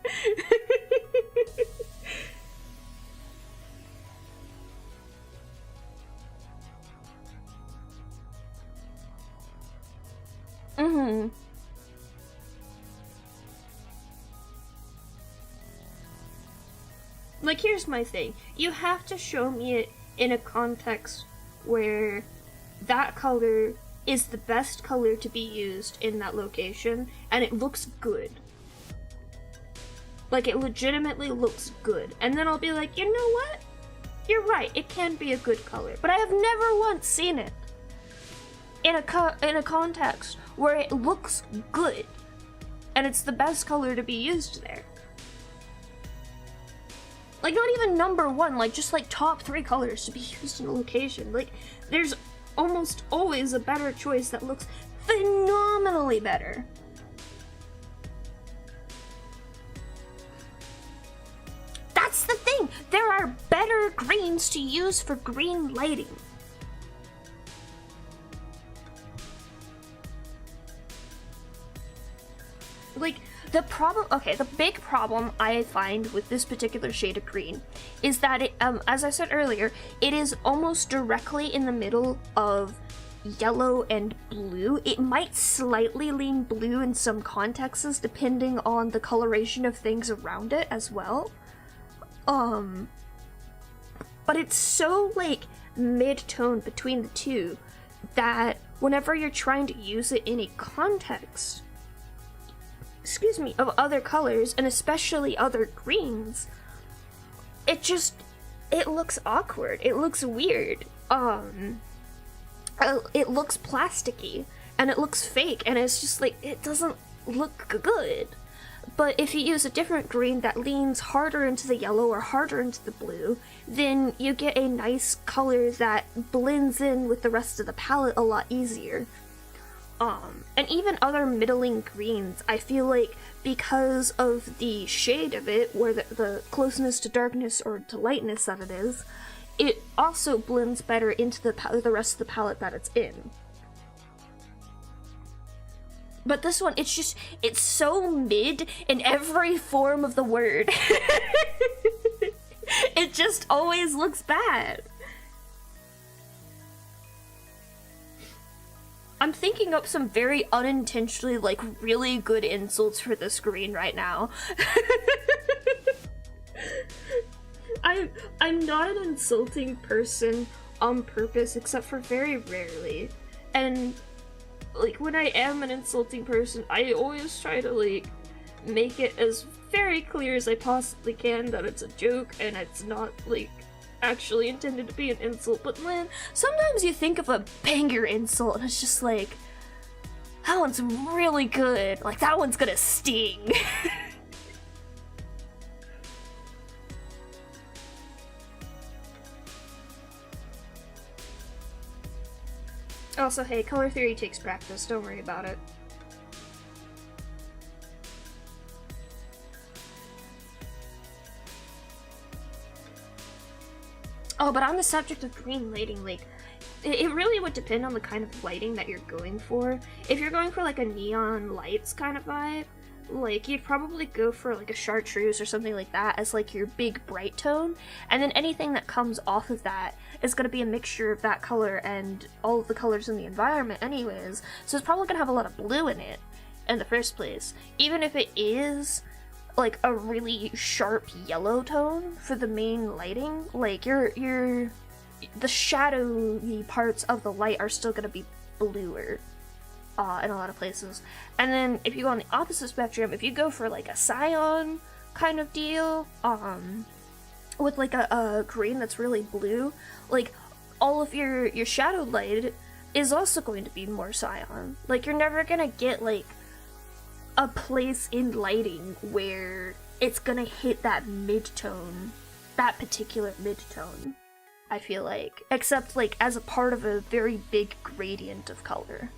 Mm-hmm. Like, here's my thing. You have to show me it in a context where that color is the best color to be used in that location, and it looks good. Like, it legitimately looks good. And then I'll be like, you know what? You're right, it can be a good color. But I have never once seen it in a context where it looks good, and it's the best color to be used there. Like, not even number one, like, just, like, top 3 colors to be used in a location. Like, there's almost always a better choice that looks phenomenally better. That's the thing! There are better greens to use for green lighting. Like, the big problem I find with this particular shade of green is that it, as I said earlier, it is almost directly in the middle of yellow and blue. It might slightly lean blue in some contexts depending on the coloration of things around it as well. But it's so, like, mid-tone between the two that whenever you're trying to use it in a context, of other colors, and especially other greens, it looks awkward. It looks weird. It looks plasticky, and it looks fake, and it's just like, it doesn't look good. But if you use a different green that leans harder into the yellow or harder into the blue, then you get a nice color that blends in with the rest of the palette a lot easier. And even other middling greens, I feel like because of the shade of it, where the closeness to darkness or to lightness that it is, it also blends better into the rest of the palette that it's in. But this one, it's so mid in every form of the word. It just always looks bad. I'm thinking up some very unintentionally, like, really good insults for this green right now. I'm not an insulting person on purpose, except for very rarely. And, like, when I am an insulting person, I always try to, like, make it as very clear as I possibly can that it's a joke and it's not, like, actually intended to be an insult. But man, sometimes you think of a banger insult and it's just like, that one's really good, like that one's gonna sting. Also, hey, color theory takes practice, don't worry about it. Oh, but on the subject of green lighting, like, it really would depend on the kind of lighting that you're going for. If you're going for, like, a neon lights kind of vibe, like, you'd probably go for, like, a chartreuse or something like that as, like, your big bright tone, and then anything that comes off of that is going to be a mixture of that color and all of the colors in the environment anyways, so it's probably going to have a lot of blue in it in the first place. Even if it is like a really sharp yellow tone for the main lighting, like the shadowy parts of the light are still gonna be bluer in a lot of places. And then if you go on the opposite spectrum, if you go for like a cyan kind of deal, with like a green that's really blue, like all of your shadowed light is also going to be more cyan. Like, you're never gonna get like a place in lighting where it's gonna hit that mid-tone, that particular mid-tone, I feel like. Except, like, as a part of a very big gradient of color.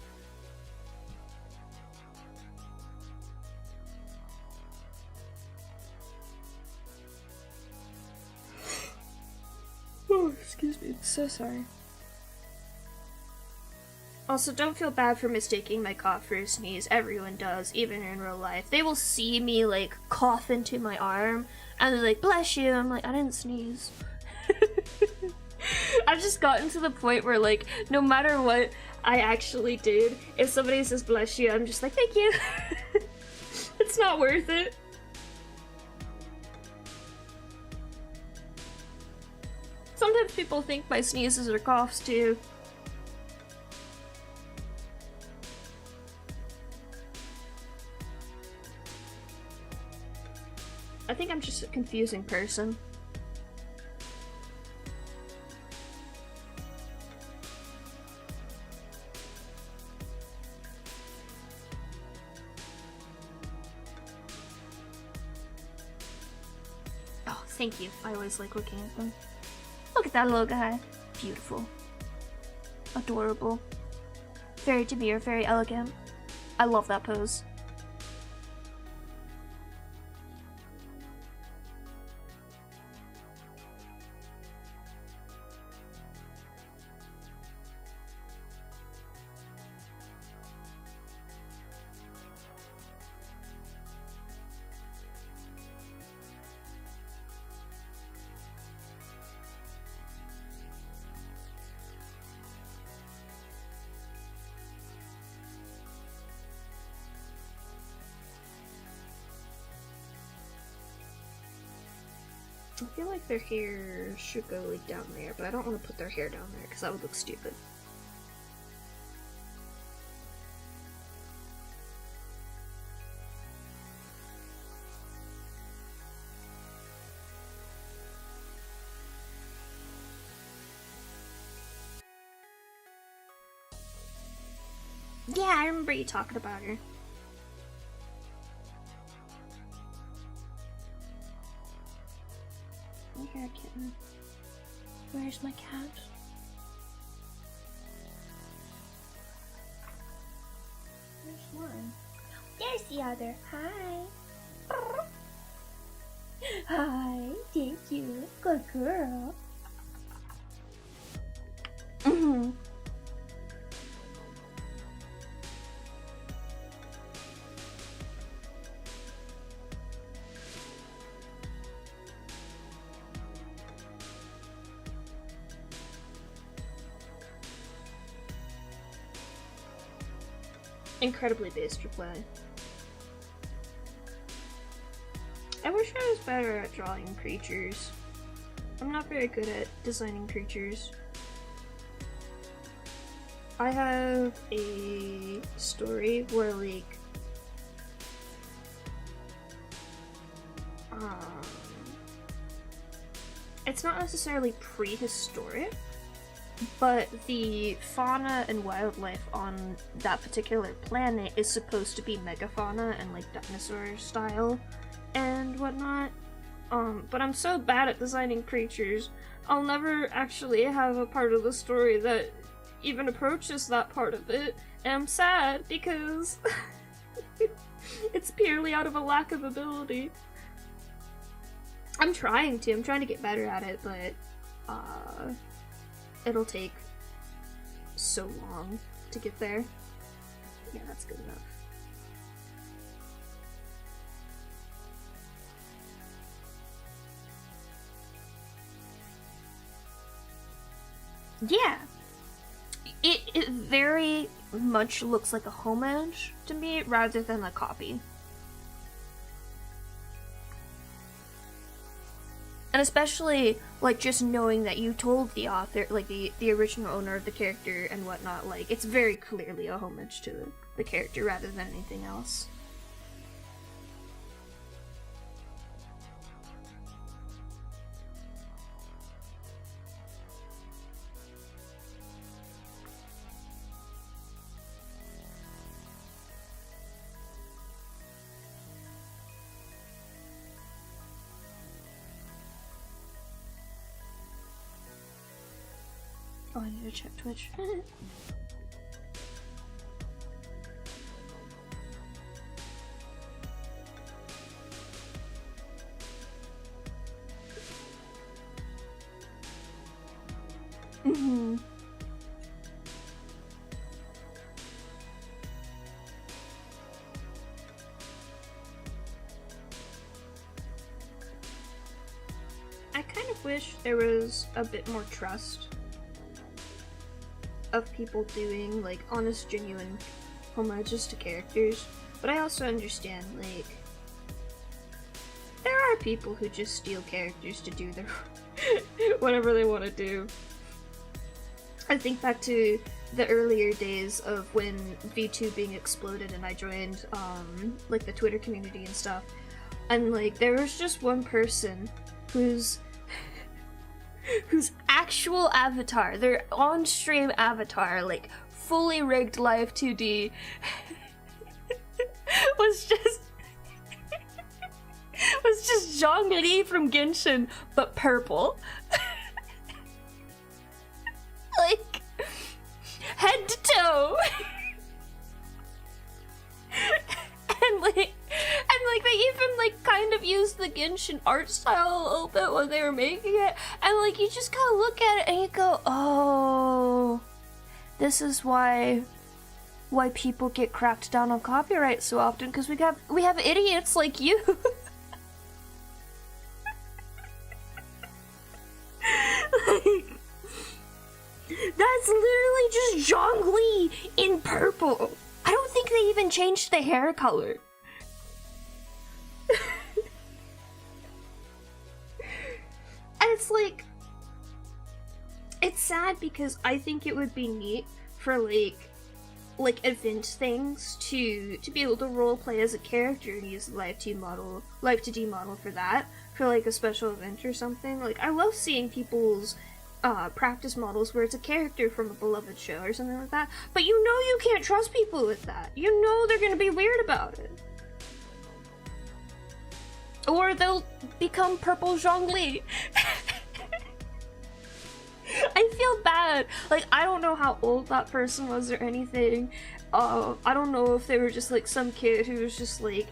Oh, So sorry. Also, don't feel bad for mistaking my cough for a sneeze. Everyone does, even in real life. They will see me, like, cough into my arm, and they're like, bless you. I'm like, I didn't sneeze. I've just gotten to the point where, like, no matter what I actually did, if somebody says bless you, I'm just like, thank you. It's not worth it. Sometimes people think my sneezes are coughs, too. I think I'm just a confusing person. Oh, thank you. I always like looking at them. Look at that little guy. Beautiful. Adorable. Very demure, very elegant. I love that pose. I feel like their hair should go like down there, but I don't want to put their hair down there because that would look stupid. Yeah, I remember you talking about her. Here, kitten. Where's my cat? There's one. There's the other. Hi. Hi. Thank you. Good girl. Incredibly based reply. I wish I was better at drawing creatures. I'm not very good at designing creatures. I have a story where, like, it's not necessarily prehistoric, but the fauna and wildlife on that particular planet is supposed to be megafauna and like dinosaur style and whatnot. But I'm so bad at designing creatures, I'll never actually have a part of the story that even approaches that part of it, and I'm sad because it's purely out of a lack of ability. I'm trying to get better at it, but it'll take so long to get there. Yeah, that's good enough. Yeah. It very much looks like a homage to me rather than a copy. And especially, like, just knowing that you told the author, like, the original owner of the character and whatnot, like, it's very clearly a homage to the character rather than anything else. Oh, I need to check Twitch. Mm-hmm. I kind of wish there was a bit more trust of people doing, like, honest, genuine homages to characters. But I also understand, like, there are people who just steal characters to do their whatever they want to do. I think back to the earlier days of when VTubing exploded and I joined, like, the Twitter community and stuff. And, like, there was just one person whose actual avatar, their on-stream avatar, like, fully rigged live 2D, was just Zhongli from Genshin, but purple. Like, head to toe. and like they even like kind of used the Genshin art style a little bit when they were making it, and like you just kind of look at it and you go, oh, this is why people get cracked down on copyright so often, because we have idiots like you. Like, that's literally just Zhongli in purple. I don't think they even changed the hair color. And it's like, it's sad because I think it would be neat for like event things to be able to roleplay as a character and use the live 2D model for that, for like a special event or something. Like, I love seeing people's practice models where it's a character from a beloved show or something like that, but you know you can't trust people with that. You know they're gonna be weird about it. Or they'll become purple Zhongli. I feel bad. Like, I don't know how old that person was or anything. I don't know if they were just like some kid who was just like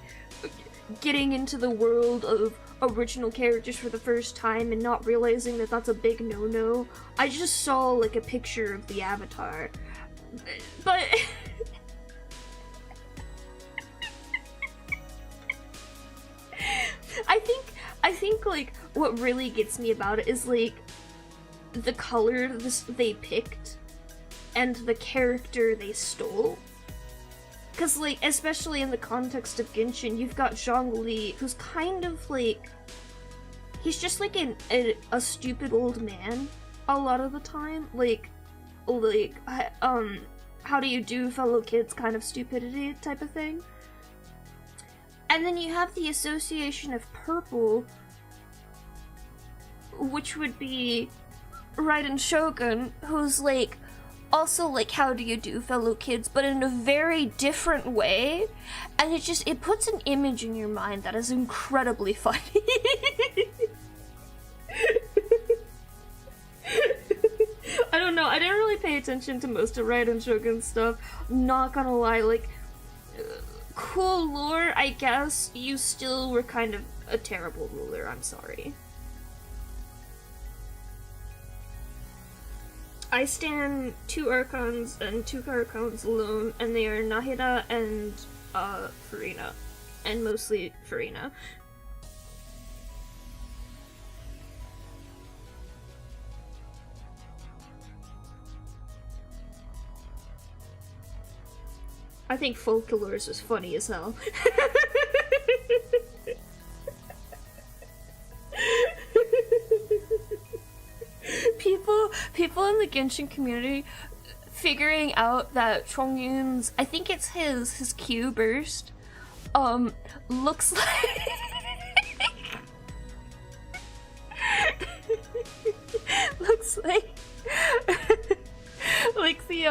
getting into the world of original characters for the first time and not realizing that that's a big no-no. I just saw like a picture of the avatar. But I think like what really gets me about it is like the color they picked and the character they stole. Cause like, especially in the context of Genshin, you've got Zhongli, who's kind of like, he's just like a stupid old man a lot of the time. Like how do you do, fellow kids kind of stupidity type of thing. And then you have the association of purple, which would be Raiden Shogun, who's like also like how do you do, fellow kids, but in a very different way, and it puts an image in your mind that is incredibly funny. I don't know, I didn't really pay attention to most of Raiden Shogun's stuff, not gonna lie. Like, cool lore, I guess. You still were kind of a terrible ruler, I'm sorry. I stand 2 Archons and 2 Archons alone, and they are Nahida and Furina. And mostly Furina. I think Folklores was funny as hell. People in the Genshin community figuring out that Chongyun's, I think it's his Q burst, looks like looks like like the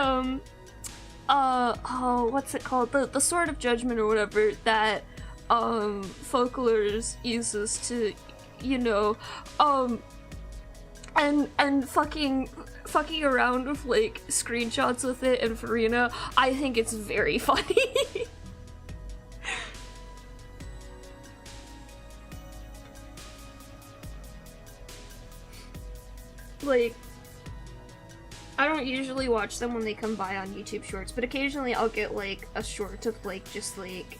oh, what's it called? The Sword of Judgment or whatever that Folklores uses to, you know, and fucking around with like screenshots with it and Furina. I think it's very funny. Like, I don't usually watch them when they come by on YouTube Shorts, but occasionally I'll get like a short of like just like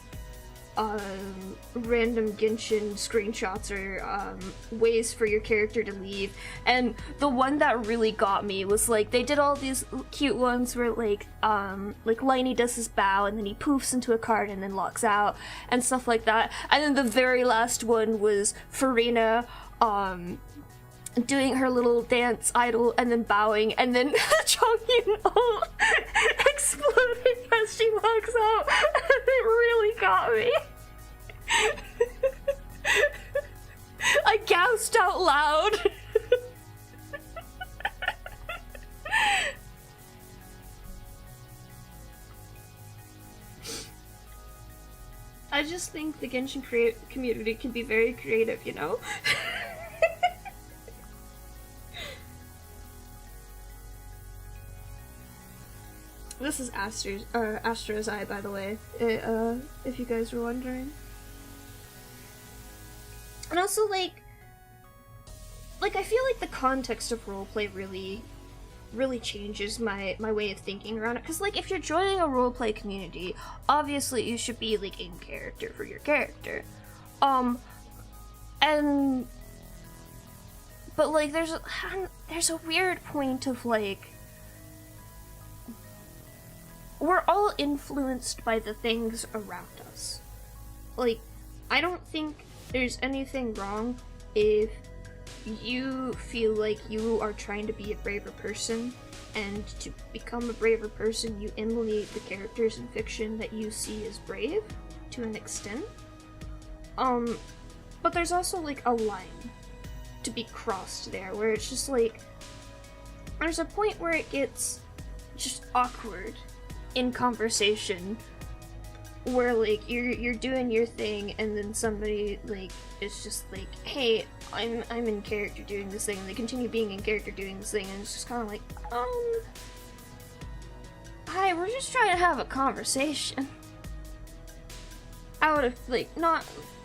random Genshin screenshots or ways for your character to leave. And the one that really got me was like they did all these cute ones where like Liney does his bow and then he poofs into a card and then locks out and stuff like that. And then the very last one was Farina doing her little dance idol and then bowing and then Chongyun exploding as she walks out. It really got me. I gasped out loud. I just think the Genshin community can be very creative, you know? This is Astro's Eye, by the way, if you guys were wondering. And also, like, I feel like the context of roleplay really changes my way of thinking around it. Because, like, if you're joining a roleplay community, obviously you should be, like, in character for your character. But, like, there's a weird point of, like, we're all influenced by the things around us. Like, I don't think there's anything wrong if you feel like you are trying to be a braver person, and to become a braver person, you emulate the characters in fiction that you see as brave, to an extent. But there's also, like, a line to be crossed there, where it's just, like, there's a point where it gets just awkward in conversation, where like you're doing your thing and then somebody like is just like, hey, I'm in character doing this thing, and they continue being in character doing this thing, and it's just kind of like, hi, we're just trying to have a conversation out of like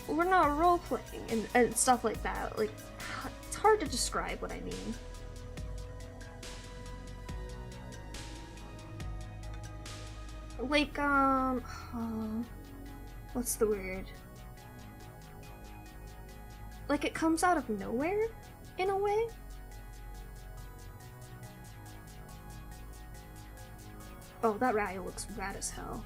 we're not role playing and stuff like that. Like, it's hard to describe what I mean. Like, what's the word? Like, it comes out of nowhere, in a way? Oh, that Raya looks rad as hell.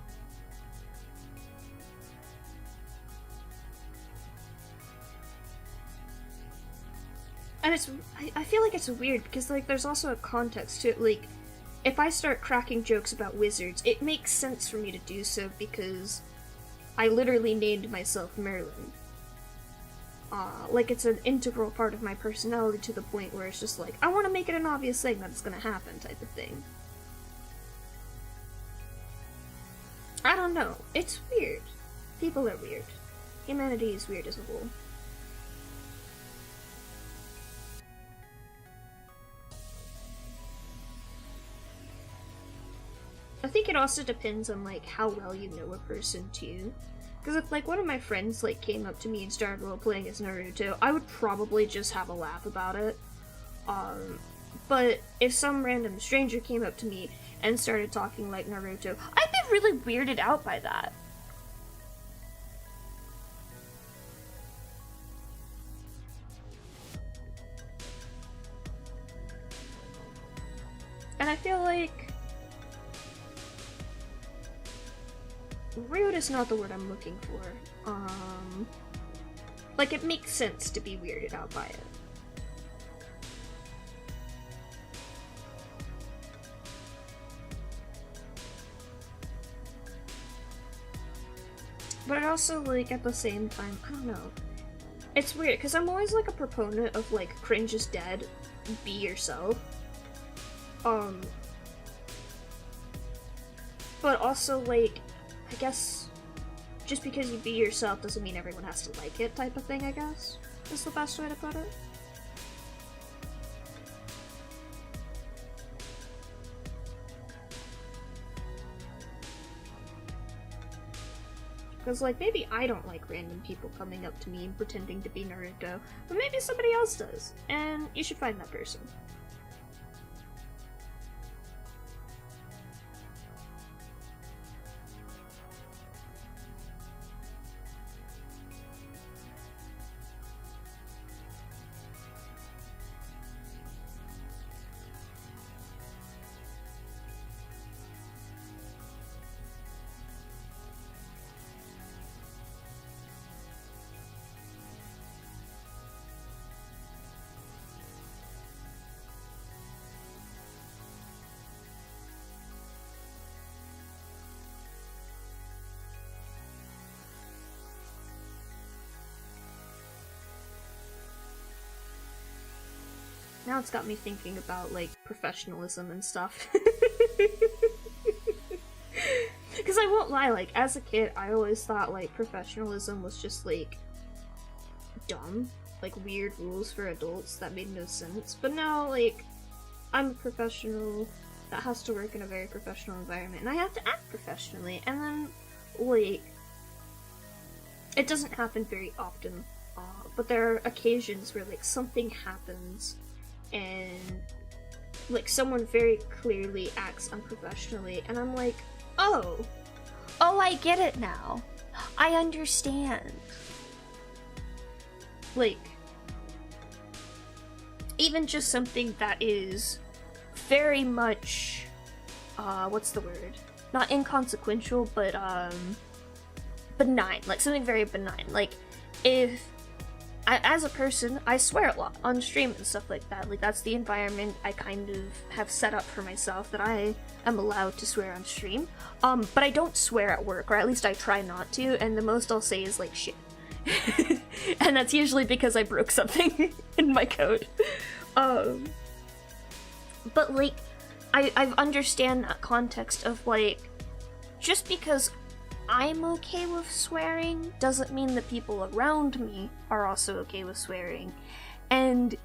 And I feel like it's weird, because, like, there's also a context to it, like, if I start cracking jokes about wizards, it makes sense for me to do so because I literally named myself Merlin. Like, it's an integral part of my personality to the point where it's just like, I want to make it an obvious thing that it's gonna happen type of thing. I don't know. It's weird. People are weird. Humanity is weird as a whole. I think it also depends on, like, how well you know a person, too. Because if, like, one of my friends, like, came up to me and started role-playing as Naruto, I would probably just have a laugh about it. But if some random stranger came up to me and started talking like Naruto, I'd be really weirded out by that. And I feel like rude is not the word I'm looking for. Like, it makes sense to be weirded out by it. But also, like, at the same time, I don't know. It's weird, because I'm always, like, a proponent of, like, cringe is dead, be yourself. But also, like, I guess just because you be yourself doesn't mean everyone has to like it type of thing, I guess, is the best way to put it. Because, like, maybe I don't like random people coming up to me and pretending to be Naruto, but maybe somebody else does, and you should find that person. Now it's got me thinking about, like, professionalism and stuff. Because I won't lie, like, as a kid, I always thought, like, professionalism was just, like, dumb. Like, weird rules for adults that made no sense. But now, like, I'm a professional that has to work in a very professional environment, and I have to act professionally, and then, like, it doesn't happen very often, but there are occasions where, like, something happens, and, like, someone very clearly acts unprofessionally, and I'm like, oh, I get it now. I understand. Like, even just something that is very much, what's the word? Not inconsequential, but, benign. Like, something very benign. Like, if, as a person, I swear a lot on stream and stuff like that. Like, that's the environment I kind of have set up for myself, that I am allowed to swear on stream. But I don't swear at work, or at least I try not to, and the most I'll say is, like, shit. And that's usually because I broke something in my code. But, like, I understand that context of, like, just because I'm okay with swearing doesn't mean the people around me are also okay with swearing. And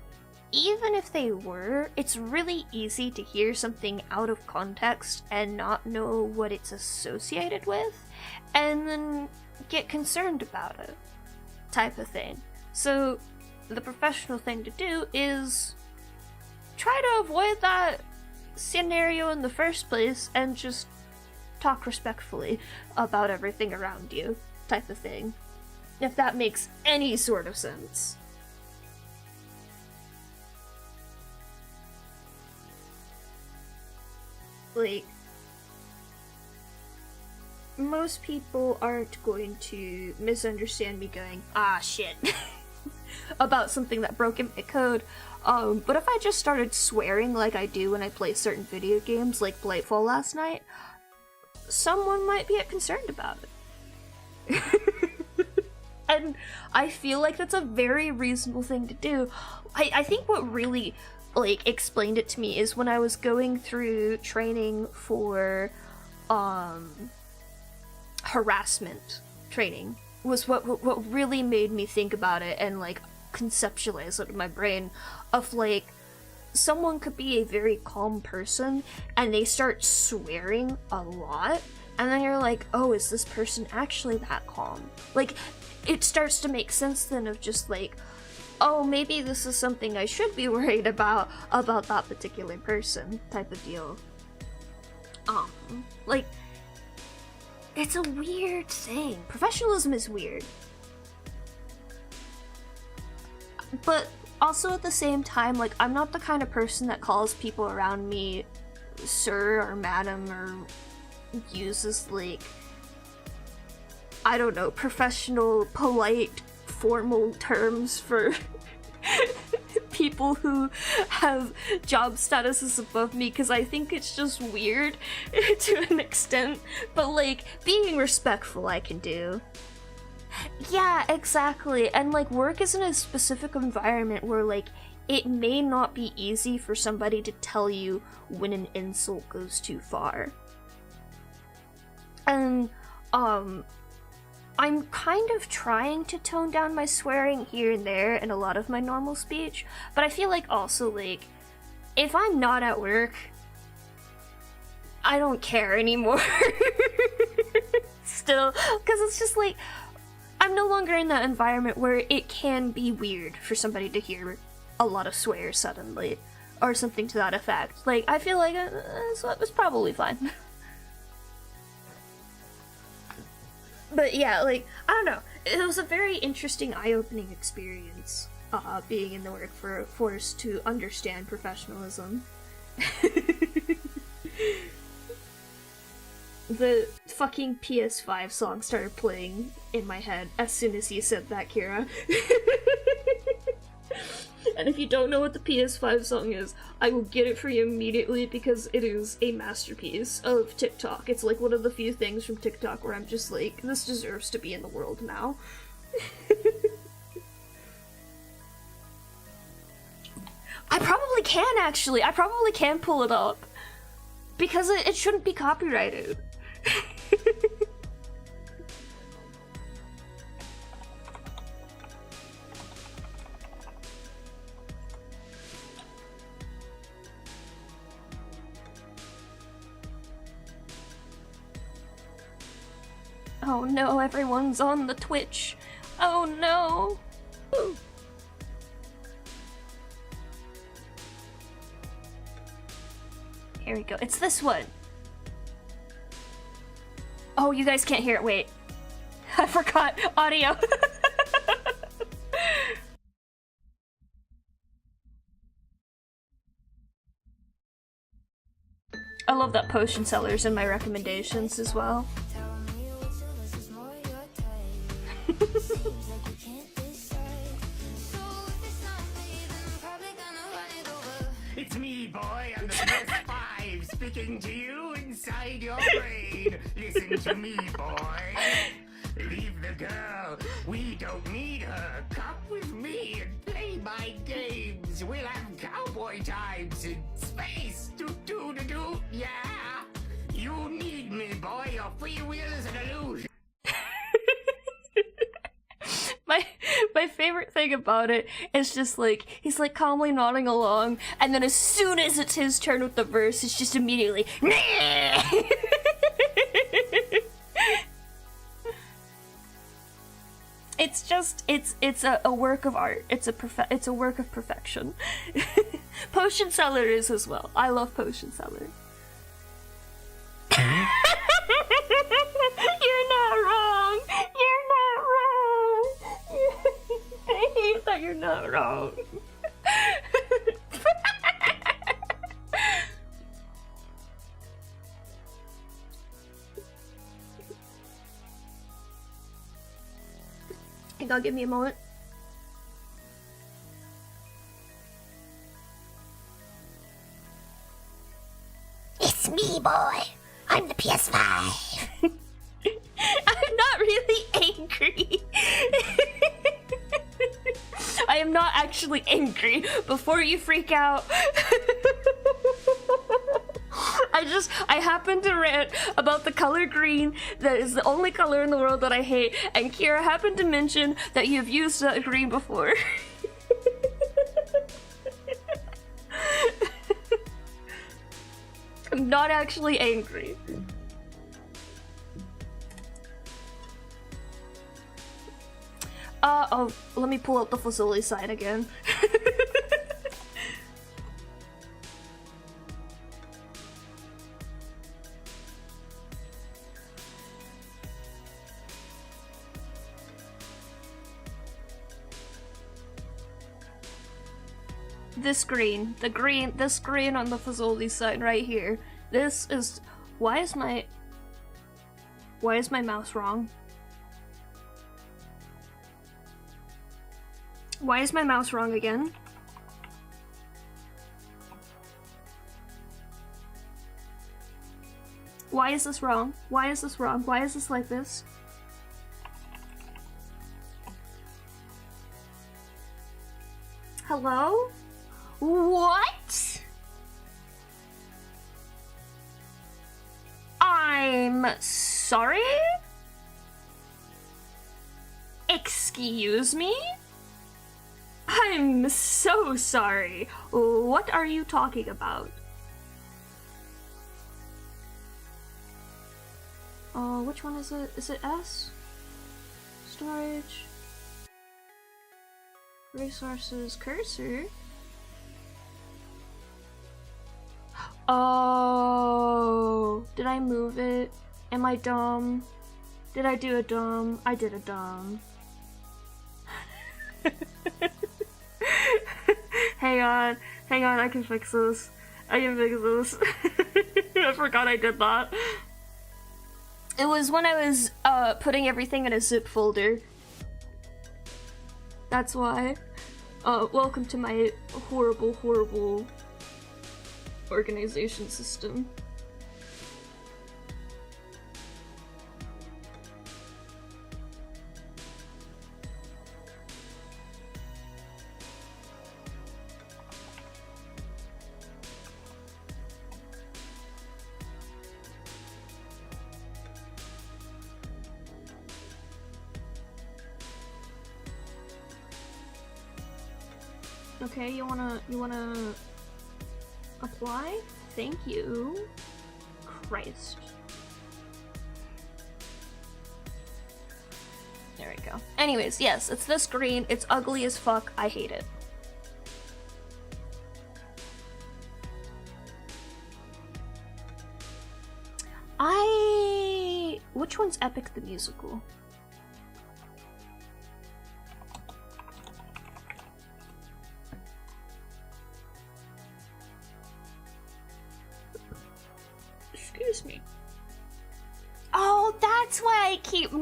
even if they were, it's really easy to hear something out of context and not know what it's associated with, and then get concerned about it, type of thing. So the professional thing to do is try to avoid that scenario in the first place and just talk respectfully about everything around you, type of thing. If that makes any sort of sense. Like, most people aren't going to misunderstand me going, ah, shit, about something that broke in my code. But if I just started swearing like I do when I play certain video games, like Blightfall last night, someone might be concerned about it. And I feel like that's a very reasonable thing to do. I think what really, like, explained it to me is when I was going through training for, harassment training, was what really made me think about it and, like, conceptualize it in my brain of, like, someone could be a very calm person and they start swearing a lot, and then you're like, oh, is this person actually that calm? Like, it starts to make sense then of just like, oh, maybe this is something I should be worried about that particular person, type of deal. Like, it's a weird thing. Professionalism is weird. But also at the same time, like, I'm not the kind of person that calls people around me sir or madam or uses, like, I don't know, professional, polite, formal terms for people who have job statuses above me, because I think it's just weird to an extent, but, like, being respectful I can do. Yeah, exactly, and, like, work is in a specific environment where, like, it may not be easy for somebody to tell you when an insult goes too far. And, I'm kind of trying to tone down my swearing here and there in a lot of my normal speech, but I feel like also, like, if I'm not at work, I don't care anymore. Still, because it's just like, I'm no longer in that environment where it can be weird for somebody to hear a lot of swears suddenly, or something to that effect. Like, I feel like so it was probably fine. But yeah, like, I don't know. It was a very interesting, eye-opening experience, being in the workforce to understand professionalism. The fucking PS5 song started playing in my head as soon as you said that, Kira. And if you don't know what the PS5 song is, I will get it for you immediately because it is a masterpiece of TikTok. It's like one of the few things from TikTok where I'm just like, this deserves to be in the world now. I probably can, actually. I probably can pull it up. Because it shouldn't be copyrighted. Oh no, everyone's on the Twitch. Oh no. Ooh. Here we go. It's this one. Oh, you guys can't hear it. Wait. I forgot audio. I love that potion seller's in my recommendations as well. It's me, boy, on the PS5, speaking to you inside your brain. Listen to me, boy. Leave the girl. We don't need her. Come with me and play my games. We'll have cowboy times in space. Do. Yeah. You need me, boy. Your free will is an illusion. My favorite thing about it is just like, he's like calmly nodding along, and then as soon as it's his turn with the verse, it's just immediately, nah! It's just, it's a work of art. It's a work of perfection. Potion Seller is as well. I love Potion Seller. You're not wrong. You're not wrong. I hate that you're not wrong. Hey, God, give me a moment. It's me, boy. I'm the PS5. I'm not really angry. I am not actually angry. Before you freak out. I happened to rant about the color green that is the only color in the world that I hate, and Kira happened to mention that you've used that green before. I'm not actually angry. Oh, let me pull out the Fazoli side again. This green on the Fazoli side right here. This is, why is my mouse wrong? Why is my mouse wrong again? Why is this wrong? Why is this wrong? Why is this like this? Hello? What? I'm sorry? Excuse me? I'm so sorry. What are you talking about? Which one is it? Is it S? Storage. Resources. Cursor. Oh, did I move it? Am I dumb? Did I do a dumb? I did a dumb. Hang on, I can fix this. I forgot I did that. It was when I was putting everything in a zip folder. That's why. Welcome to my horrible organization system. Okay, you wanna apply? Thank you. Christ. There we go. Anyways, yes, it's this green. It's ugly as fuck. I hate it. Which one's Epic the Musical? Excuse me. Oh, that's why I keep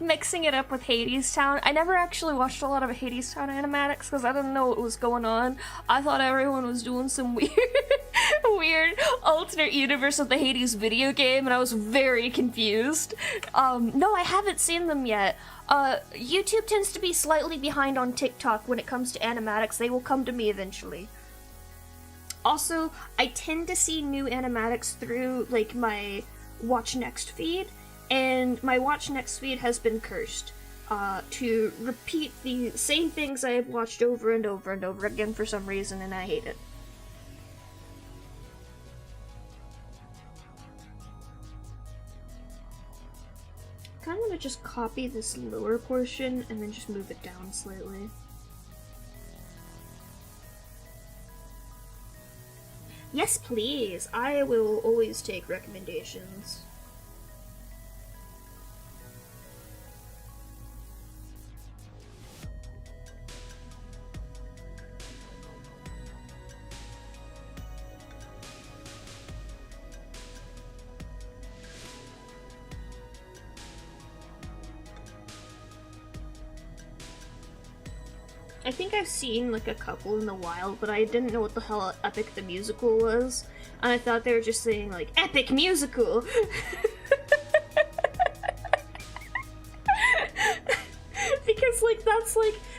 mixing it up with Hades Town. I never actually watched a lot of Hades Town animatics because I didn't know what was going on. I thought everyone was doing some weird alternate universe of the Hades video game, and I was very confused. No, I haven't seen them yet. YouTube tends to be slightly behind on TikTok when it comes to animatics. They will come to me eventually. Also, I tend to see new animatics through, like, my Watch Next feed, and my Watch Next feed has been cursed to repeat the same things I have watched over and over and over again for some reason, and I hate it. I kind of want to just copy this lower portion and then just move it down slightly. Yes, please. I will always take recommendations. I think I've seen like a couple in the wild, but I didn't know what the hell Epic the Musical was. And I thought they were just saying like, Epic Musical! Because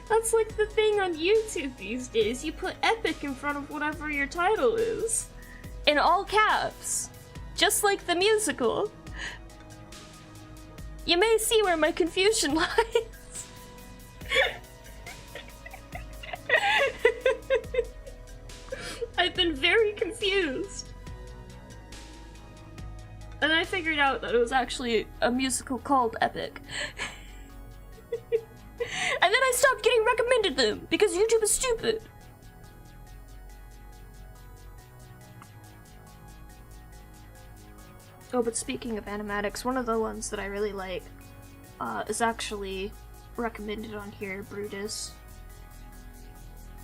that's like the thing on YouTube these days. You put Epic in front of whatever your title is. In all caps. Just like the musical. You may see where my confusion lies. I've been very confused. And I figured out that it was actually a musical called Epic. And then I stopped getting recommended them because YouTube is stupid. Oh, but speaking of animatics, one of the ones that I really like is actually recommended on here, Brutus.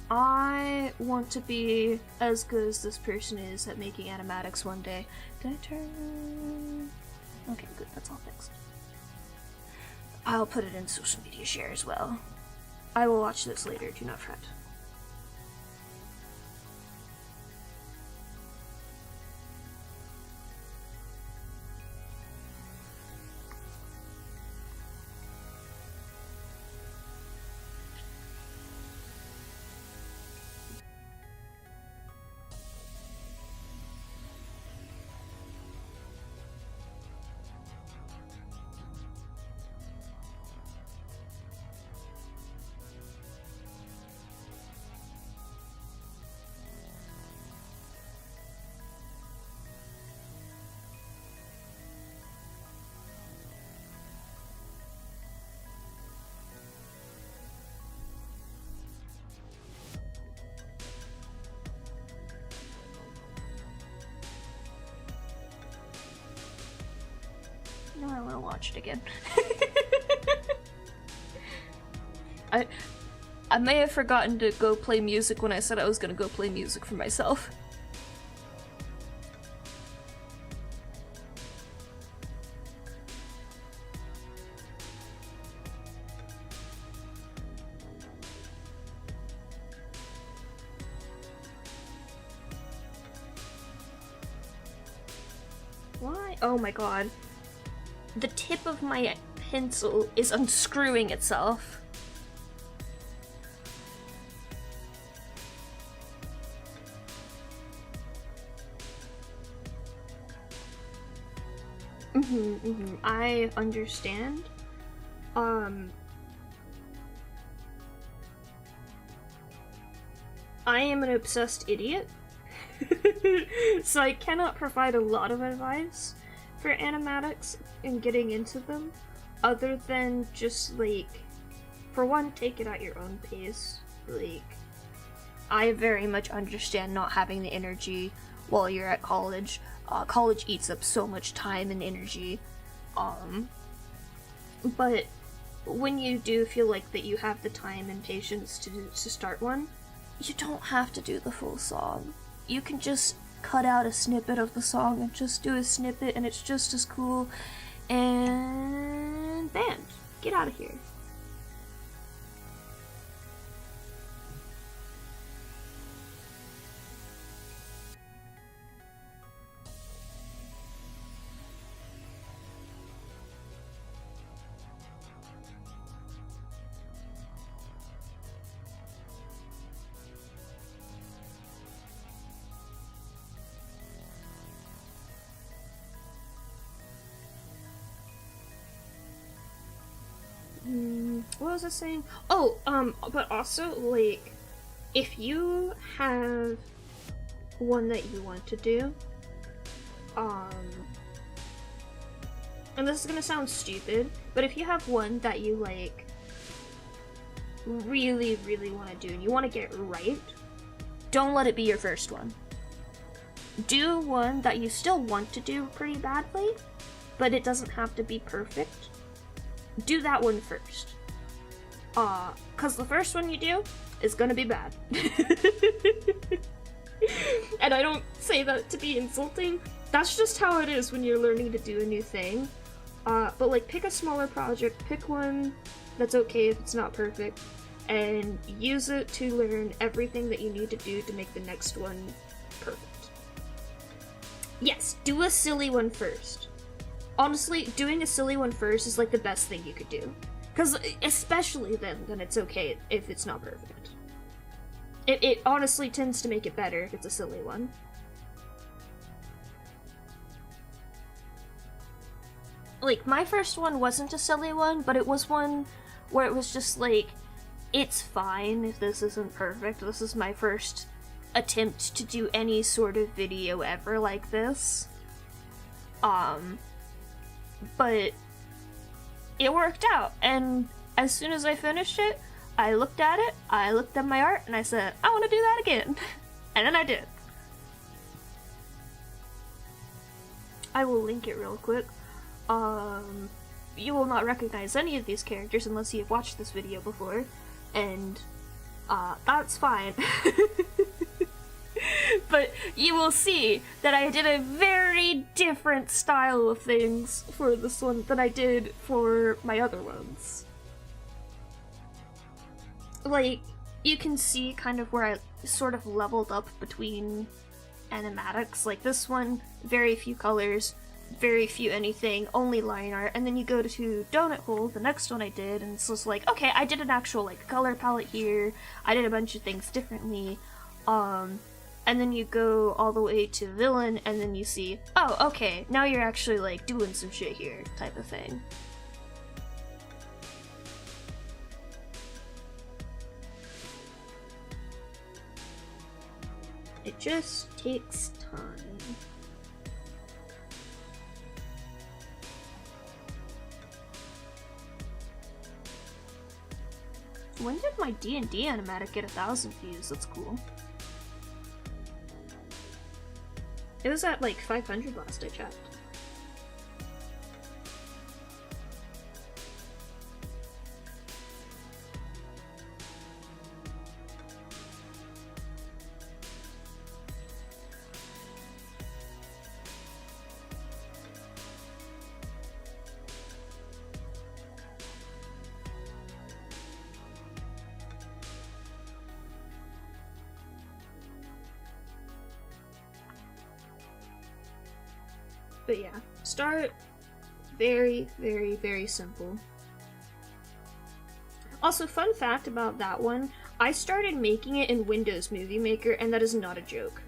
I want to be as good as this person is at making animatics one day. Did I turn... Okay, good, that's all fixed. I'll put it in social media share as well. I will watch this later, do not fret. Now I want to watch it again. I may have forgotten to go play music when I said I was gonna go play music for myself. Why? Oh my god. The tip of my pencil is unscrewing itself. I understand. I am an obsessed idiot, so I cannot provide a lot of advice for animatics and getting into them, other than just, like, for one, take it at your own pace. Like, I very much understand not having the energy while you're at college. College eats up so much time and energy. But when you do feel like that you have the time and patience to start one, you don't have to do the full song. You can just cut out a snippet of the song and just do a snippet, and it's just as cool. And band, get out of here. What was I saying? Oh, but also, like, if you have one that you want to do, and this is gonna sound stupid, but if you have one that you, like, really, really want to do, and you want to get right, don't let it be your first one. Do one that you still want to do pretty badly, but it doesn't have to be perfect. Do that one first. Cause the first one you do is gonna be bad. And I don't say that to be insulting. That's just how it is when you're learning to do a new thing. But like, pick a smaller project, pick one that's okay if it's not perfect, and use it to learn everything that you need to do to make the next one perfect. Yes, do a silly one first. Honestly, doing a silly one first is like the best thing you could do. Because especially then it's okay if it's not perfect. It honestly tends to make it better if it's a silly one. Like, my first one wasn't a silly one, but it was one where it was just like, it's fine if this isn't perfect. This is my first attempt to do any sort of video ever like this. But it worked out, and as soon as I finished it, I looked at it, I looked at my art, and I said, I want to do that again. And then I did. I will link it real quick. You will not recognize any of these characters unless you have watched this video before, and that's fine. But you will see that I did a very different style of things for this one than I did for my other ones. Like, you can see kind of where I sort of leveled up between animatics. Like, this one, very few colors, very few anything, only line art, and then you go to Donut Hole, the next one I did, and it's just like, okay, I did an actual, like, color palette here, I did a bunch of things differently, and then you go all the way to Villain, and then you see, oh, okay, now you're actually, like, doing some shit here, type of thing. It just takes time. When did my D&D animatic get 1,000 views? That's cool. It was at like 500 last I checked. But yeah, start very, very, very simple. Also, fun fact about that one, I started making it in Windows Movie Maker, and that is not a joke.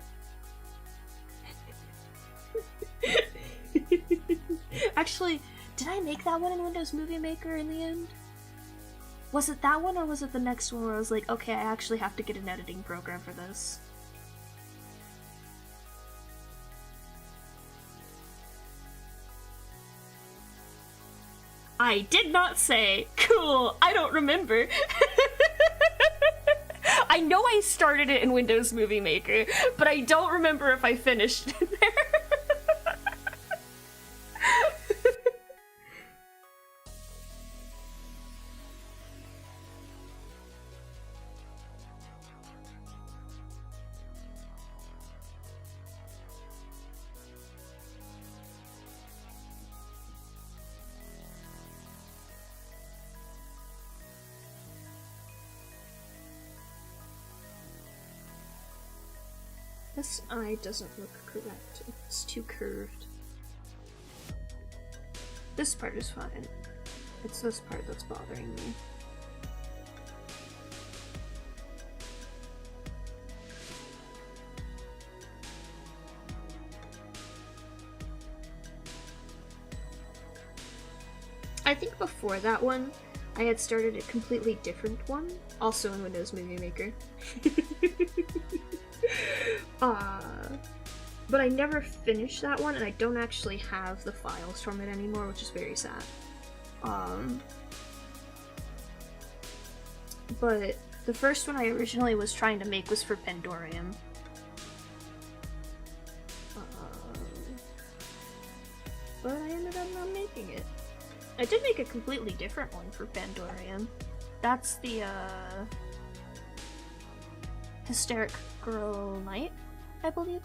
Actually, did I make that one in Windows Movie Maker in the end? Was it that one or was it the next one where I was like, okay, I actually have to get an editing program for this? I did not say, cool, I don't remember. I know I started it in Windows Movie Maker, but I don't remember if I finished it there. This eye doesn't look correct. It's too curved. This part is fine. It's this part that's bothering me. I think before that one, I had started a completely different one, also in Windows Movie Maker. But I never finished that one, and I don't actually have the files from it anymore, which is very sad. But the first one I originally was trying to make was for Pandorium. But I ended up not making it. I did make a completely different one for Pandorium. That's the, Hysteric Girl Night, I believe,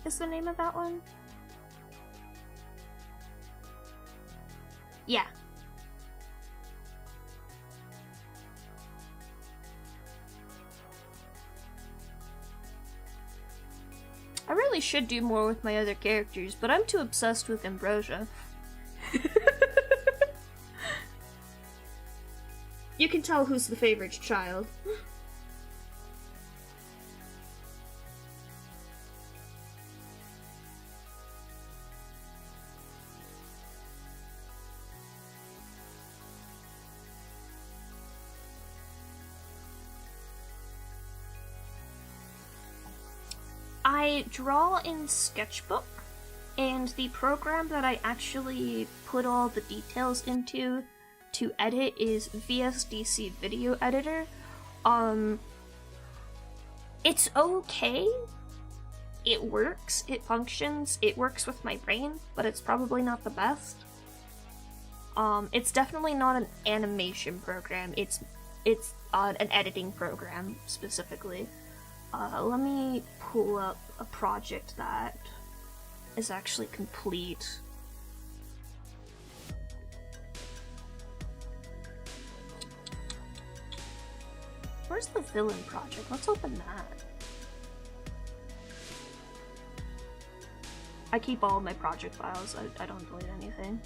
is the name of that one. Yeah. I really should do more with my other characters, but I'm too obsessed with Ambrosia. You can tell who's the favorite child. I draw in Sketchbook, and the program that I actually put all the details into to edit is VSDC Video Editor. It's okay. It works, it functions, it works with my brain, but it's probably not the best. It's definitely not an animation program, it's an editing program, specifically. Let me pull up a project that is actually complete. Where's the villain project? Let's open that. I keep all of my project files, I don't delete anything.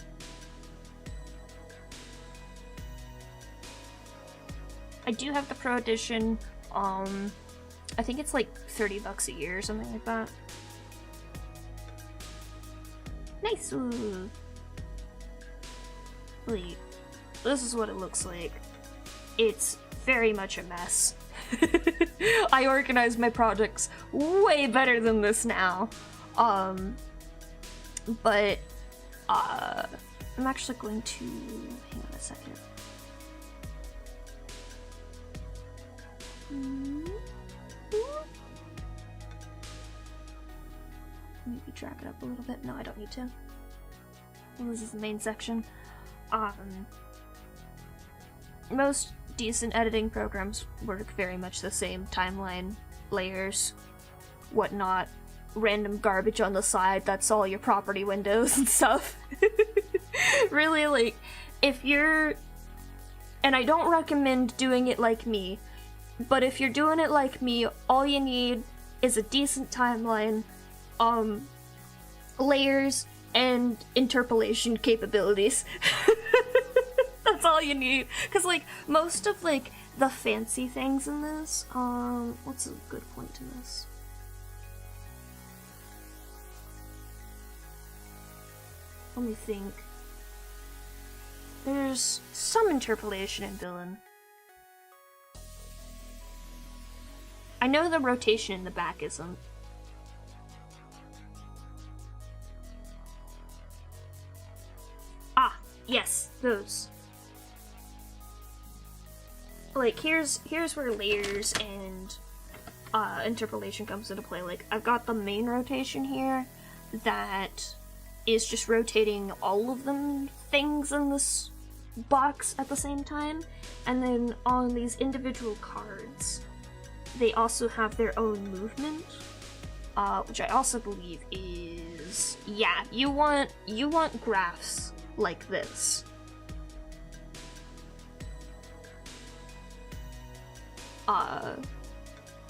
I do have the Pro Edition, I think it's like $30 a year or something like that. Nice! Ooh. Wait, this is what it looks like. It's very much a mess. I organize my projects way better than this now. But I'm actually going to hang on a second. Maybe drag it up a little bit. No, I don't need to. Well, this is the main section. Most decent editing programs work very much the same. Timeline, layers, whatnot, random garbage on the side, that's all your property windows and stuff. Really, like, if you're... And I don't recommend doing it like me, but if you're doing it like me, all you need is a decent timeline, layers, and interpolation capabilities. That's all you need. Because, like, most of, like, the fancy things in this, what's a good point in this? Let me think. there's some interpolation in villain. I know the rotation in the back isn't. Ah, yes, those. Like, here's where layers and interpolation comes into play. Like, I've got the main rotation here that is just rotating all of them things in this box at the same time, and then on these individual cards they also have their own movement, which I also believe is, yeah, you want graphs like this.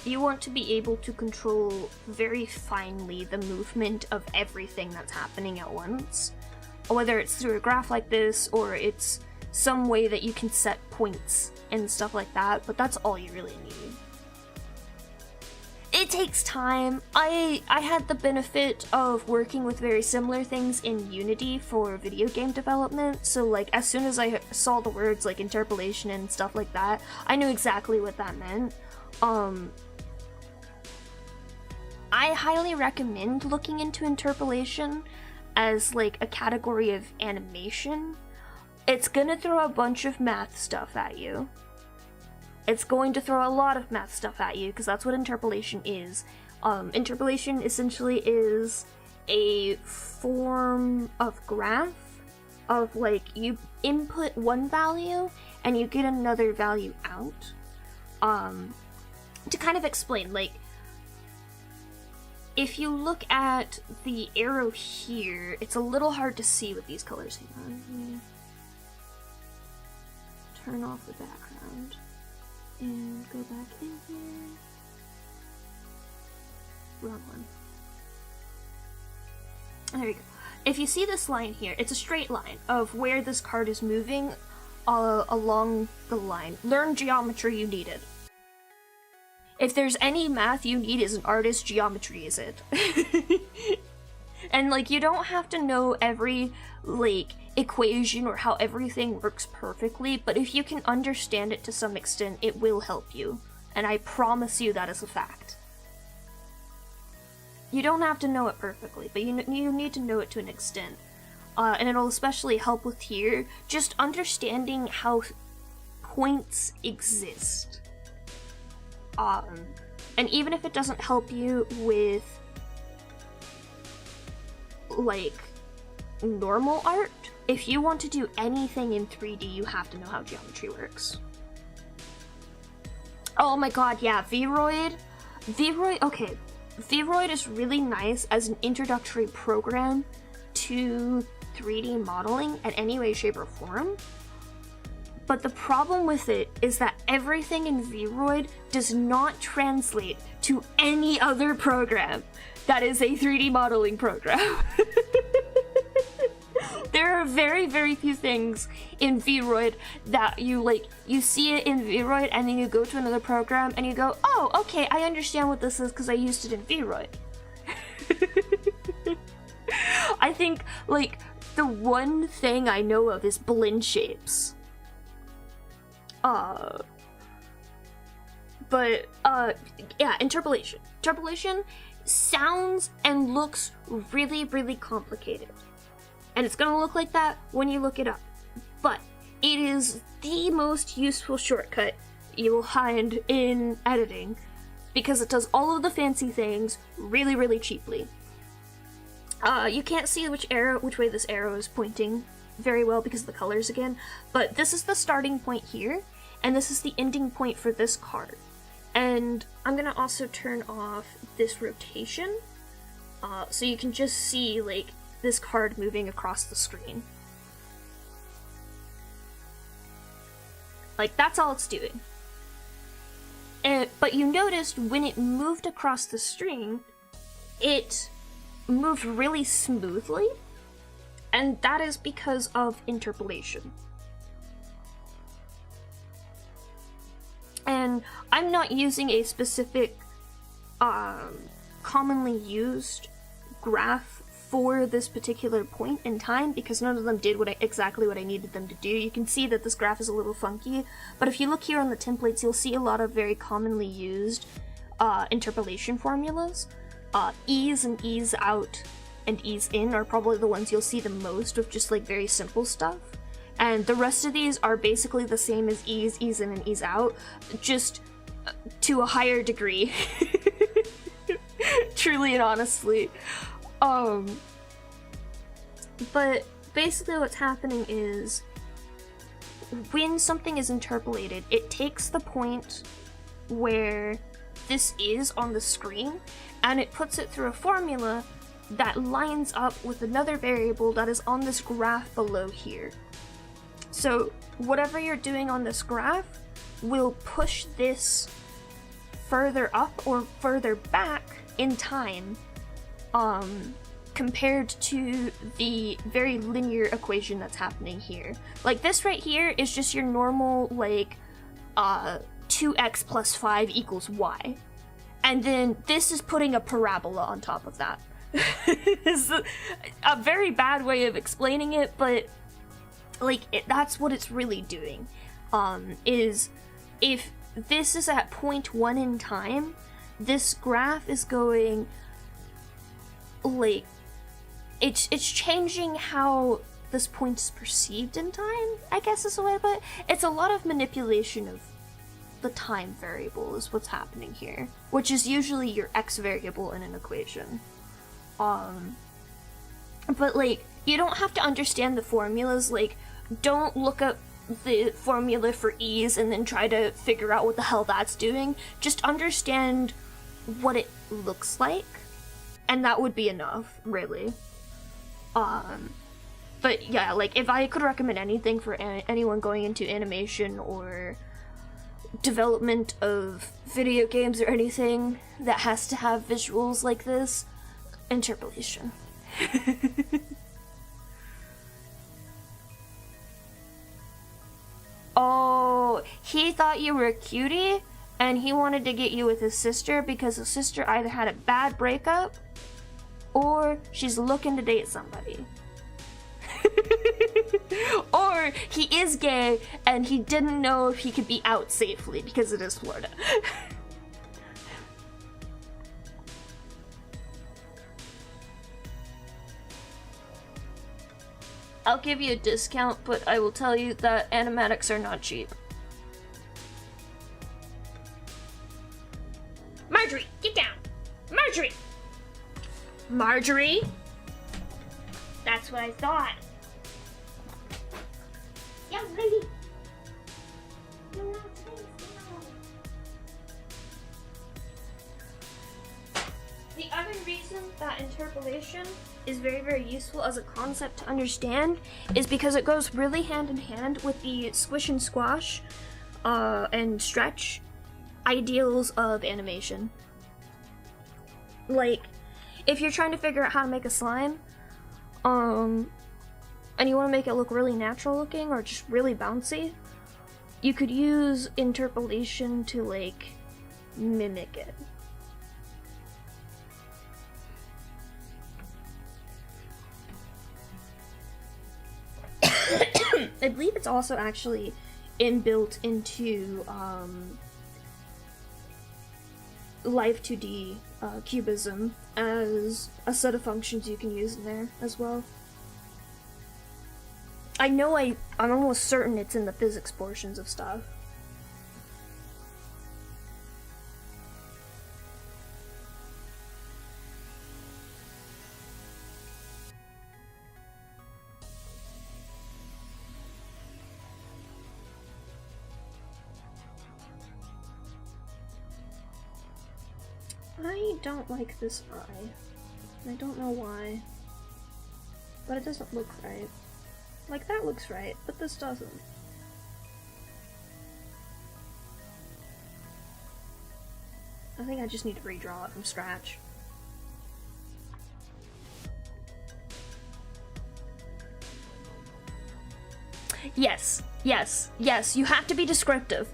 You want to be able to control very finely the movement of everything that's happening at once. Whether it's through a graph like this, or it's some way that you can set points and stuff like that, but that's all you really need. It takes time. I had the benefit of working with very similar things in Unity for video game development, so like as soon as I saw the words like interpolation and stuff like that, I knew exactly what that meant. I highly recommend looking into interpolation as like a category of animation. It's gonna throw a bunch of math stuff at you. It's going to throw a lot of math stuff at you, because that's what interpolation is. Interpolation essentially is a form of graph of like you input one value and you get another value out. To kind of explain, like, if you look at the arrow here, it's a little hard to see with these colors. Hang on, let me turn off the background and go back in here. Wrong one. There we go. If you see this line here, it's a straight line of where this card is moving along the line. Learn geometry, you need it. If there's any math you need as an artist, geometry is it. And like, you don't have to know every like equation or how everything works perfectly, but if you can understand it to some extent, it will help you. And I promise you that is a fact. You don't have to know it perfectly, but you need to know it to an extent. And it'll especially help with here, just understanding how points exist. And even if it doesn't help you with, like, normal art, if you want to do anything in 3D, you have to know how geometry works. Oh my god, yeah, Vroid, okay. Vroid is really nice as an introductory program to 3D modeling in any way, shape, or form. But the problem with it is that everything in Vroid does not translate to any other program that is a 3D modeling program. There are very, very few things in Vroid that you see it in Vroid and then you go to another program and you go, oh, okay, I understand what this is because I used it in Vroid. I think, like, the one thing I know of is blend shapes. Yeah, interpolation. Interpolation sounds and looks really, really complicated. And it's gonna look like that when you look it up. But it is the most useful shortcut you will find in editing, because it does all of the fancy things really, really cheaply. You can't see which way this arrow is pointing very well because of the colors again, but this is the starting point here, and this is the ending point for this card. And I'm gonna also turn off this rotation, so you can just see, like, this card moving across the screen. Like, that's all it's doing. But you noticed when it moved across the screen, it moved really smoothly, and that is because of interpolation. And I'm not using a specific commonly used graph for this particular point in time, because none of them did exactly what I needed them to do. You can see that this graph is a little funky, but if you look here on the templates, you'll see a lot of very commonly used interpolation formulas. Ease and ease out and ease in are probably the ones you'll see the most of just like very simple stuff. And the rest of these are basically the same as ease, ease in, and ease out, just to a higher degree. Truly and honestly. But basically what's happening is when something is interpolated, it takes the point where this is on the screen and it puts it through a formula that lines up with another variable that is on this graph below here. So whatever you're doing on this graph will push this further up or further back in time, compared to the very linear equation that's happening here. Like this right here is just your normal, like, 2x plus 5 equals y. And then this is putting a parabola on top of that. It's a very bad way of explaining it, but like that's what it's really doing. Is if this is at point 1 in time, this graph is going like it's changing how this point is perceived in time, I guess is the way, but it's a lot of manipulation of the time variable is what's happening here, which is usually your x variable in an equation. But like, you don't have to understand the formulas. Like, don't look up the formula for ease and then try to figure out what the hell that's doing. Just understand what it looks like, and that would be enough, really. But yeah, like, if I could recommend anything for anyone going into animation or development of video games or anything that has to have visuals like this, interpolation. Oh, he thought you were a cutie, and he wanted to get you with his sister because his sister either had a bad breakup or she's looking to date somebody. Or he is gay and he didn't know if he could be out safely because it is Florida. I'll give you a discount, but I will tell you that animatics are not cheap. Marjorie, get down! Marjorie! Marjorie? That's what I thought. Young lady! You're not safe now. The other reason that interpolation is very, very useful as a concept to understand is because it goes really hand in hand with the squish and squash and stretch ideals of animation. Like, if you're trying to figure out how to make a slime, and you want to make it look really natural looking or just really bouncy, you could use interpolation to, like, mimic it. I believe it's also actually inbuilt into Live 2D Cubism as a set of functions you can use in there as well. I know I'm almost certain it's in the physics portions of stuff. I don't like this eye. I don't know why. But it doesn't look right. Like, that looks right, but this doesn't. I think I just need to redraw it from scratch. Yes, yes, yes, you have to be descriptive.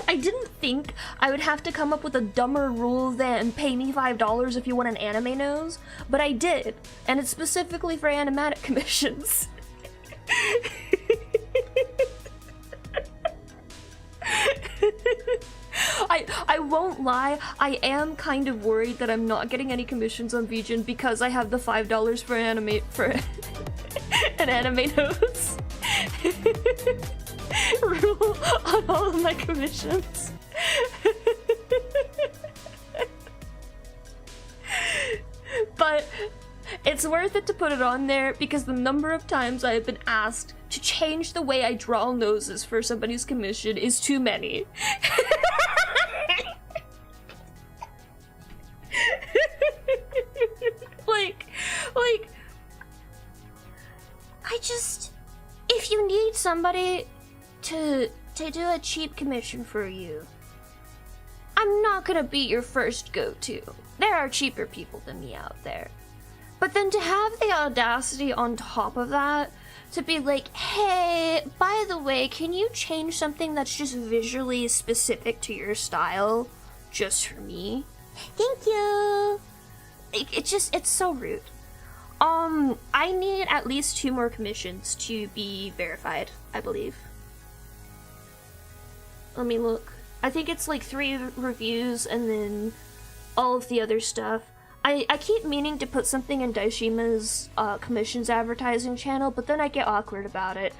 I didn't think I would have to come up with a dumber rule than pay me $5 if you want an anime nose, but I did, and it's specifically for animatic commissions. I won't lie, I am kind of worried that I'm not getting any commissions on VGen because I have the $5 for an anime nose rule on all of my commissions. But it's worth it to put it on there because the number of times I have been asked to change the way I draw noses for somebody's commission is too many. like, if you need somebody to do a cheap commission for you, I'm not gonna be your first go-to. There are cheaper people than me out there. But then to have the audacity on top of that, to be like, hey, by the way, can you change something that's just visually specific to your style just for me? Thank you. It's so rude. I need at least 2 more commissions to be verified, I believe. Let me look. I think it's like 3 reviews and then all of the other stuff. I keep meaning to put something in Daishima's commissions advertising channel, but then I get awkward about it.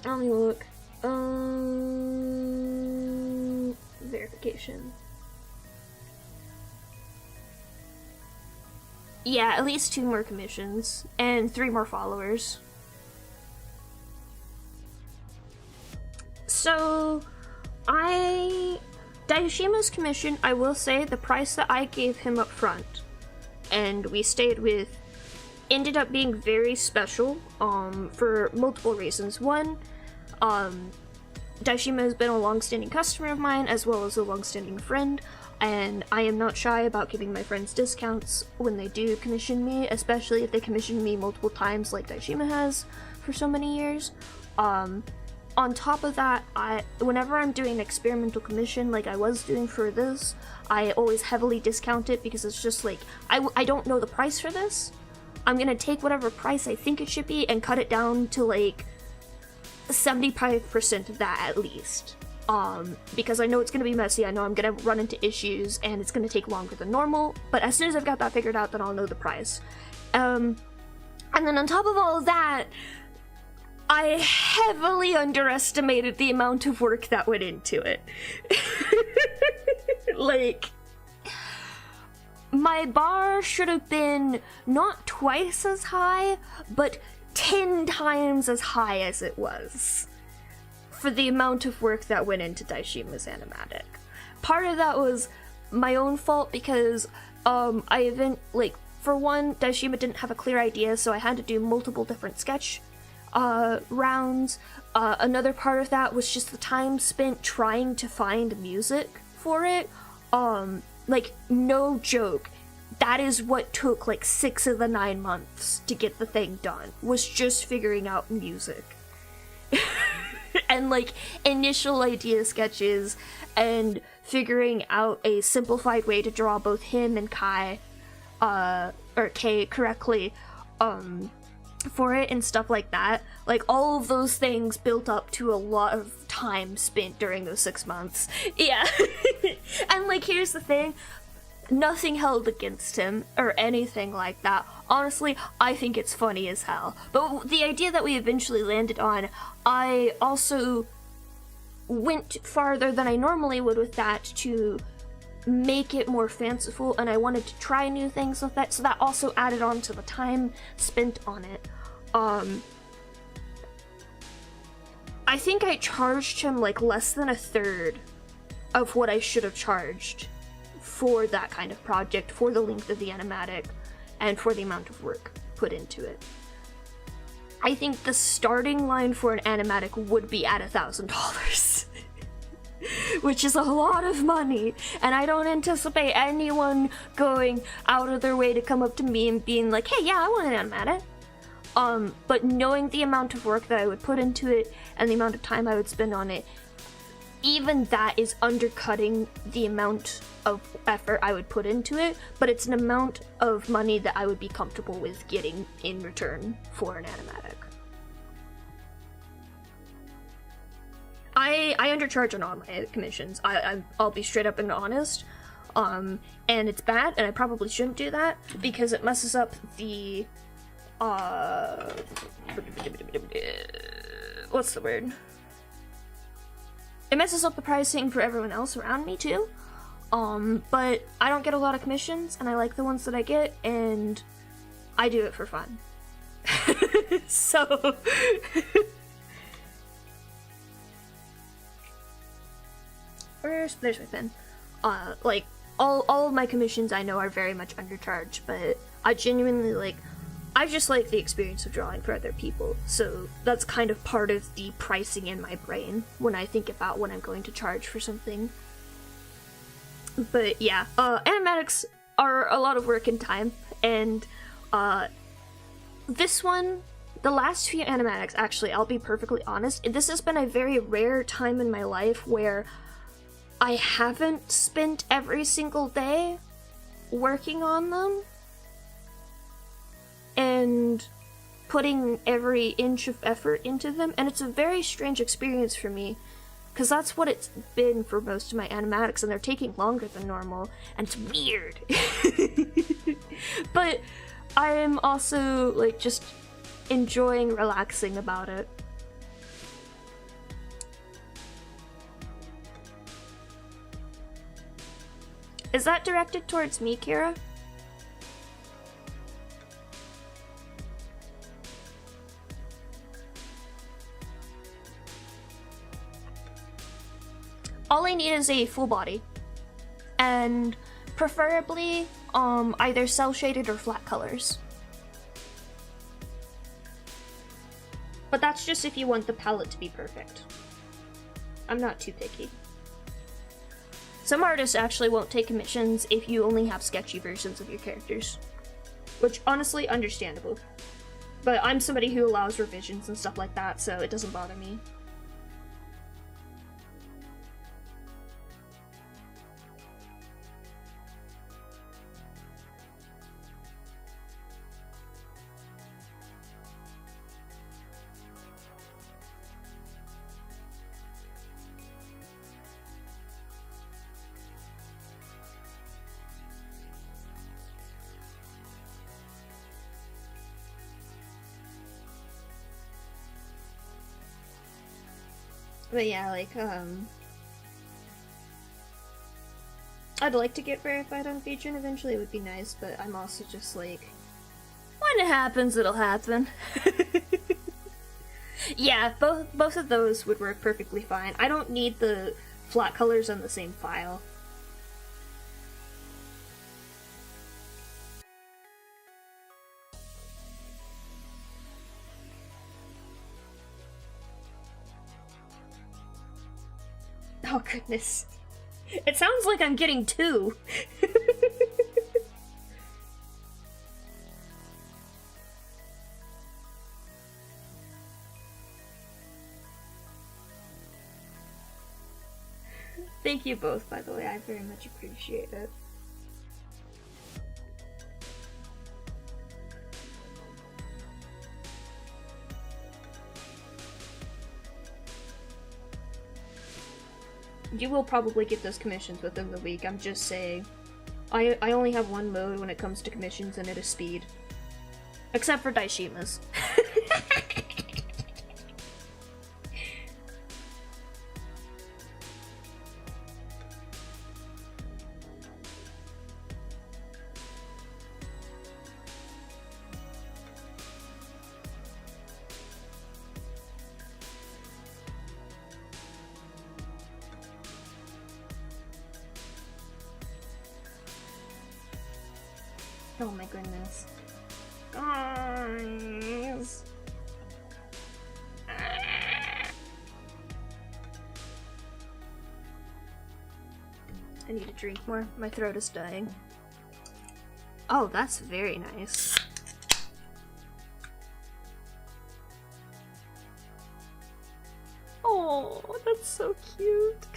Let me look. Verification. Yeah, at least 2 more commissions and 3 more followers. So, Daishima's commission, I will say the price that I gave him up front and we stayed with ended up being very special for multiple reasons. One, Daishima has been a long-standing customer of mine as well as a long-standing friend, and I am not shy about giving my friends discounts when they do commission me, especially if they commission me multiple times like Daishima has for so many years. On top of that, whenever I'm doing an experimental commission like I was doing for this, I always heavily discount it because it's just like, I don't know the price for this. I'm gonna take whatever price I think it should be and cut it down to like 75% of that at least. Because I know it's gonna be messy, I know I'm gonna run into issues, and it's gonna take longer than normal, but as soon as I've got that figured out, then I'll know the price. And then on top of all of that, I heavily underestimated the amount of work that went into it. Like, my bar should have been not twice as high, but 10 times as high as it was for the amount of work that went into Daishima's animatic. Part of that was my own fault because for one, Daishima didn't have a clear idea, so I had to do multiple different sketch rounds. Another part of that was just the time spent trying to find music for it. Like, no joke, that is what took like 6 of the 9 months to get the thing done, was just figuring out music. And like initial idea sketches and figuring out a simplified way to draw both him and Kay correctly for it and stuff like that. Like, all of those things built up to a lot of time spent during those 6 months. Yeah. And like, here's the thing, nothing held against him or anything like that. Honestly, I think it's funny as hell. But the idea that we eventually landed on, I also went farther than I normally would with that to make it more fanciful, and I wanted to try new things with that, so that also added on to the time spent on it. I think I charged him like less than 1/3 of what I should have charged for that kind of project, for the length of the animatic, and for the amount of work put into it. I think the starting line for an animatic would be at $1,000. Which is a lot of money, and I don't anticipate anyone going out of their way to come up to me and being like, hey, yeah, I want an animatic. But knowing the amount of work that I would put into it and the amount of time I would spend on it, even that is undercutting the amount of effort I would put into it, but it's an amount of money that I would be comfortable with getting in return for an animatic. I undercharge on all my commissions. I'll be straight up and honest. And it's bad, and I probably shouldn't do that because it messes up the what's the word? It messes up the pricing for everyone else around me too. But I don't get a lot of commissions, and I like the ones that I get, and I do it for fun. So there's my pen. Like all of my commissions I know are very much undercharged, but I genuinely I just like the experience of drawing for other people, so that's kind of part of the pricing in my brain when I think about when I'm going to charge for something. But yeah, animatics are a lot of work and time, and this one, the last few animatics, actually, I'll be perfectly honest, this has been a very rare time in my life where I haven't spent every single day working on them and putting every inch of effort into them, and it's a very strange experience for me because that's what it's been for most of my animatics, and they're taking longer than normal, and it's weird. But I'm also just enjoying relaxing about it. Is that directed towards me, Kira? All I need is a full body, and preferably either cell shaded or flat colors. But that's just if you want the palette to be perfect. I'm not too picky. Some artists actually won't take commissions if you only have sketchy versions of your characters, which honestly understandable. But I'm somebody who allows revisions and stuff like that, so it doesn't bother me. But yeah, I'd like to get verified on Featured eventually, it would be nice, but I'm also just when it happens, it'll happen. Yeah, both of those would work perfectly fine. I don't need the flat colors on the same file. Oh goodness. It sounds like I'm getting two. Thank you both, by the way. I very much appreciate it. You will probably get those commissions within the week, I'm just saying. I only have one mode when it comes to commissions, and it is speed. Except for Daishima's. Oh my goodness. Guys. I need to drink more. My throat is dying. Oh, that's very nice. Oh, that's so cute.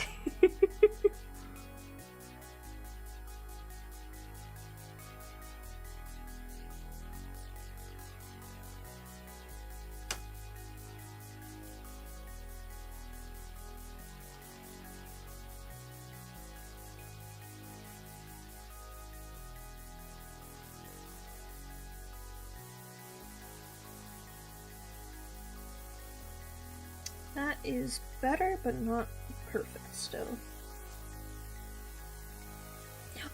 That is better, but not perfect still.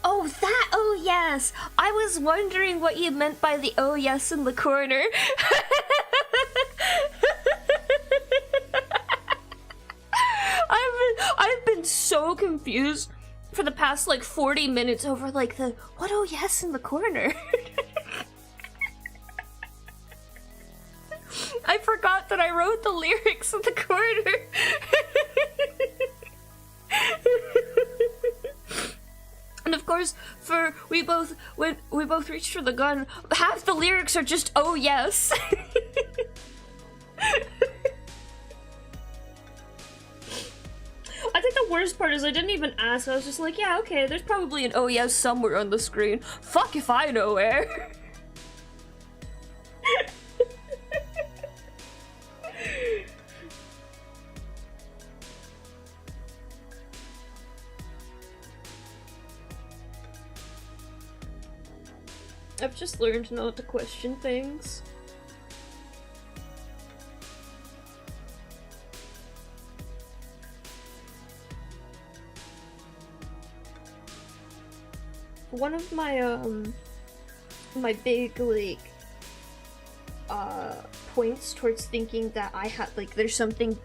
Oh, that! Oh, yes! I was wondering what you meant by the oh, yes in the corner. I've been so confused for the past, like, 40 minutes over, like, the what oh, yes in the corner. I forgot that I wrote the lyrics in the corner. And of course, we both reached for the gun. Half the lyrics are just oh yes. I think the worst part is I didn't even ask. I was just like, yeah, okay, there's probably an oh yes somewhere on the screen. Fuck if I know where. I've just learned not to question things. One of my my big like points towards thinking that I had like there's something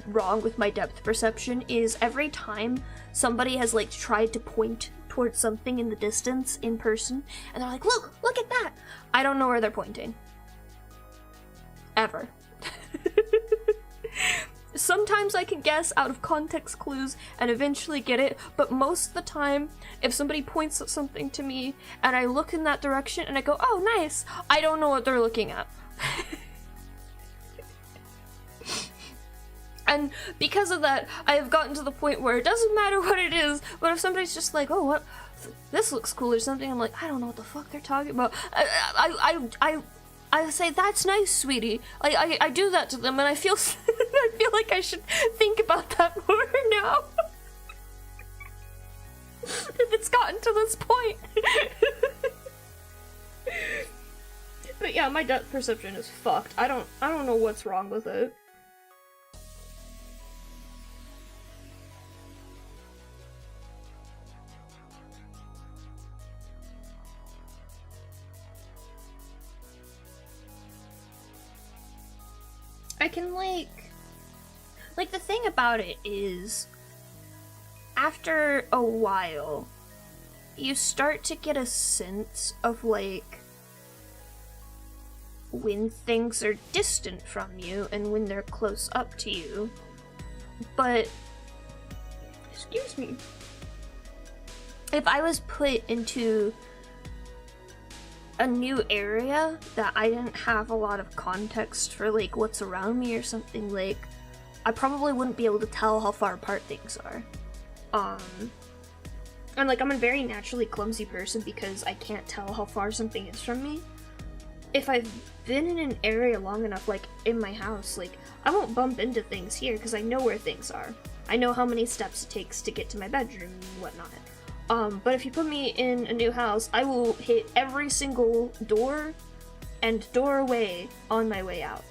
wrong with my depth perception is every time somebody has like tried to point towards something in the distance in person and they're like, look at that, I don't know where they're pointing ever. Sometimes I can guess out of context clues and eventually get it, but most of the time if somebody points at something to me and I look in that direction and I go, oh nice, I don't know what they're looking at. And because of that, I have gotten to the point where it doesn't matter what it is, but if somebody's just like, oh, what, this looks cool or something, I'm like, I don't know what the fuck they're talking about. I say, that's nice, sweetie. I do that to them, and I feel I feel like I should think about that more now. If it's gotten to this point. But yeah, my depth perception is fucked. I don't know what's wrong with it. I can like the thing about it is after a while you start to get a sense of like when things are distant from you and when they're close up to you. But excuse me, if I was put into a new area that I didn't have a lot of context for like what's around me or something, like I probably wouldn't be able to tell how far apart things are. And like I'm a very naturally clumsy person because I can't tell how far something is from me. If I've been in an area long enough, like in my house, like I won't bump into things here because I know where things are. I know how many steps it takes to get to my bedroom and whatnot. But if you put me in a new house, I will hit every single door and doorway on my way out.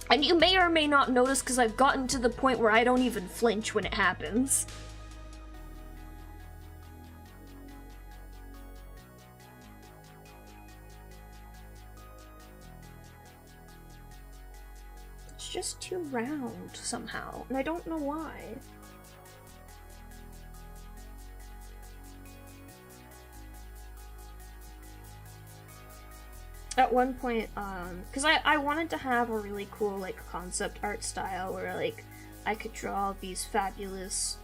And you may or may not notice because I've gotten to the point where I don't even flinch when it happens. It's just too round somehow, and I don't know why. At one point, because I wanted to have a really cool, like, concept art style where, like, I could draw these fabulous,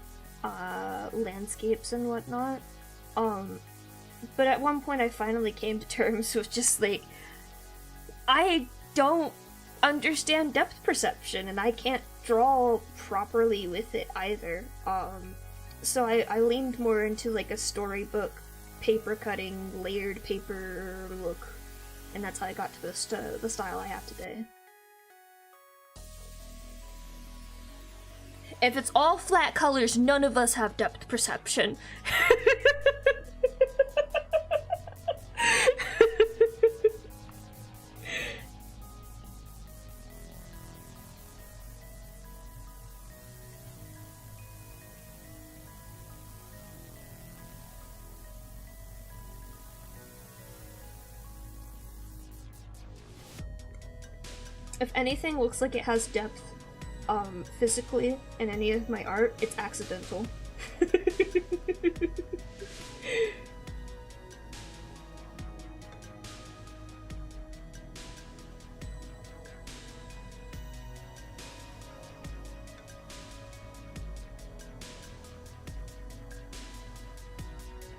landscapes and whatnot. But at one point I finally came to terms with just, like, I don't understand depth perception, and I can't draw properly with it either. So I leaned more into like a storybook, paper cutting, layered paper look, and that's how I got to the style I have today. If it's all flat colors, none of us have depth perception. If anything looks like it has depth, physically in any of my art, it's accidental.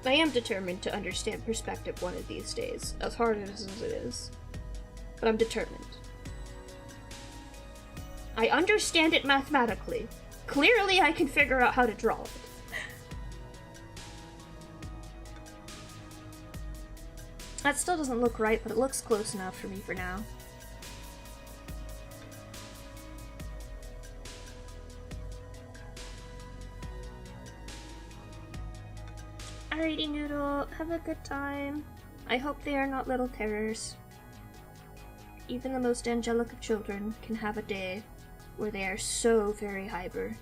I am determined to understand perspective one of these days, as hard as it is. But I'm determined. I understand it mathematically. Clearly I can figure out how to draw it. That still doesn't look right, but it looks close enough for me for now. Alrighty, Noodle. Have a good time. I hope they are not little terrors. Even the most angelic of children can have a day where they are so very hyper.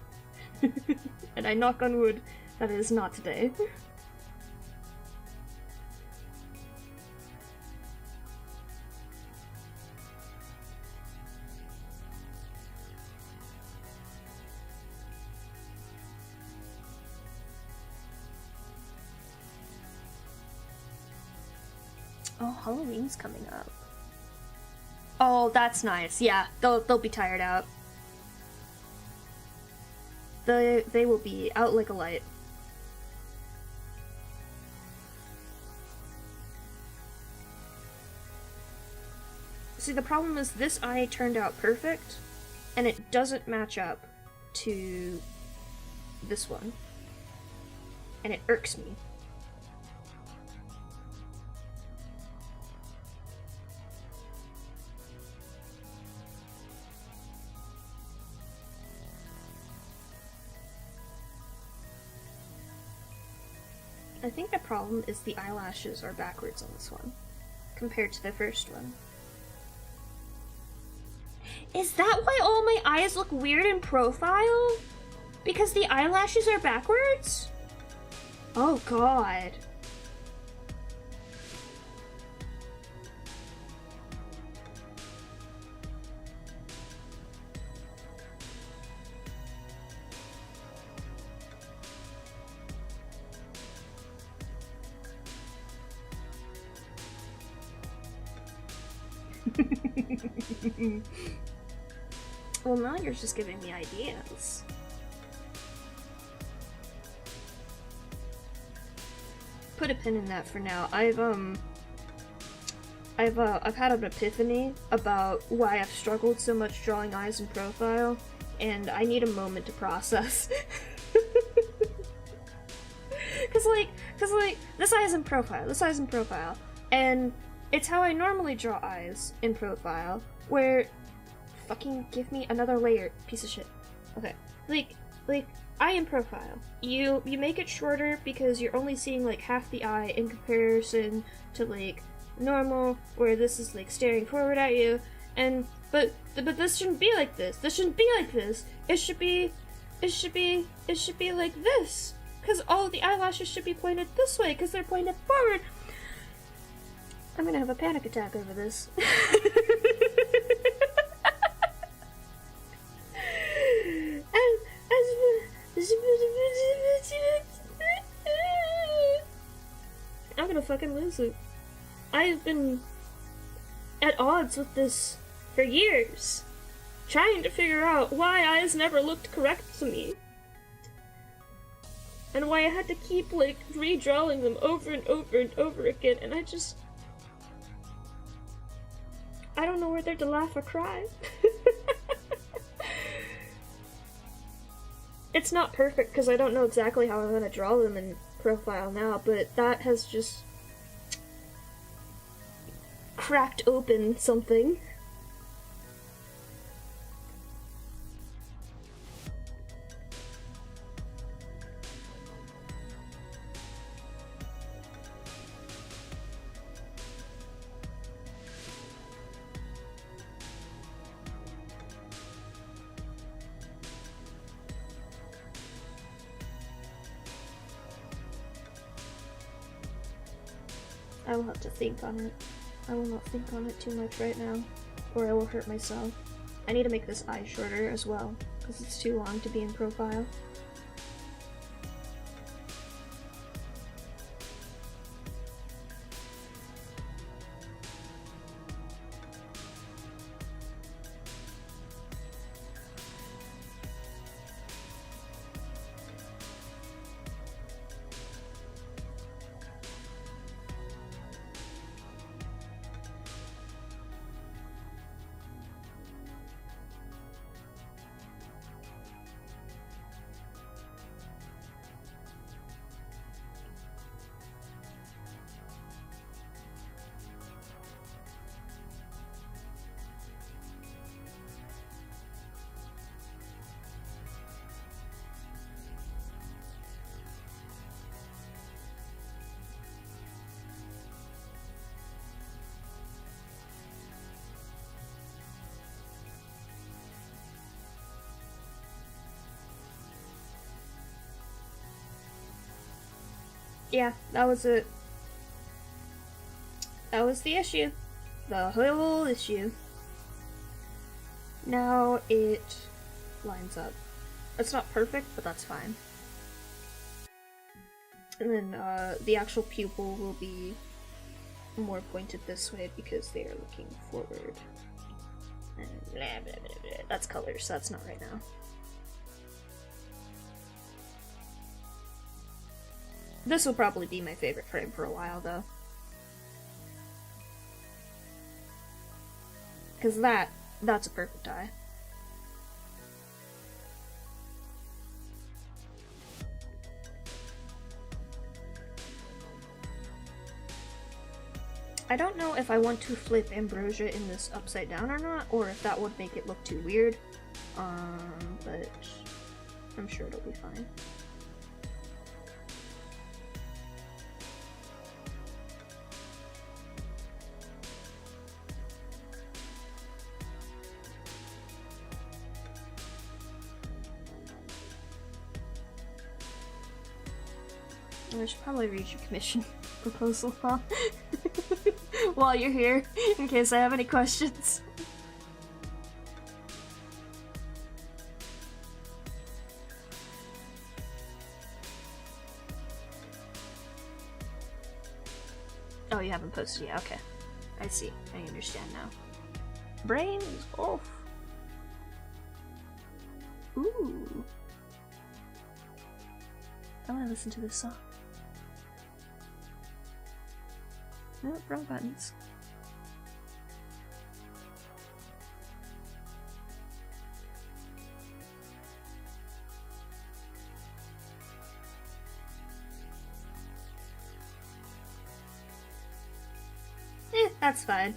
And I knock on wood that it is not today. Oh, Halloween's coming up. Oh, that's nice. Yeah, they'll be tired out. They will be out like a light. See, the problem is this eye turned out perfect, and it doesn't match up to this one. And it irks me. I think the problem is the eyelashes are backwards on this one, compared to the first one. Is that why all my eyes look weird in profile? Because the eyelashes are backwards? Oh god. Well, now you're just giving me ideas. Put a pin in that for now. I've had an epiphany about why I've struggled so much drawing eyes in profile, and I need a moment to process. Cause like, this eye is in profile, and it's how I normally draw eyes in profile, where fucking give me another layer, piece of shit. Okay. Like, eye in profile. You make it shorter because you're only seeing like half the eye in comparison to like normal, where this is like staring forward at you. And but this shouldn't be like this. This shouldn't be like this. It should be like this. Cause all of the eyelashes should be pointed this way, cause they're pointed forward. I'm gonna have a panic attack over this. I'm gonna fucking lose it. I've been at odds with this for years, trying to figure out why eyes never looked correct to me. And why I had to keep, like, redrawing them over and over and over again, and I just... I don't know whether to laugh or cry. It's not perfect because I don't know exactly how I'm going to draw them in profile now, but that has just cracked open something. I will have to think on it. I will not think on it too much right now, or I will hurt myself. I need to make this eye shorter as well, because it's too long to be in profile. Yeah, that was it. That was the issue. The whole issue. Now it lines up. It's not perfect, but that's fine. And then the actual pupil will be more pointed this way because they are looking forward. And blah, blah, blah, blah. That's colors, so that's not right now. This will probably be my favorite frame for a while, though. Because that's a perfect eye. I don't know if I want to flip Ambrosia in this upside down or not, or if that would make it look too weird. But I'm sure it'll be fine. I should probably read your commission proposal, huh? While you're here, in case I have any questions. Oh, you haven't posted yet, okay. I see, I understand now. Brains off. Ooh. I wanna listen to this song. No, wrong buttons. That's fine.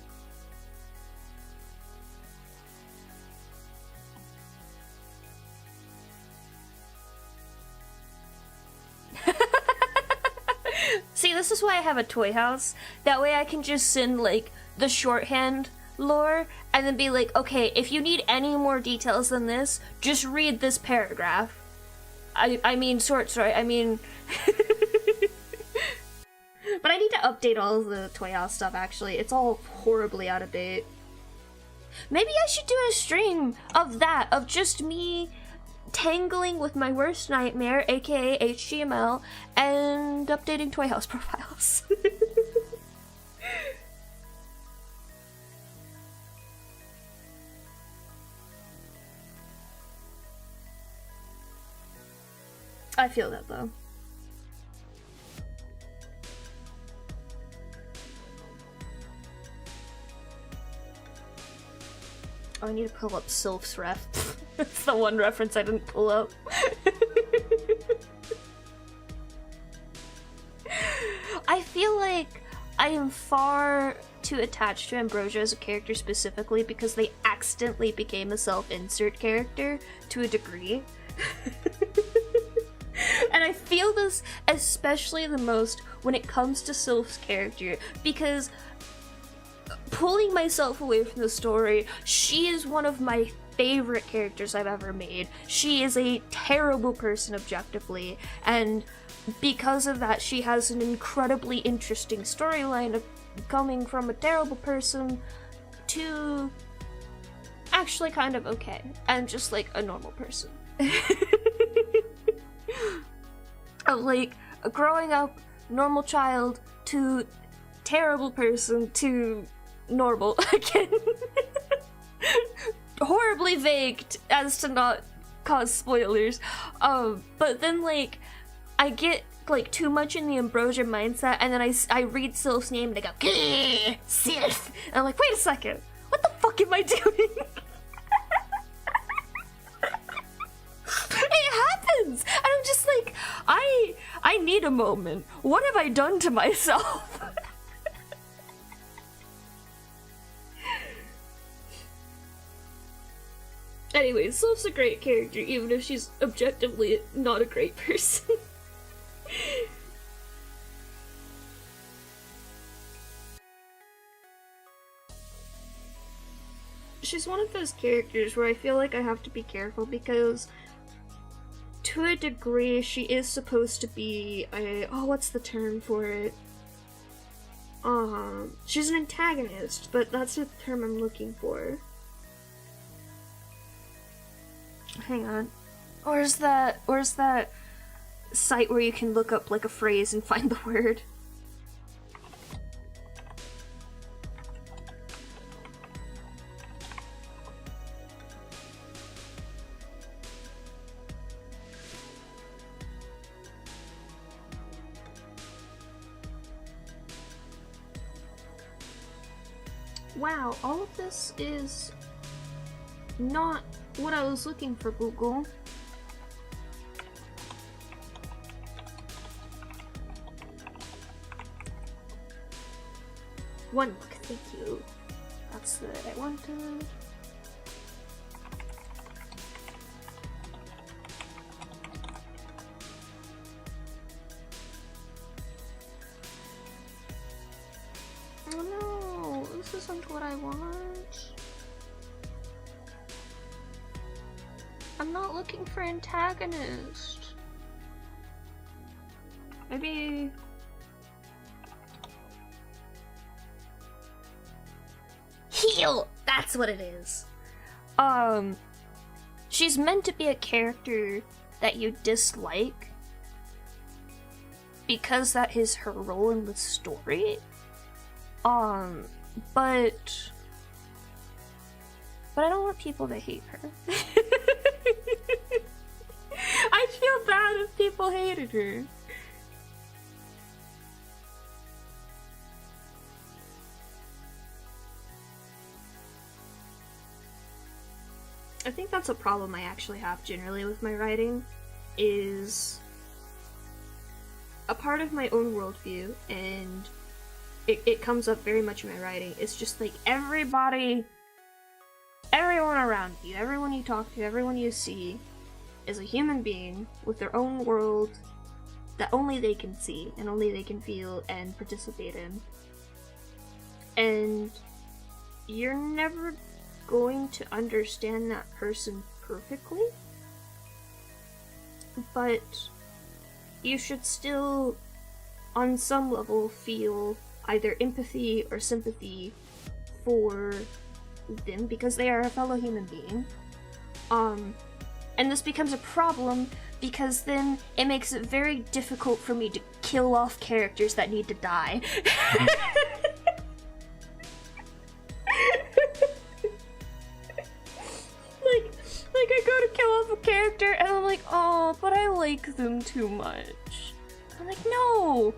See, this is why I have a toy house. That way I can just send, like, the shorthand lore, and then be like, okay, if you need any more details than this, just read this paragraph. I mean, sorry, I mean... But I need to update all of the toy house stuff, actually. It's all horribly out of date. Maybe I should do a stream of that, of just me tangling with my worst nightmare, aka HTML, and updating toy house profiles. I feel that, though. I need to pull up Sylph's ref. That's the one reference I didn't pull up. I feel like I am far too attached to Ambrosia as a character specifically because they accidentally became a self-insert character to a degree. And I feel this especially the most when it comes to Sylph's character, because pulling myself away from the story, she is one of my favorite characters I've ever made. She is a terrible person objectively, and because of that, she has an incredibly interesting storyline of coming from a terrible person to actually kind of okay, and just like a normal person. Of like growing up, normal child to terrible person to normal again. Horribly vague as to not cause spoilers. But then like I get like too much in the Ambrosia mindset, and then I read Sylph's name and I go, Sylph! And I'm like, wait a second, what the fuck am I doing? It happens! And I'm just like, I need a moment. What have I done to myself? Anyway, Sylph's a great character, even if she's objectively not a great person. She's one of those characters where I feel like I have to be careful because to a degree she is supposed to be a, oh, what's the term for it? She's an antagonist, but that's not the term I'm looking for. Hang on. Where's that site where you can look up like a phrase and find the word? Wow, all of this is not what I was looking for, Google. One look, thank you. That's the I wanted. Oh no, this isn't what I want. I'm not looking for antagonist. Maybe... Heal! That's what it is. She's meant to be a character that you dislike because that is her role in the story. But I don't want people to hate her. I feel bad if people hated her. I think that's a problem I actually have generally with my writing, is a part of my own worldview, and it comes up very much in my writing. It's just like everyone around you, everyone you talk to, everyone you see is a human being with their own world that only they can see and only they can feel and participate in. And you're never going to understand that person perfectly, but you should still, on some level, feel either empathy or sympathy for them because they are a fellow human being. And this becomes a problem because then it makes it very difficult for me to kill off characters that need to die. Like I go to kill off a character and I'm like, oh, but I like them too much. I'm like, no,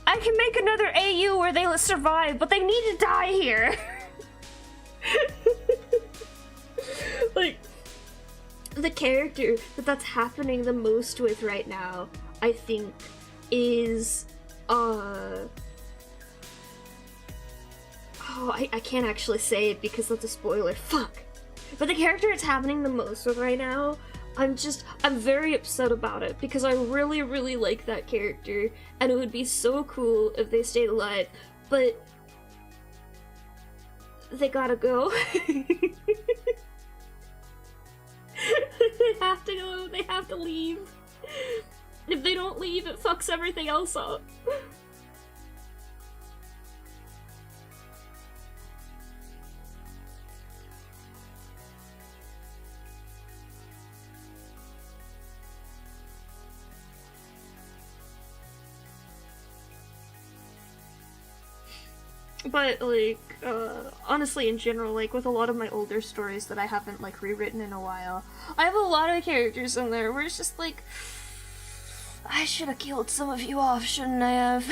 I can make another AU where they survive, but they need to die here. the character that's happening the most with right now, I think, is I can't actually say it because that's a spoiler. Fuck. But the character it's happening the most with right now, I'm very upset about it because I really, really like that character and it would be so cool if they stayed alive, but they gotta go. They have to go, they have to leave. If they don't leave, it fucks everything else up. But, like, honestly, in general, like, with a lot of my older stories that I haven't, like, rewritten in a while, I have a lot of characters in there where it's just like, I should have killed some of you off, shouldn't I have?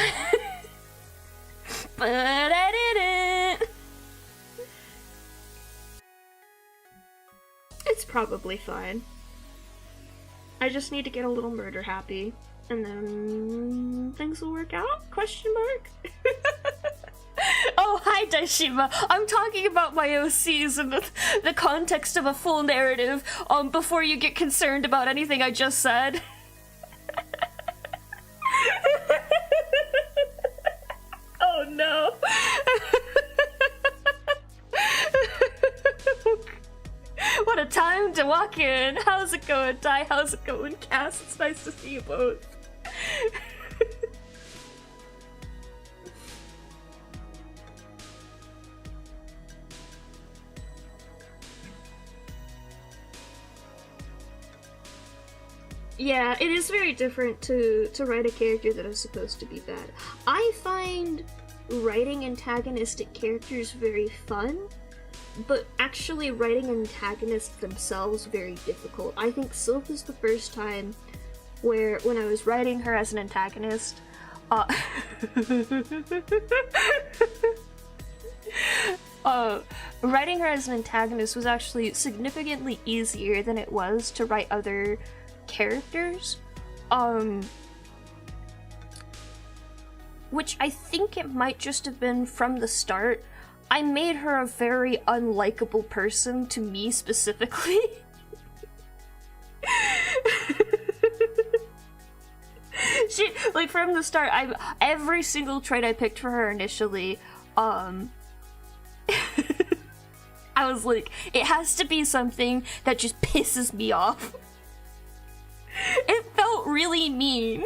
But I didn't! It's probably fine. I just need to get a little murder happy, and then things will work out? Question mark? Oh, hi, Daishima. I'm talking about my OCs in the context of a full narrative, before you get concerned about anything I just said. Oh, no. What a time to walk in. How's it going, Dai? How's it going, Cass? It's nice to see you both. Yeah, it is very different to write a character that is supposed to be bad. I find writing antagonistic characters very fun, but actually writing antagonists themselves very difficult. I think Sylph is the first time where, when I was writing her as an antagonist, writing her as an antagonist was actually significantly easier than it was to write other characters, which I think it might just have been from the start. I made her a very unlikable person to me specifically. She, like, from the start, every single trait I picked for her initially, I was like, it has to be something that just pisses me off. It felt really mean.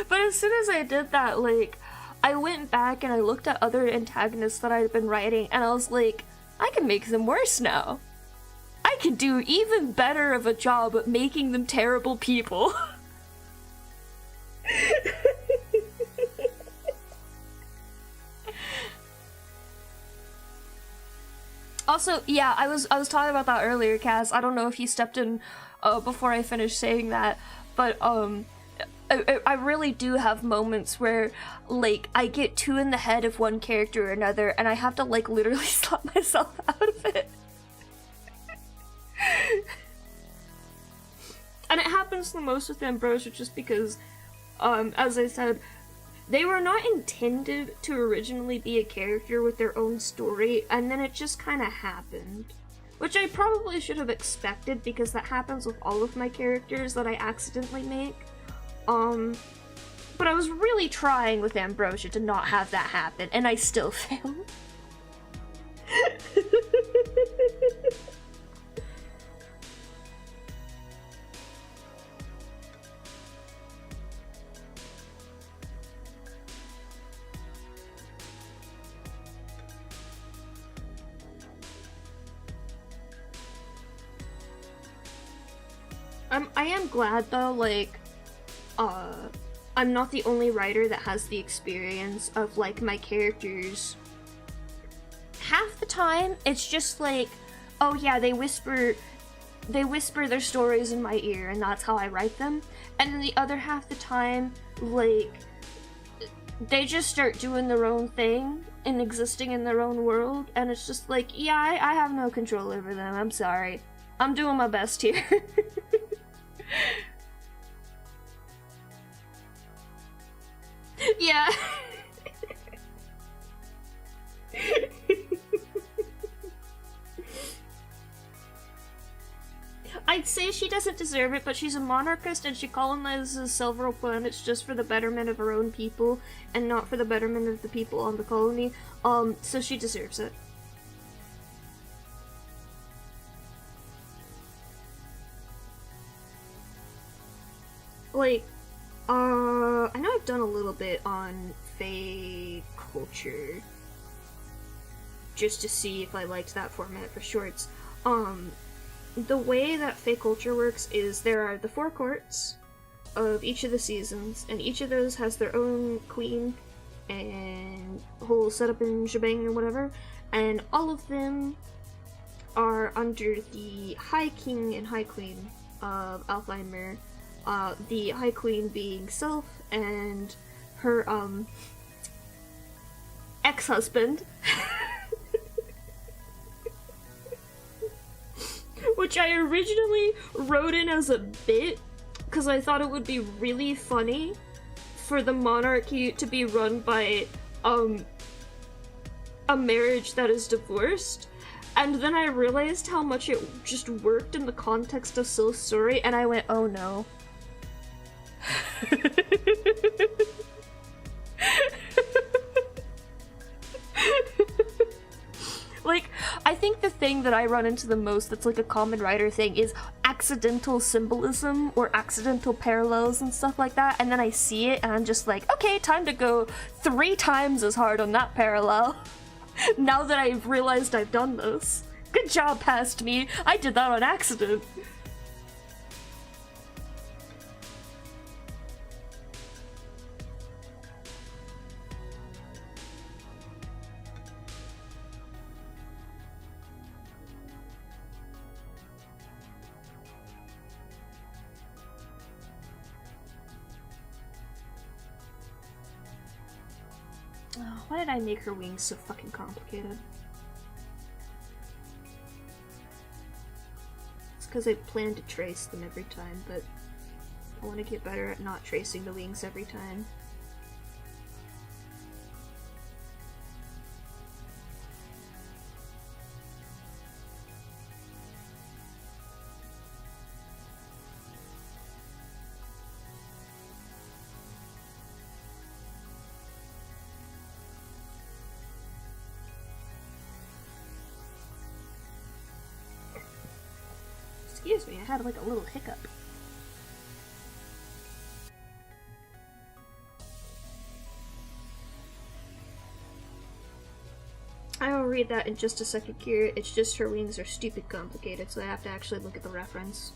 But as soon as I did that, like, I went back and I looked at other antagonists that I'd been writing, and I was like, I can make them worse now. I can do even better of a job at making them terrible people. Also, yeah, I was talking about that earlier, Kaz. I don't know if you stepped in before I finished saying that, but I really do have moments where, like, I get too in the head of one character or another, and I have to, like, literally slap myself out of it. And it happens the most with Ambrosia just because, as I said, they were not intended to originally be a character with their own story, and then it just kind of happened. Which I probably should have expected, because that happens with all of my characters that I accidentally make. But I was really trying with Ambrosia to not have that happen, and I still failed. I am glad though, like, I'm not the only writer that has the experience of, like, my characters. Half the time, it's just like, oh yeah, they whisper their stories in my ear, and that's how I write them. And then the other half the time, like, they just start doing their own thing and existing in their own world, and it's just like, yeah, I have no control over them, I'm sorry. I'm doing my best here. Yeah. I'd say she doesn't deserve it, but she's a monarchist and she colonizes several planets just for the betterment of her own people and not for the betterment of the people on the colony. So she deserves it. Like, I know I've done a little bit on Fae culture just to see if I liked that format for shorts. The way that Fae culture works is there are the 4 courts of each of the seasons, and each of those has their own queen and whole setup and shebang and whatever, and all of them are under the High King and High Queen of Alfheimer. The High Queen being Sylph and her ex-husband. Which I originally wrote in as a bit because I thought it would be really funny for the monarchy to be run by a marriage that is divorced. And then I realized how much it just worked in the context of Sylph's story, and I went, oh no. Like, I think the thing that I run into the most that's like a common writer thing is accidental symbolism or accidental parallels and stuff like that, and then I see it and I'm just like, okay, time to go 3 times as hard on that parallel. Now that I've realized I've done this. Good job, past me. I did that on accident. Oh, why did I make her wings so fucking complicated? It's because I plan to trace them every time, but I want to get better at not tracing the wings every time. Excuse me, I had like a little hiccup. I will read that in just a second, Kira. It's just her wings are stupid complicated, so I have to actually look at the reference.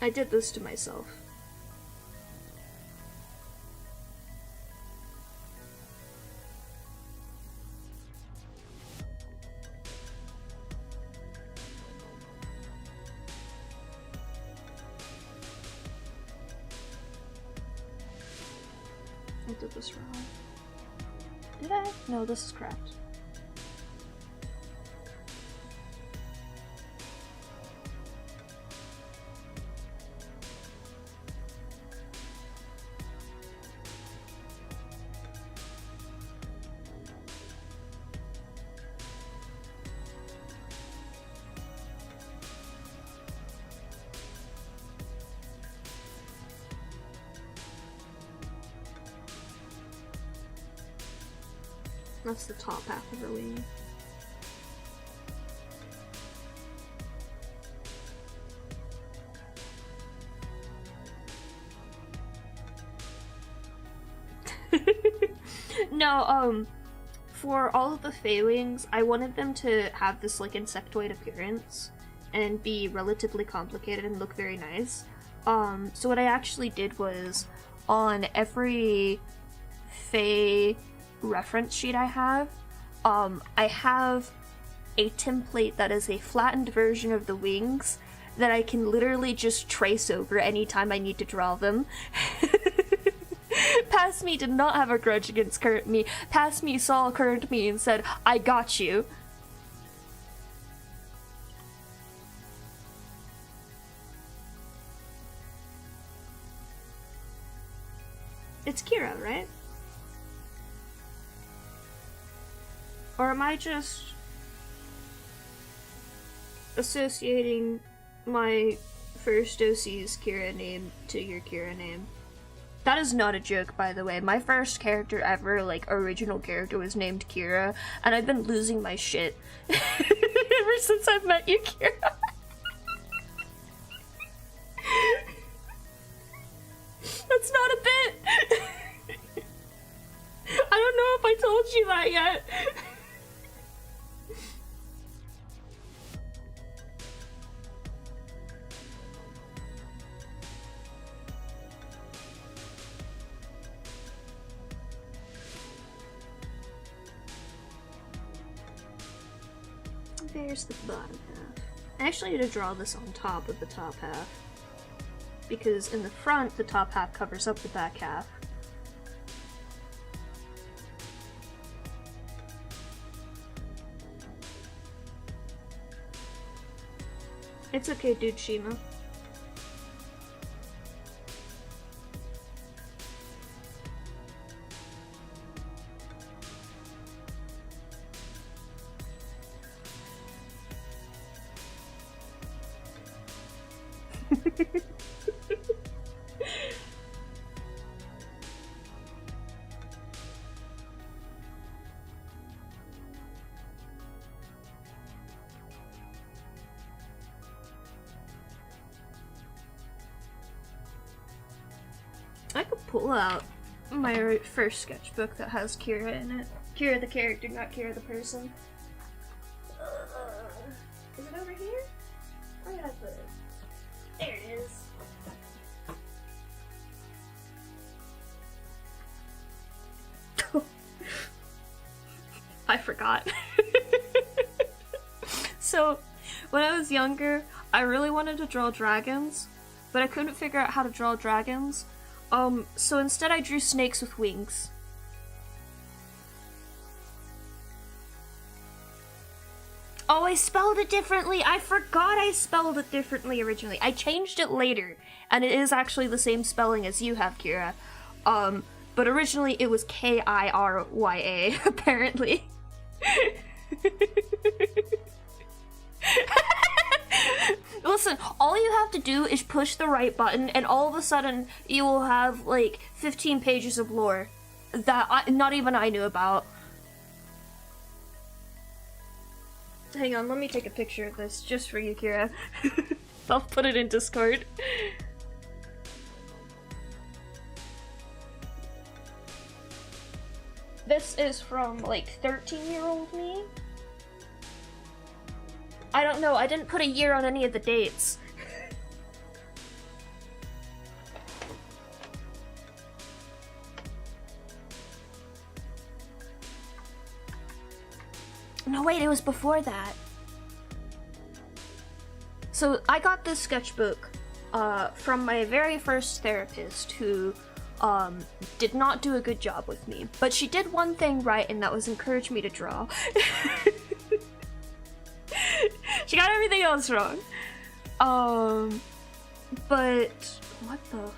I did this to myself. I did this wrong. Did I? No, this is correct. That's the top half of her wing. No, for all of the Fae wings, I wanted them to have this like insectoid appearance and be relatively complicated and look very nice. So what I actually did was, on every Fae reference sheet I have a template that is a flattened version of the wings that I can literally just trace over anytime I need to draw them. Past me did not have a grudge against current me. Past me saw current me and said, I got you. It's Kira, right? Or am I just associating my first OC's Kira name to your Kira name? That is not a joke, by the way. My first character ever, like, original character, was named Kira, and I've been losing my shit ever since I've met you, Kira. That's not a bit! I don't know if I told you that yet. There's the bottom half. I actually need to draw this on top of the top half, because in the front, the top half covers up the back half. It's okay, dude, Shima. I could pull out my first sketchbook that has Kira in it. Kira the character, not Kira the person. Is it over here? Where did I put it? There it is. I forgot. So, when I was younger, I really wanted to draw dragons, but I couldn't figure out how to draw dragons. So instead I drew snakes with wings. Oh, I spelled it differently! I forgot I spelled it differently originally. I changed it later, and it is actually the same spelling as you have, Kira. But originally it was Kirya, apparently. Listen, all you have to do is push the right button, and all of a sudden you will have like 15 pages of lore that not even I knew about. Hang on, let me take a picture of this just for you, Kira. I'll put it in Discord. This is from like 13-year-old me. I don't know, I didn't put a year on any of the dates. No, wait, it was before that. So I got this sketchbook from my very first therapist, who did not do a good job with me. But she did one thing right, and that was encourage me to draw. She got everything else wrong. But what the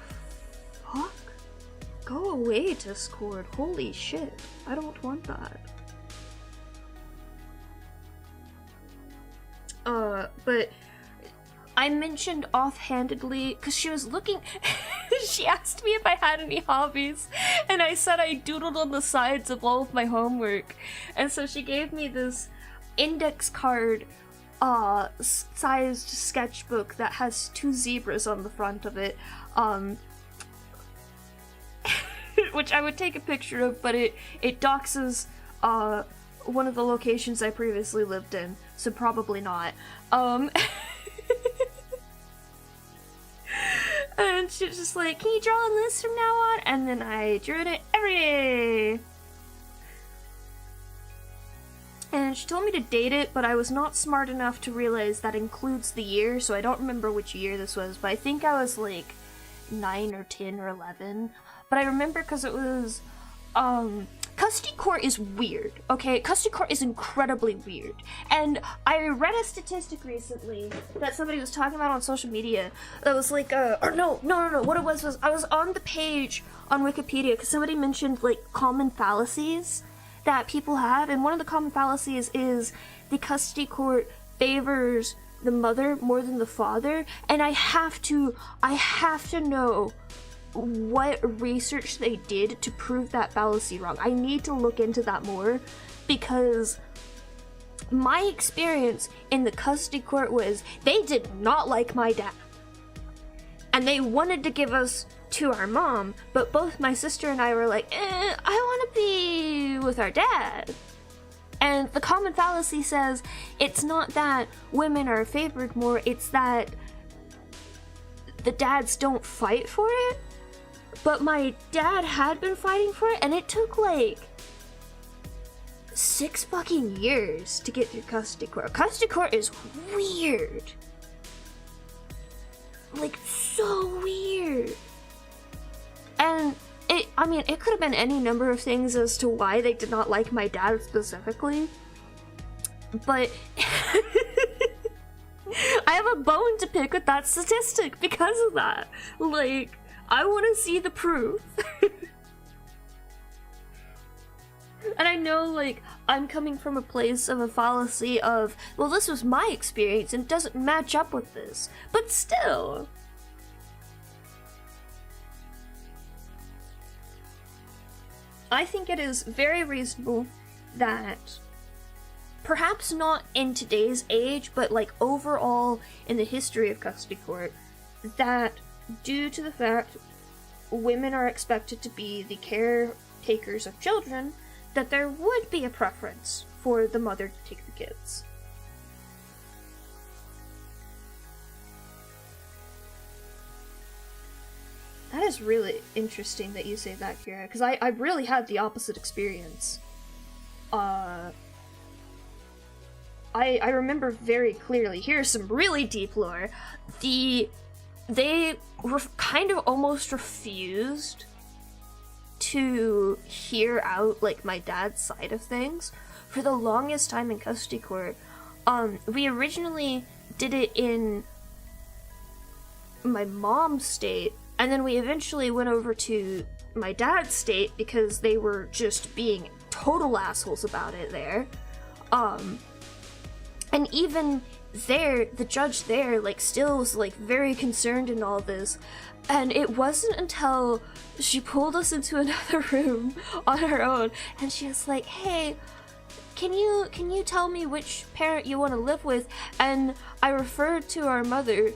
fuck? Go away, Discord. Holy shit. I don't want that. But I mentioned offhandedly, because she was looking, she asked me if I had any hobbies, and I said I doodled on the sides of all of my homework, and so she gave me this index card sized sketchbook that has 2 zebras on the front of it, which I would take a picture of, but it doxes one of the locations I previously lived in, so probably not. And she's just like, can you draw on this from now on? And then I drew it every day. And she told me to date it, but I was not smart enough to realize that includes the year, so I don't remember which year this was, but I think I was like 9 or 10 or 11. but I remember because it was, custody court is weird, okay? Custody court is incredibly weird. And I read a statistic recently that somebody was talking about on social media that was like, no, what it was I was on the page on Wikipedia because somebody mentioned, like, common fallacies that people have, and one of the common fallacies is the custody court favors the mother more than the father, and I have to know what research they did to prove that fallacy wrong. I need to look into that more, because my experience in the custody court was they did not like my dad. And they wanted to give us to our mom, but both my sister and I were like, I want to be with our dad. And the common fallacy says it's not that women are favored more, it's that the dads don't fight for it. But my dad had been fighting for it, and it took like 6 fucking years to get through custody court. Custody court is weird. Like, so weird. And it could have been any number of things as to why they did not like my dad specifically. But I have a bone to pick with that statistic because of that. Like, I want to see the proof. And I know, like, I'm coming from a place of a fallacy of, well, this was my experience and it doesn't match up with this. But still. I think it is very reasonable that, perhaps not in today's age, but like overall in the history of custody court, that due to the fact women are expected to be the caretakers of children, that there would be a preference for the mother to take the kids. That is really interesting that you say that, Kira, because I really had the opposite experience. I remember very clearly, here's some really deep lore, they kind of almost refused to hear out, like, my dad's side of things for the longest time in custody court. We originally did it in my mom's state, and then we eventually went over to my dad's state because they were just being total assholes about it there. And even there, the judge there, like, still was, like, very concerned in all this. And it wasn't until she pulled us into another room on her own, and she was like, hey, can you tell me which parent you want to live with? And I referred to our mother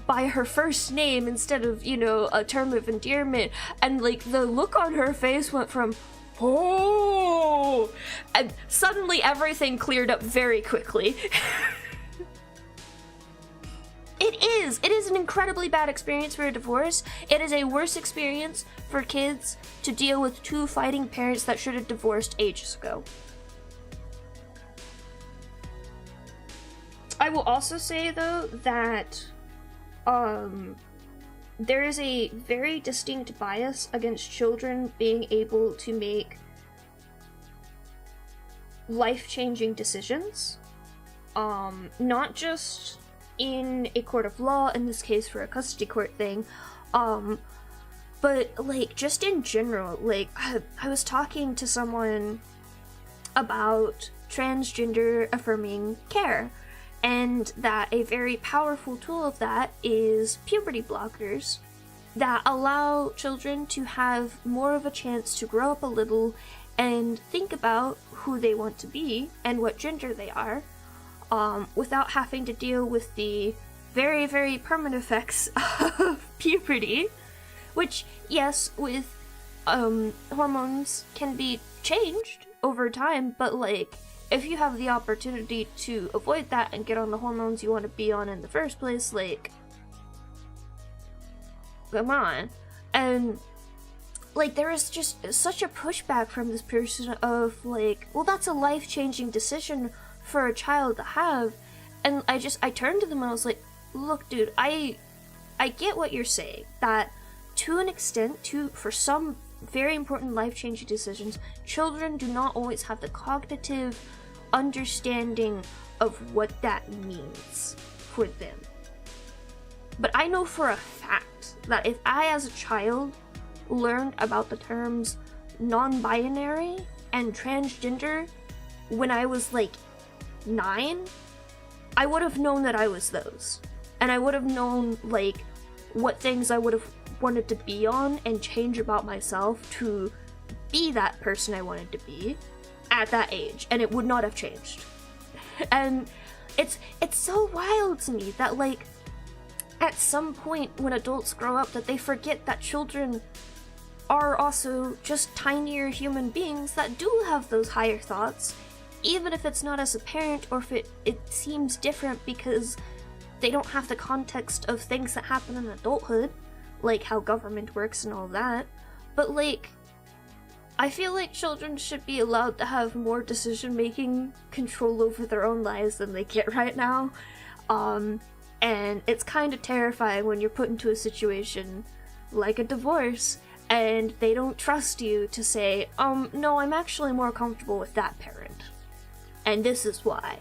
by her first name instead of, you know, a term of endearment. And, like, the look on her face went from, oh, and suddenly everything cleared up very quickly. It is an incredibly bad experience for a divorce. It is a worse experience for kids to deal with two fighting parents that should have divorced ages ago. I will also say, though, that there is a very distinct bias against children being able to make life-changing decisions. Not just in a court of law, in this case for a custody court thing, but, like, just in general. Like, I was talking to someone about transgender affirming care, and that a very powerful tool of that is puberty blockers that allow children to have more of a chance to grow up a little and think about who they want to be and what gender they are, without having to deal with the very, very permanent effects of puberty, which, yes, with hormones can be changed over time, but, like, if you have the opportunity to avoid that and get on the hormones you want to be on in the first place, like, come on. And, like, there is just such a pushback from this person of, like, well, that's a life-changing decision for a child to have. And I turned to them and I was like, look, dude, I get what you're saying, that to an extent, for some very important life-changing decisions, children do not always have the cognitive understanding of what that means for them. But I know for a fact that if I, as a child, learned about the terms non-binary and transgender when I was like 9, I would have known that I was those. And I would have known like what things I would have wanted to be on and change about myself to be that person I wanted to be at that age, and it would not have changed. And it's so wild to me that like at some point when adults grow up that they forget that children are also just tinier human beings that do have those higher thoughts, even if it's not as a parent or if it seems different because they don't have the context of things that happen in adulthood, like how government works and all that. But like, I feel like children should be allowed to have more decision-making control over their own lives than they get right now. And it's kind of terrifying when you're put into a situation like a divorce and they don't trust you to say, no, I'm actually more comfortable with that parent. And this is why.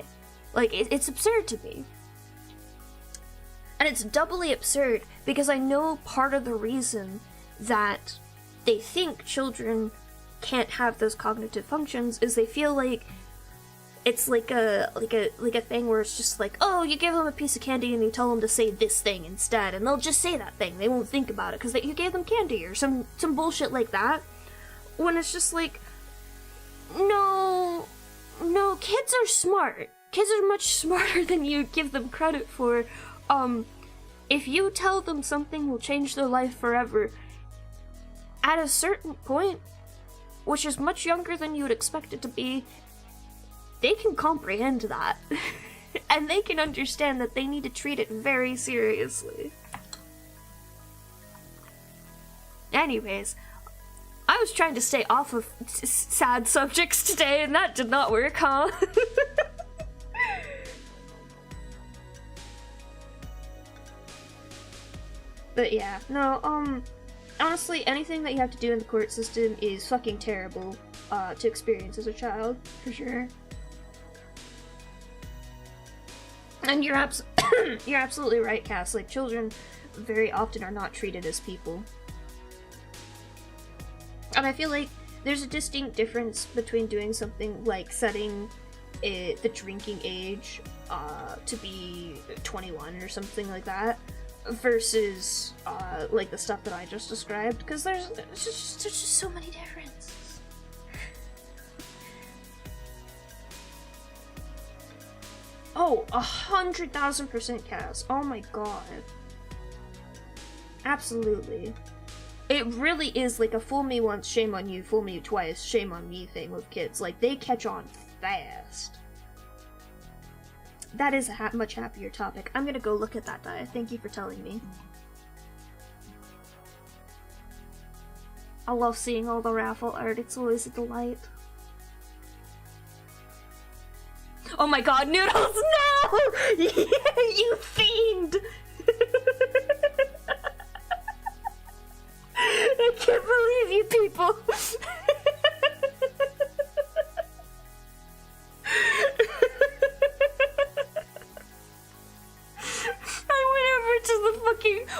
Like, it's absurd to me. And it's doubly absurd because I know part of the reason that they think children can't have those cognitive functions is they feel like it's like a thing where it's just like, oh, you give them a piece of candy and you tell them to say this thing instead, and they'll just say that thing. They won't think about it because you gave them candy or some bullshit like that. When it's just like, no, kids are smart. Kids are much smarter than you give them credit for. If you tell them something will change their life forever, at a certain point, which is much younger than you would expect it to be, they can comprehend that. And they can understand that they need to treat it very seriously. Anyways, I was trying to stay off of sad subjects today, and that did not work, huh? But yeah, no, honestly, anything that you have to do in the court system is fucking terrible, to experience as a child, for sure. And you're absolutely right, Cass, like, children very often are not treated as people. And I feel like there's a distinct difference between doing something like setting the drinking age, to be 21 or something like that, versus like the stuff that I just described, because there's just so many differences. Oh, 100,000% Cass. Oh my god. Absolutely. It really is like a fool me once, shame on you, fool me twice, shame on me thing with kids. Like, they catch on fast. That is a much happier topic. I'm gonna go look at that die. Thank you for telling me. I love seeing all the raffle art. It's always a delight. Oh my god, Noodles, no! You fiend! I can't believe you people!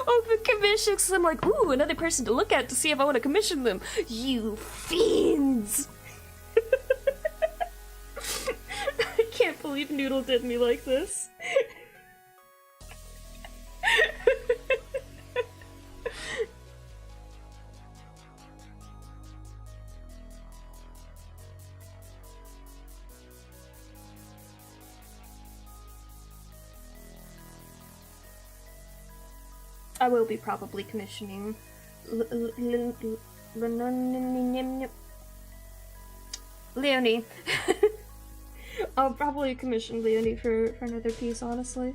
Open commission because I'm like, ooh, another person to look at to see if I want to commission them. You fiends! I can't believe Noodle did me like this. I will be probably commissioning Leonie. I'll probably commission Leonie for another piece, honestly.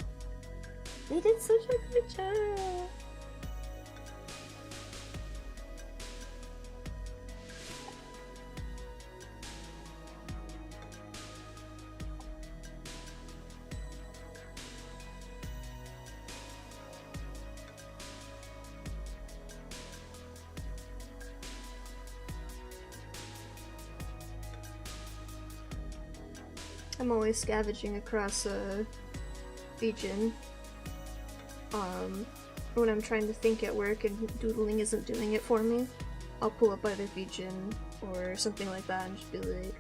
They did such a good job. I'm always scavenging across Region. When I'm trying to think at work and doodling isn't doing it for me, I'll pull up either Region or something like that and just be like,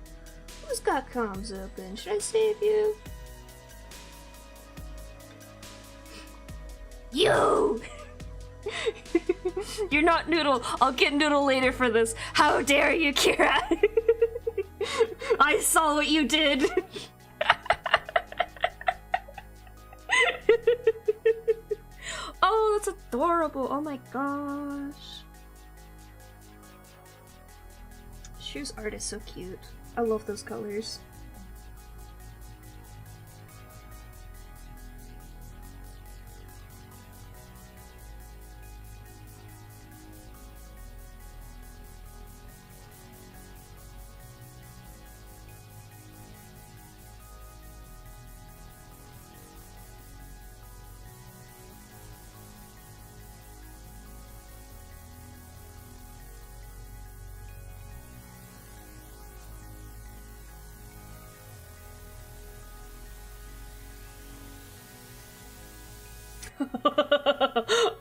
who's got comms open? Should I save you? You! You're not Noodle. I'll get Noodle later for this. How dare you, Kira? I saw what you did. Oh, that's adorable. Oh my gosh. Shu's art is so cute. I love those colors.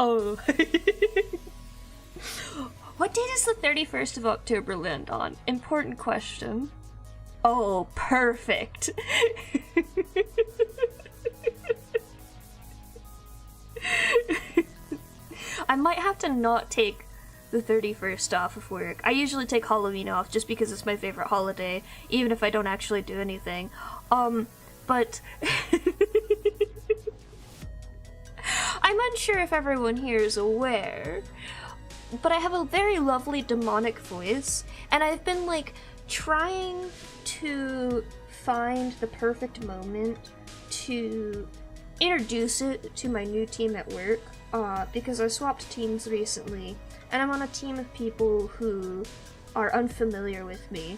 Oh. What date does the 31st of October land on? Important question. Oh, perfect. I might have to not take the 31st off of work. I usually take Halloween off just because it's my favorite holiday, even if I don't actually do anything. But I'm unsure if everyone here is aware, but I have a very lovely demonic voice, and I've been, like, trying to find the perfect moment to introduce it to my new team at work, because I swapped teams recently, and I'm on a team of people who are unfamiliar with me.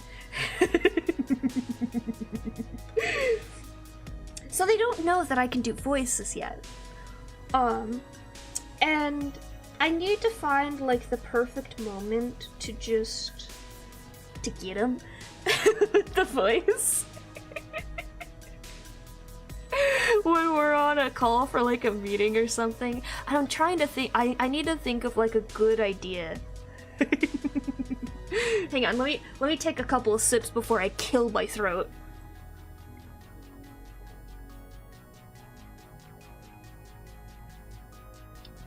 So they don't know that I can do voices yet. And I need to find, like, the perfect moment to just, to get him with the voice. When we're on a call for, like, a meeting or something, and I'm trying to think, I need to think of, like, a good idea. Hang on, let me take a couple of sips before I kill my throat.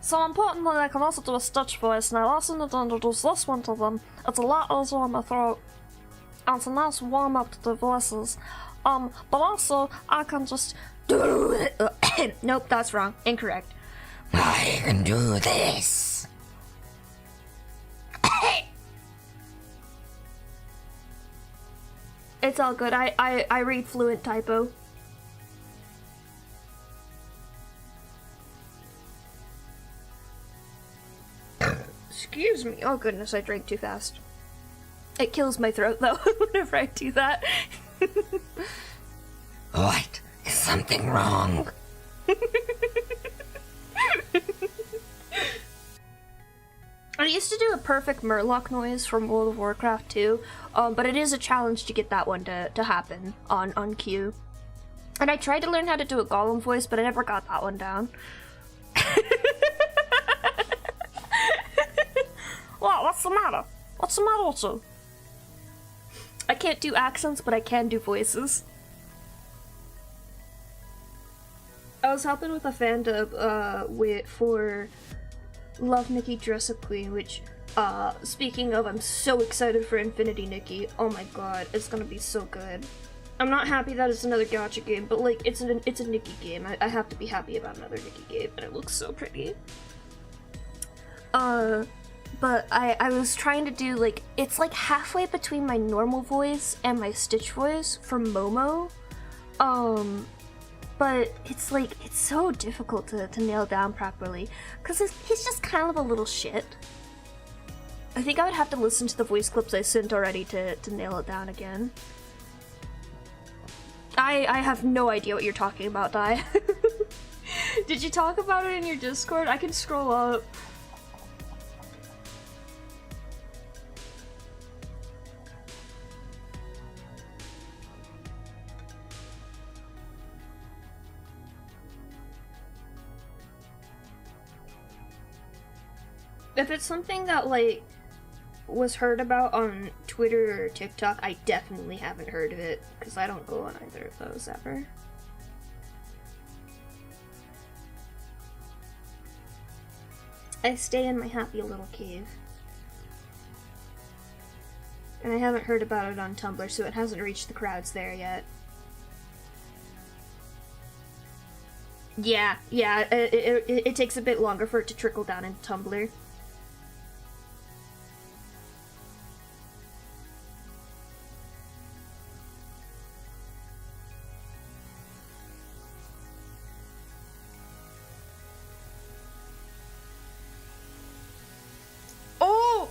So importantly, I can also do a Stitch voice, and I also need to introduce this one to them. It's a lot easier on my throat. And it's a nice warm up to the voices. But also, I can just do it. Nope, that's wrong. Incorrect. I can do this. It's all good. I read fluent typo. Excuse me. Oh goodness, I drank too fast. It kills my throat though whenever I do that. What? Is something wrong? I used to do a perfect Murloc noise from World of Warcraft 2, but it is a challenge to get that one to happen on cue. And I tried to learn how to do a Golem voice, but I never got that one down. What? What's the matter? What's the matter with you? I can't do accents, but I can do voices. I was helping with a fan dub for Love Nikki Dress Up Queen, which, speaking of, I'm so excited for Infinity Nikki. Oh my god, it's gonna be so good. I'm not happy that it's another gacha game, but like, it's a Nikki game. I have to be happy about another Nikki game, and it looks so pretty. But I was trying to do, like, it's like halfway between my normal voice and my Stitch voice for Momo. But it's like, it's so difficult to nail down properly, because he's just kind of a little shit. I think I would have to listen to the voice clips I sent already to nail it down again. I have no idea what you're talking about, Dai. Did you talk about it in your Discord? I can scroll up. If it's something that, like, was heard about on Twitter or TikTok, I definitely haven't heard of it, because I don't go on either of those ever. I stay in my happy little cave. And I haven't heard about it on Tumblr, so it hasn't reached the crowds there yet. Yeah, it takes a bit longer for it to trickle down into Tumblr. Oh!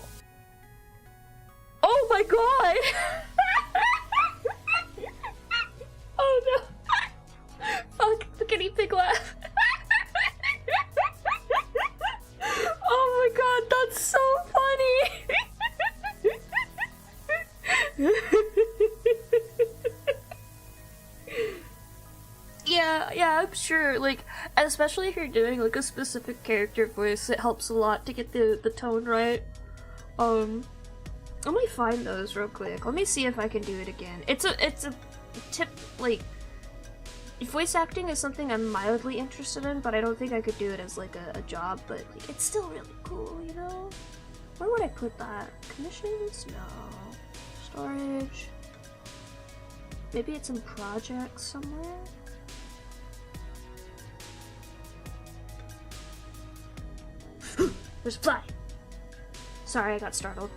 Oh my god! Oh no! Fuck, the guinea pig laugh. Oh my god, that's so funny! Yeah, I'm sure, like, especially if you're doing, like, a specific character voice, it helps a lot to get the tone right. Let me find those real quick. Let me see if I can do it again. It's a tip, like, voice acting is something I'm mildly interested in, but I don't think I could do it as, like, a job, but, like, it's still really cool, you know? Where would I put that? Commissions? No. Storage? Maybe it's in projects somewhere? There's a fly! Sorry, I got startled.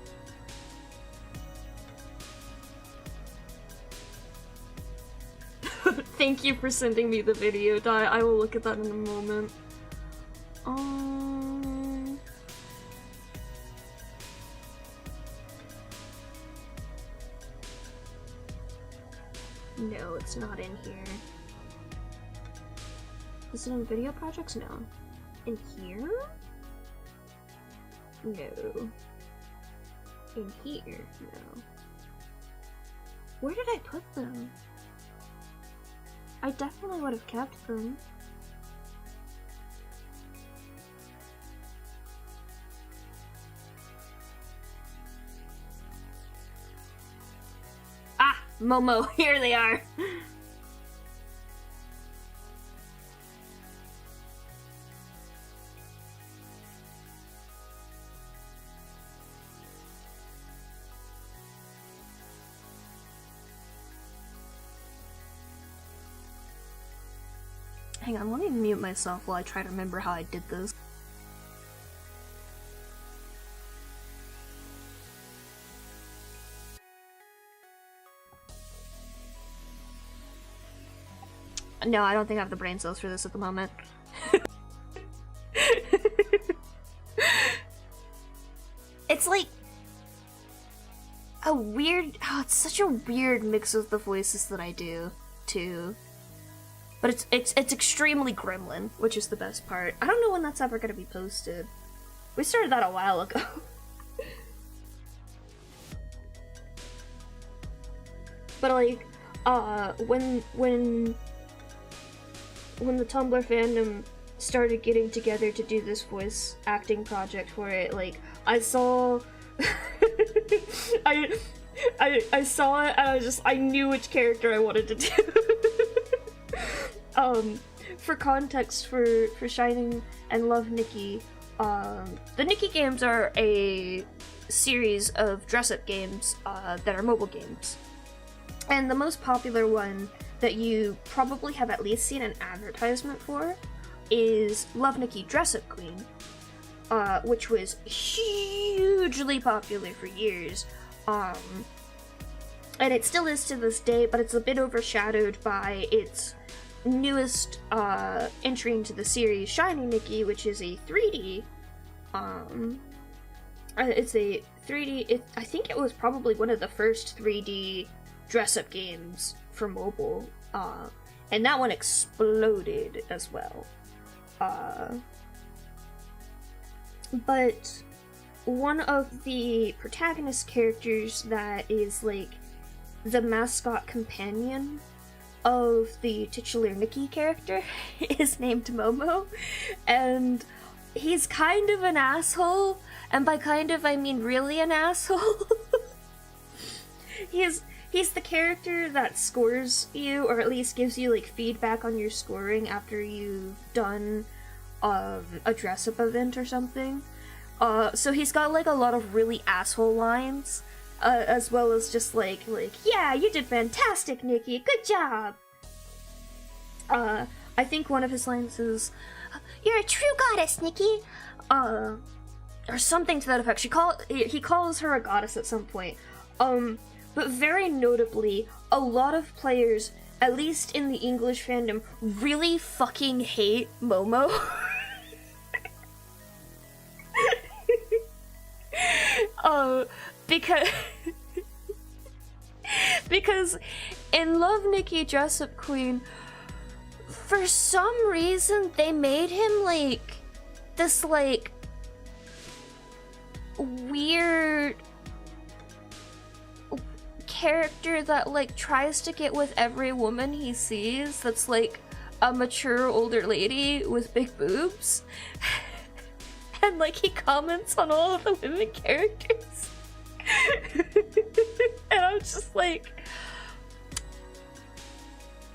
Thank you for sending me the video, Di. I will look at that in a moment. No, it's not in here. Is it in video projects? No. In here? No. In here? No. Where did I put them? I definitely would have kept them. Ah! Momo, here they are! Hang on, let me mute myself while I try to remember how I did this. No, I don't think I have the brain cells for this at the moment. It's like a weird, it's such a weird mix of the voices that I do, too. But it's extremely gremlin, which is the best part. I don't know when that's ever gonna be posted. We started that a while ago. But like, when the Tumblr fandom started getting together to do this voice acting project for it, like, I saw I saw it and I knew which character I wanted to do. For context, for Shining and Love Nikki, the Nikki games are a series of dress-up games that are mobile games. And the most popular one that you probably have at least seen an advertisement for is Love Nikki Dress-Up Queen, which was hugely popular for years. And it still is to this day, but it's a bit overshadowed by its newest entry into the series, Shining Nikki, which is a 3D. It's a 3D. I think it was probably one of the first 3D dress-up games for mobile, and that one exploded as well. But one of the protagonist characters that is like the mascot companion of the titular Nikki character is named Momo, and he's kind of an asshole, and by kind of I mean really an asshole. He's the character that scores you, or at least gives you like feedback on your scoring after you've done a dress-up event or something. So he's got like a lot of really asshole lines, as well as just like, yeah, you did fantastic, Nikki, good job! I think one of his lines is, you're a true goddess, Nikki! Or something to that effect. He calls her a goddess at some point. But very notably, a lot of players, at least in the English fandom, really fucking hate Momo. Because in Love, Nikki, Dress-Up Queen, for some reason they made him like this like weird character that like tries to get with every woman he sees that's like a mature older lady with big boobs. And like he comments on all of the women characters. And I'm just like,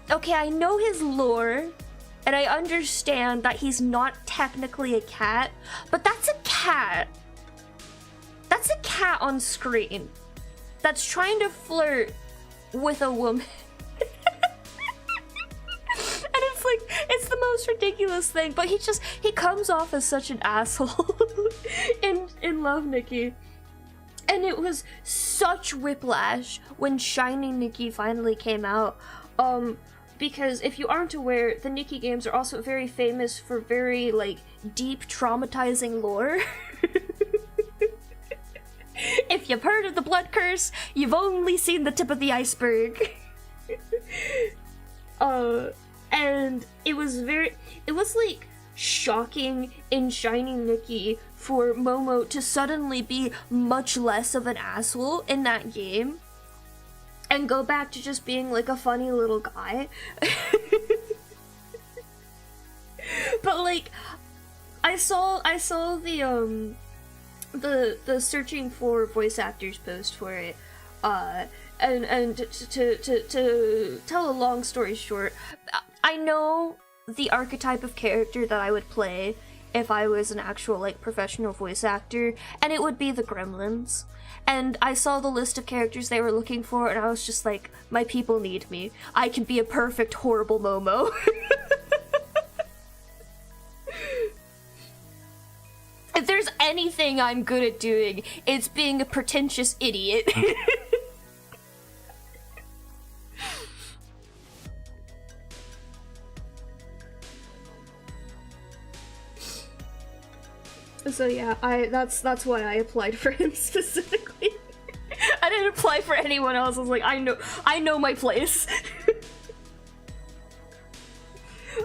okay, I know his lore, and I understand that he's not technically a cat, but that's a cat. That's a cat on screen that's trying to flirt with a woman. And it's like, it's the most ridiculous thing, but he comes off as such an asshole in Love, Nikki. And it was such whiplash when Shiny Nikki finally came out. Because if you aren't aware, the Nikki games are also very famous for very, like, deep, traumatizing lore. If you've heard of the blood curse, you've only seen the tip of the iceberg. And it was like, shocking in Shiny Nikki for Momo to suddenly be much less of an asshole in that game. And go back to just being like a funny little guy. But like, I saw the searching for voice actors post for it, and to tell a long story short, I know the archetype of character that I would play if I was an actual like professional voice actor, and it would be the Gremlins. And I saw the list of characters they were looking for, and I was just like, my people need me. I can be a perfect, horrible Momo. If there's anything I'm good at doing, it's being a pretentious idiot. So yeah, that's why I applied for him specifically. I didn't apply for anyone else. I was like, I know my place.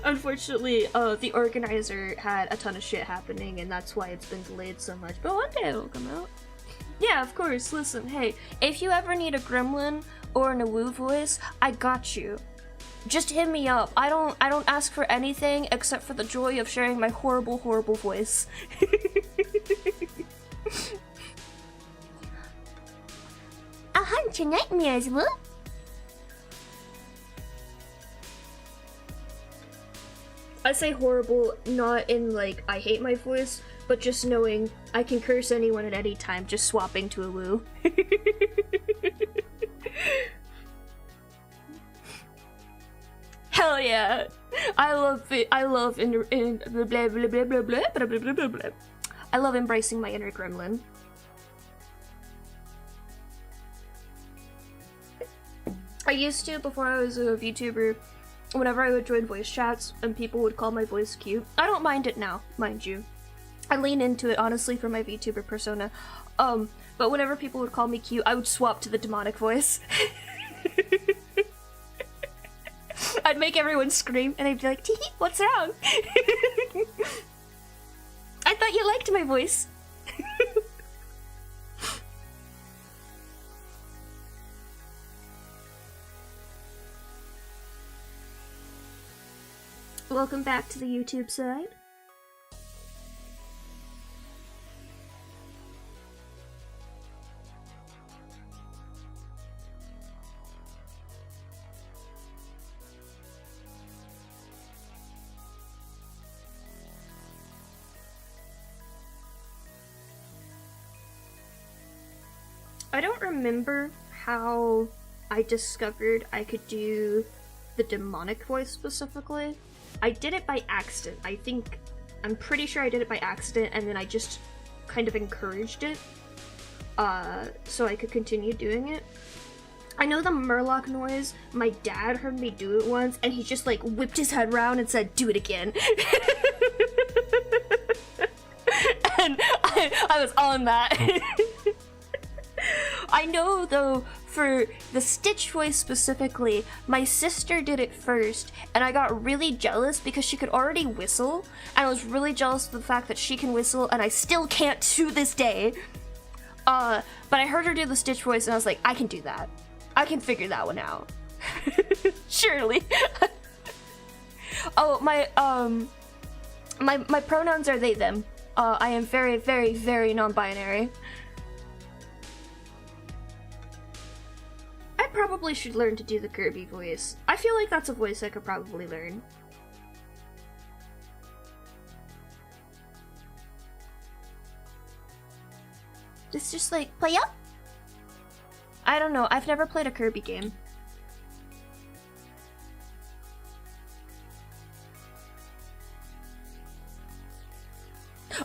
Unfortunately, the organizer had a ton of shit happening, and that's why it's been delayed so much. But one day it'll come out. Yeah, of course. Listen, hey, if you ever need a gremlin or an awoo voice, I got you. Just hit me up. I don't ask for anything except for the joy of sharing my horrible, horrible voice. I'll hunt your nightmares, Woo. I say horrible not in like I hate my voice, but just knowing I can curse anyone at any time, just swapping to a woo. Hell yeah! I love it. I love in blah blah blah blah blah blah blah blah blah blah. I love embracing my inner gremlin. I used to, before I was a VTuber, whenever I would join voice chats and people would call my voice cute. I don't mind it now, mind you. I lean into it, honestly, for my VTuber persona. But whenever people would call me cute, I would swap to the demonic voice. I'd make everyone scream, and I'd be like, tee, what's wrong? I thought you liked my voice. Welcome back to the YouTube side. I don't remember how I discovered I could do the demonic voice specifically. I did it by accident. I'm pretty sure I did it by accident, and then I just kind of encouraged it, so I could continue doing it. I know the Murloc noise, my dad heard me do it once, and he just like whipped his head around and said, "Do it again." And I was on that. I know though, for the Stitch voice specifically, my sister did it first, and I got really jealous because she could already whistle, and I was really jealous of the fact that she can whistle, and I still can't to this day. But I heard her do the Stitch voice, and I was like, I can do that. I can figure that one out. Surely. Oh, my pronouns are they, them. I am very, very, very non-binary. I probably should learn to do the Kirby voice. I feel like that's a voice I could probably learn. It's just like, play up? I don't know, I've never played a Kirby game.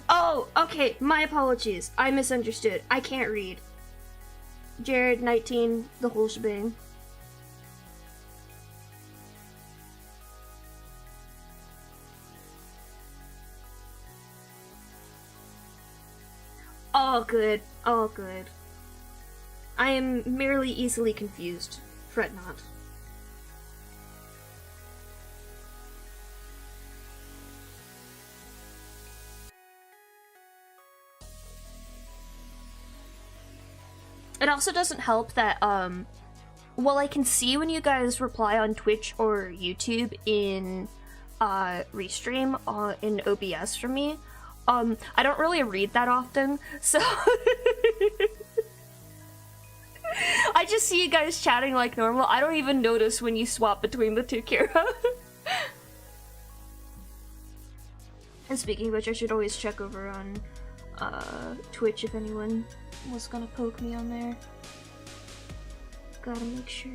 Oh, okay, my apologies. I misunderstood. I can't read. Jared, 19, the whole shebang. All good, all good. I am merely easily confused. Fret not. It also doesn't help that, while I can see when you guys reply on Twitch or YouTube in, Restream, in OBS for me, I don't really read that often, so... I just see you guys chatting like normal. I don't even notice when you swap between the two, Kira. And speaking of which, I should always check over on, Twitch if anyone was gonna poke me on there. Gotta make sure.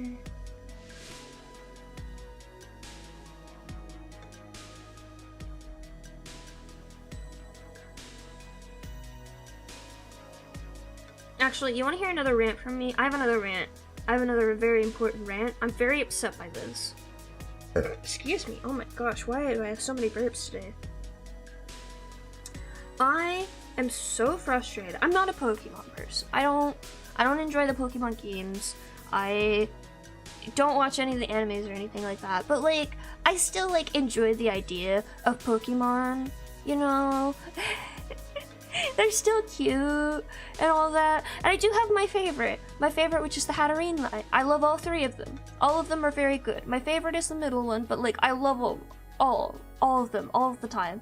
Actually, you want to hear another rant from me? I have another rant. I have another very important rant. I'm very upset by this. Excuse me. Oh my gosh, why do I have so many burps today? I am so frustrated. I'm not a Pokemon person. I don't enjoy the Pokemon games. I don't watch any of the animes or anything like that. But like, I still like enjoy the idea of Pokemon, you know? They're still cute and all that. And I do have my favorite, which is the Hatterene line. I love all three of them. All of them are very good. My favorite is the middle one, but like, I love all of them, all of the time.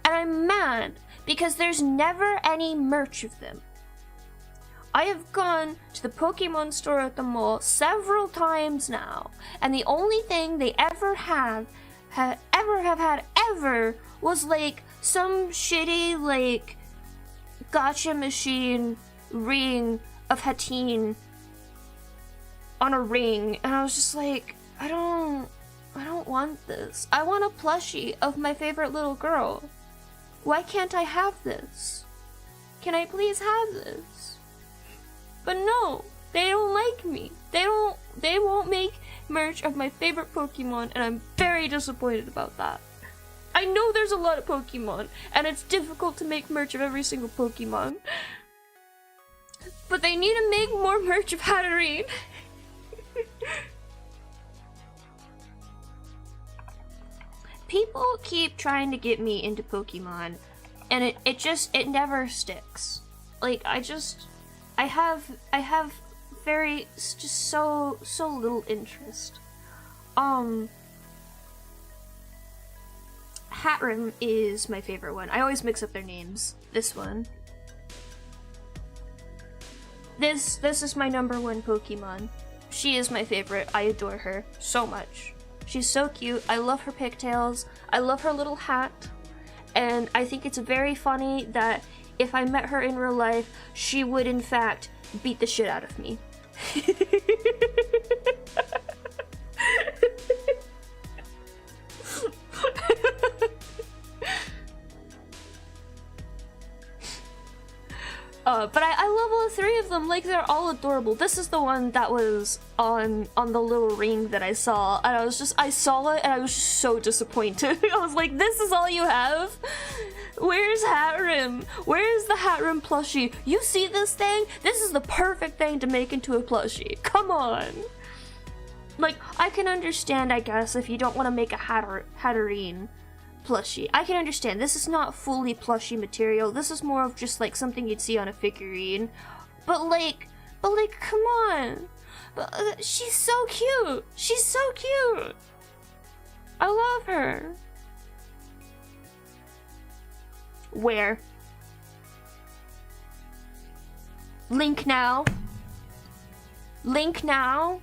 And I'm mad because there's never any merch of them. I have gone to the Pokemon store at the mall several times now, and the only thing they ever had was like some shitty like gacha machine ring of Hatene on a ring, and I was just like, I don't want this. I want a plushie of my favorite little girl. Why can't I have this? Can I please have this? But no, they don't like me. They won't make merch of my favorite Pokemon, and I'm very disappointed about that. I know there's a lot of Pokemon, and it's difficult to make merch of every single Pokemon. But they need to make more merch of Hatterene. People keep trying to get me into Pokemon, and it never sticks. Like, I have just so little interest. Hatrim is my favorite one. I always mix up their names. This one. This is my number one Pokemon. She is my favorite. I adore her so much. She's so cute. I love her pigtails. I love her little hat. And I think it's very funny that if I met her in real life, she would in fact beat the shit out of me. But I love all 3 of them. Like, they're all adorable. This is the one that was on the little ring that I saw, and I saw it and I was just so disappointed. I was like, this is all you have? Where's Hatrim? Where's the Hatrim plushie? You see this thing? This is the perfect thing to make into a plushie. Come on. Like, I can understand, I guess, if you don't want to make a Hatterene plushie. I can understand. This is not fully plushie material. This is more of just like something you'd see on a figurine. But like, come on. She's so cute. She's so cute. I love her. Where? Link now. Link now.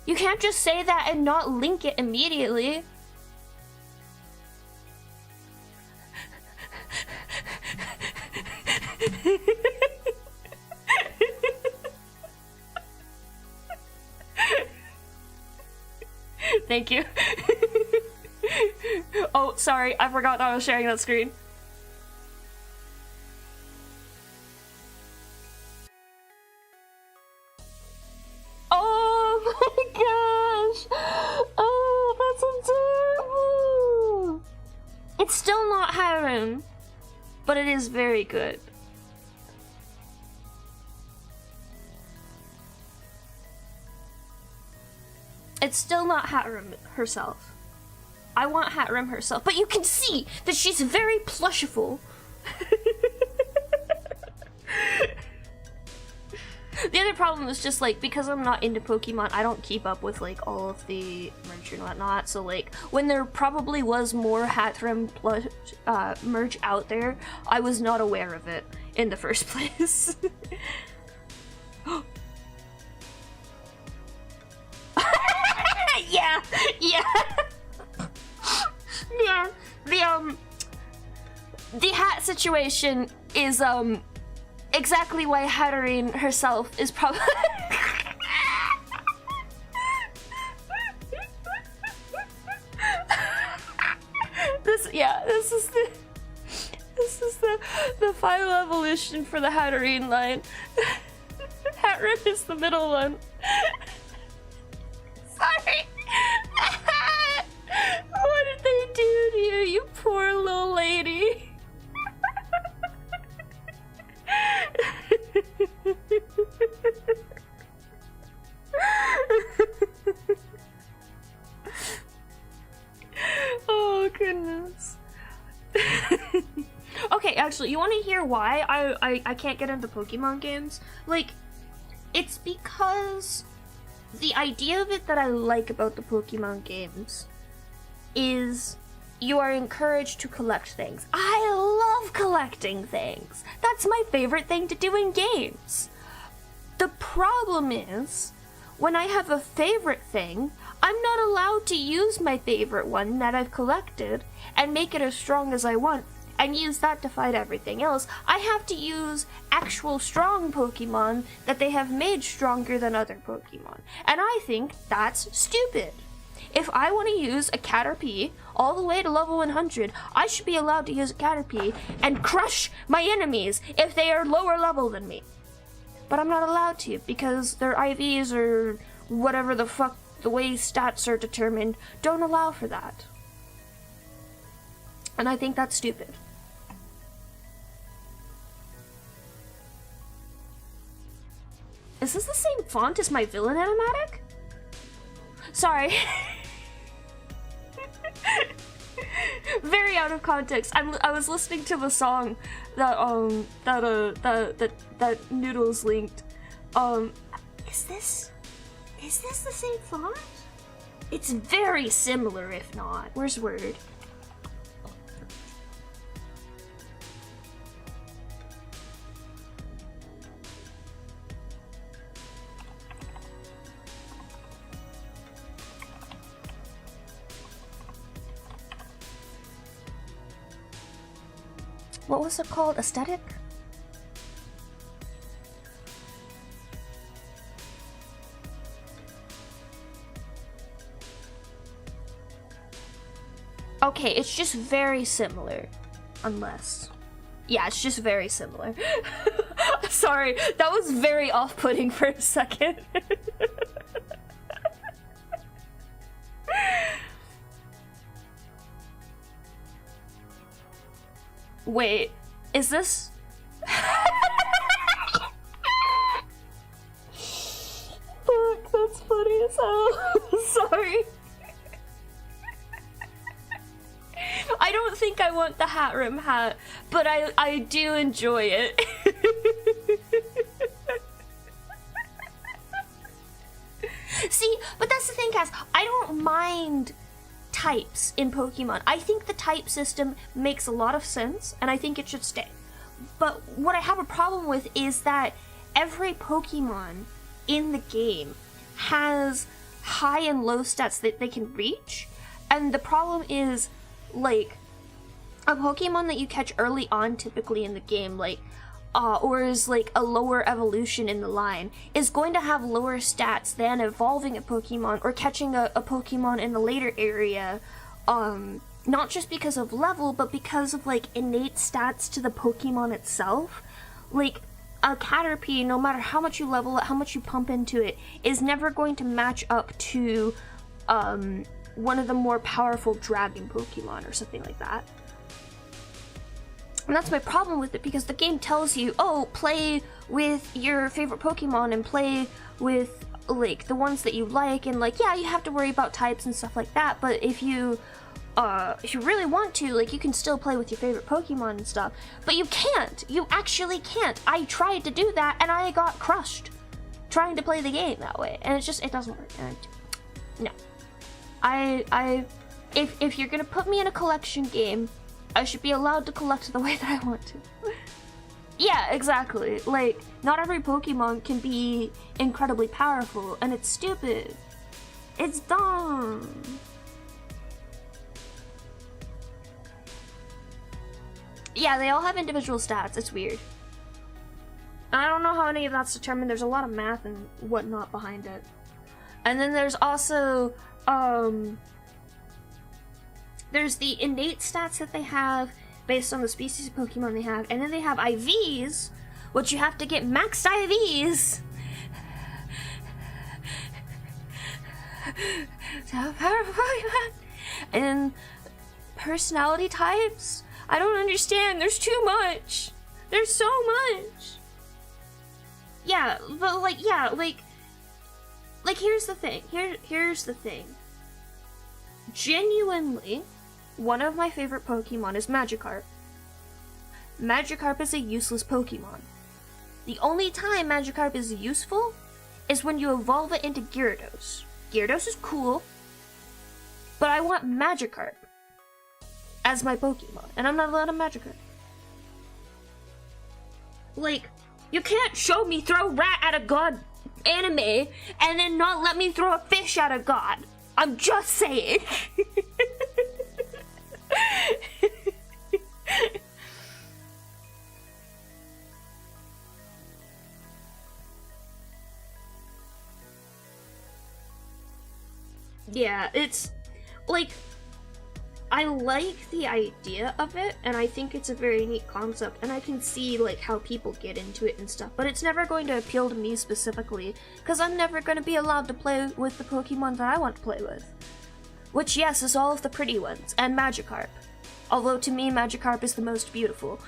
You can't just say that and not link it immediately. Thank you. Oh, sorry, I forgot I was sharing that screen. Oh my gosh! Oh, that's adorable! It's still not Harem, but it is very good. It's still not Hatrim herself. I want Hatrim herself, but you can see that she's very plushiful. The other problem is just like, because I'm not into Pokemon, I don't keep up with like all of the merch and whatnot, so like when there probably was more Hatrim merch out there, I was not aware of it in the first place. Yeah, yeah. Yeah, the hat situation is exactly why Hatterene herself is probably this is the final evolution for the Hatterene line. Hatterene is the middle one. Sorry. What did they do to you, you poor little lady? Oh goodness. Okay, actually, you want to hear why I can't get into Pokemon games? Like, it's because the idea of it that I like about the Pokemon games is you are encouraged to collect things. I love collecting things. That's my favorite thing to do in games. The problem is, when I have a favorite thing, I'm not allowed to use my favorite one that I've collected and make it as strong as I want and use that to fight everything else. I have to use actual strong Pokemon that they have made stronger than other Pokemon. And I think that's stupid. If I want to use a Caterpie all the way to level 100, I should be allowed to use a Caterpie and crush my enemies if they are lower level than me. But I'm not allowed to because their IVs or whatever the fuck the way stats are determined don't allow for that. And I think that's stupid. Is this the same font as my villain animatic? Sorry. Very out of context. I was listening to the song that Noodles linked. Is this the same font? It's very similar, if not. Where's Word? what was it called? Aesthetic? Okay, it's just very similar. Unless... Yeah, it's just very similar. Sorry, that was very off-putting for a second. Wait, is this... Fuck, that's funny as hell. Sorry. I don't think I want the hat rim hat, but I do enjoy it. See, but that's the thing, Cass. I don't mind types in Pokemon. I think the type system makes a lot of sense, and I think it should stay. But what I have a problem with is that every Pokemon in the game has high and low stats that they can reach, and the problem is, like, a Pokemon that you catch early on, typically in the game, like, or is like a lower evolution in the line, is going to have lower stats than evolving a Pokemon or catching a Pokemon in the later area, not just because of level, but because of, like, innate stats to the Pokemon itself. Like, a Caterpie, no matter how much you level it, how much you pump into it, is never going to match up to, one of the more powerful dragon Pokemon or something like that. And that's my problem with it, because the game tells you, oh, play with your favorite Pokemon and play with, like, the ones that you like, and, like, yeah, you have to worry about types and stuff like that, but if you really want to, like, you can still play with your favorite Pokemon and stuff. But you can't! You actually can't! I tried to do that, and I got crushed trying to play the game that way, and it's just, it doesn't work. No. If you're gonna put me in a collection game, I should be allowed to collect the way that I want to. Yeah, exactly. Like, not every Pokemon can be incredibly powerful, and it's stupid. It's dumb. Yeah, they all have individual stats. It's weird. I don't know how any of that's determined. There's a lot of math and whatnot behind it. And then there's also, there's the innate stats that they have based on the species of Pokemon they have, and then they have IVs, which you have to get maxed IVs to have powerful Pokemon. And personality types, I don't understand. There's too much. There's so much. Yeah, but like, yeah, like here's the thing. Here's the thing. Genuinely, one of my favorite Pokemon is Magikarp. Magikarp is a useless Pokemon. The only time Magikarp is useful is when you evolve it into Gyarados. Gyarados is cool, but I want Magikarp as my Pokemon, and I'm not allowed a Magikarp. Like, you can't show me throw rat at a god anime and then not let me throw a fish at a god. I'm just saying. Yeah, it's like, I like the idea of it, and I think it's a very neat concept, and I can see, like, how people get into it and stuff, but it's never going to appeal to me specifically, because I'm never going to be allowed to play with the Pokemon that I want to play with. Which, yes, is all of the pretty ones, and Magikarp. Although, to me, Magikarp is the most beautiful.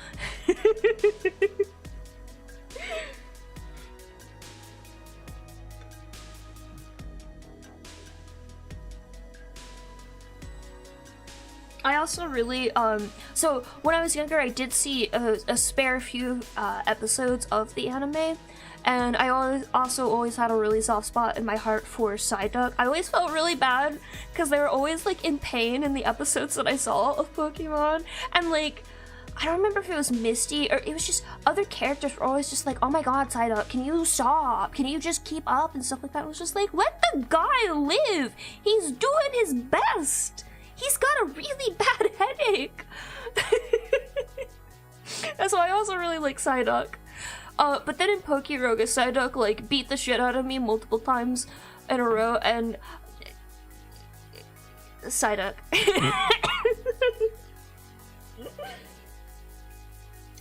I also really, so when I was younger, I did see a spare few episodes of the anime, and I always had a really soft spot in my heart for Psyduck. I always felt really bad, because they were always, like, in pain in the episodes that I saw of Pokemon, and, like, I don't remember if it was Misty, or it was just other characters were always just like, oh my god, Psyduck, can you stop? Can you just keep up? And stuff like that. It was just like, let the guy live! He's doing his best! He's got a really bad headache. And so I also really like Psyduck. But then in Pokeroga, Psyduck, like, beat the shit out of me multiple times in a row, and... Psyduck.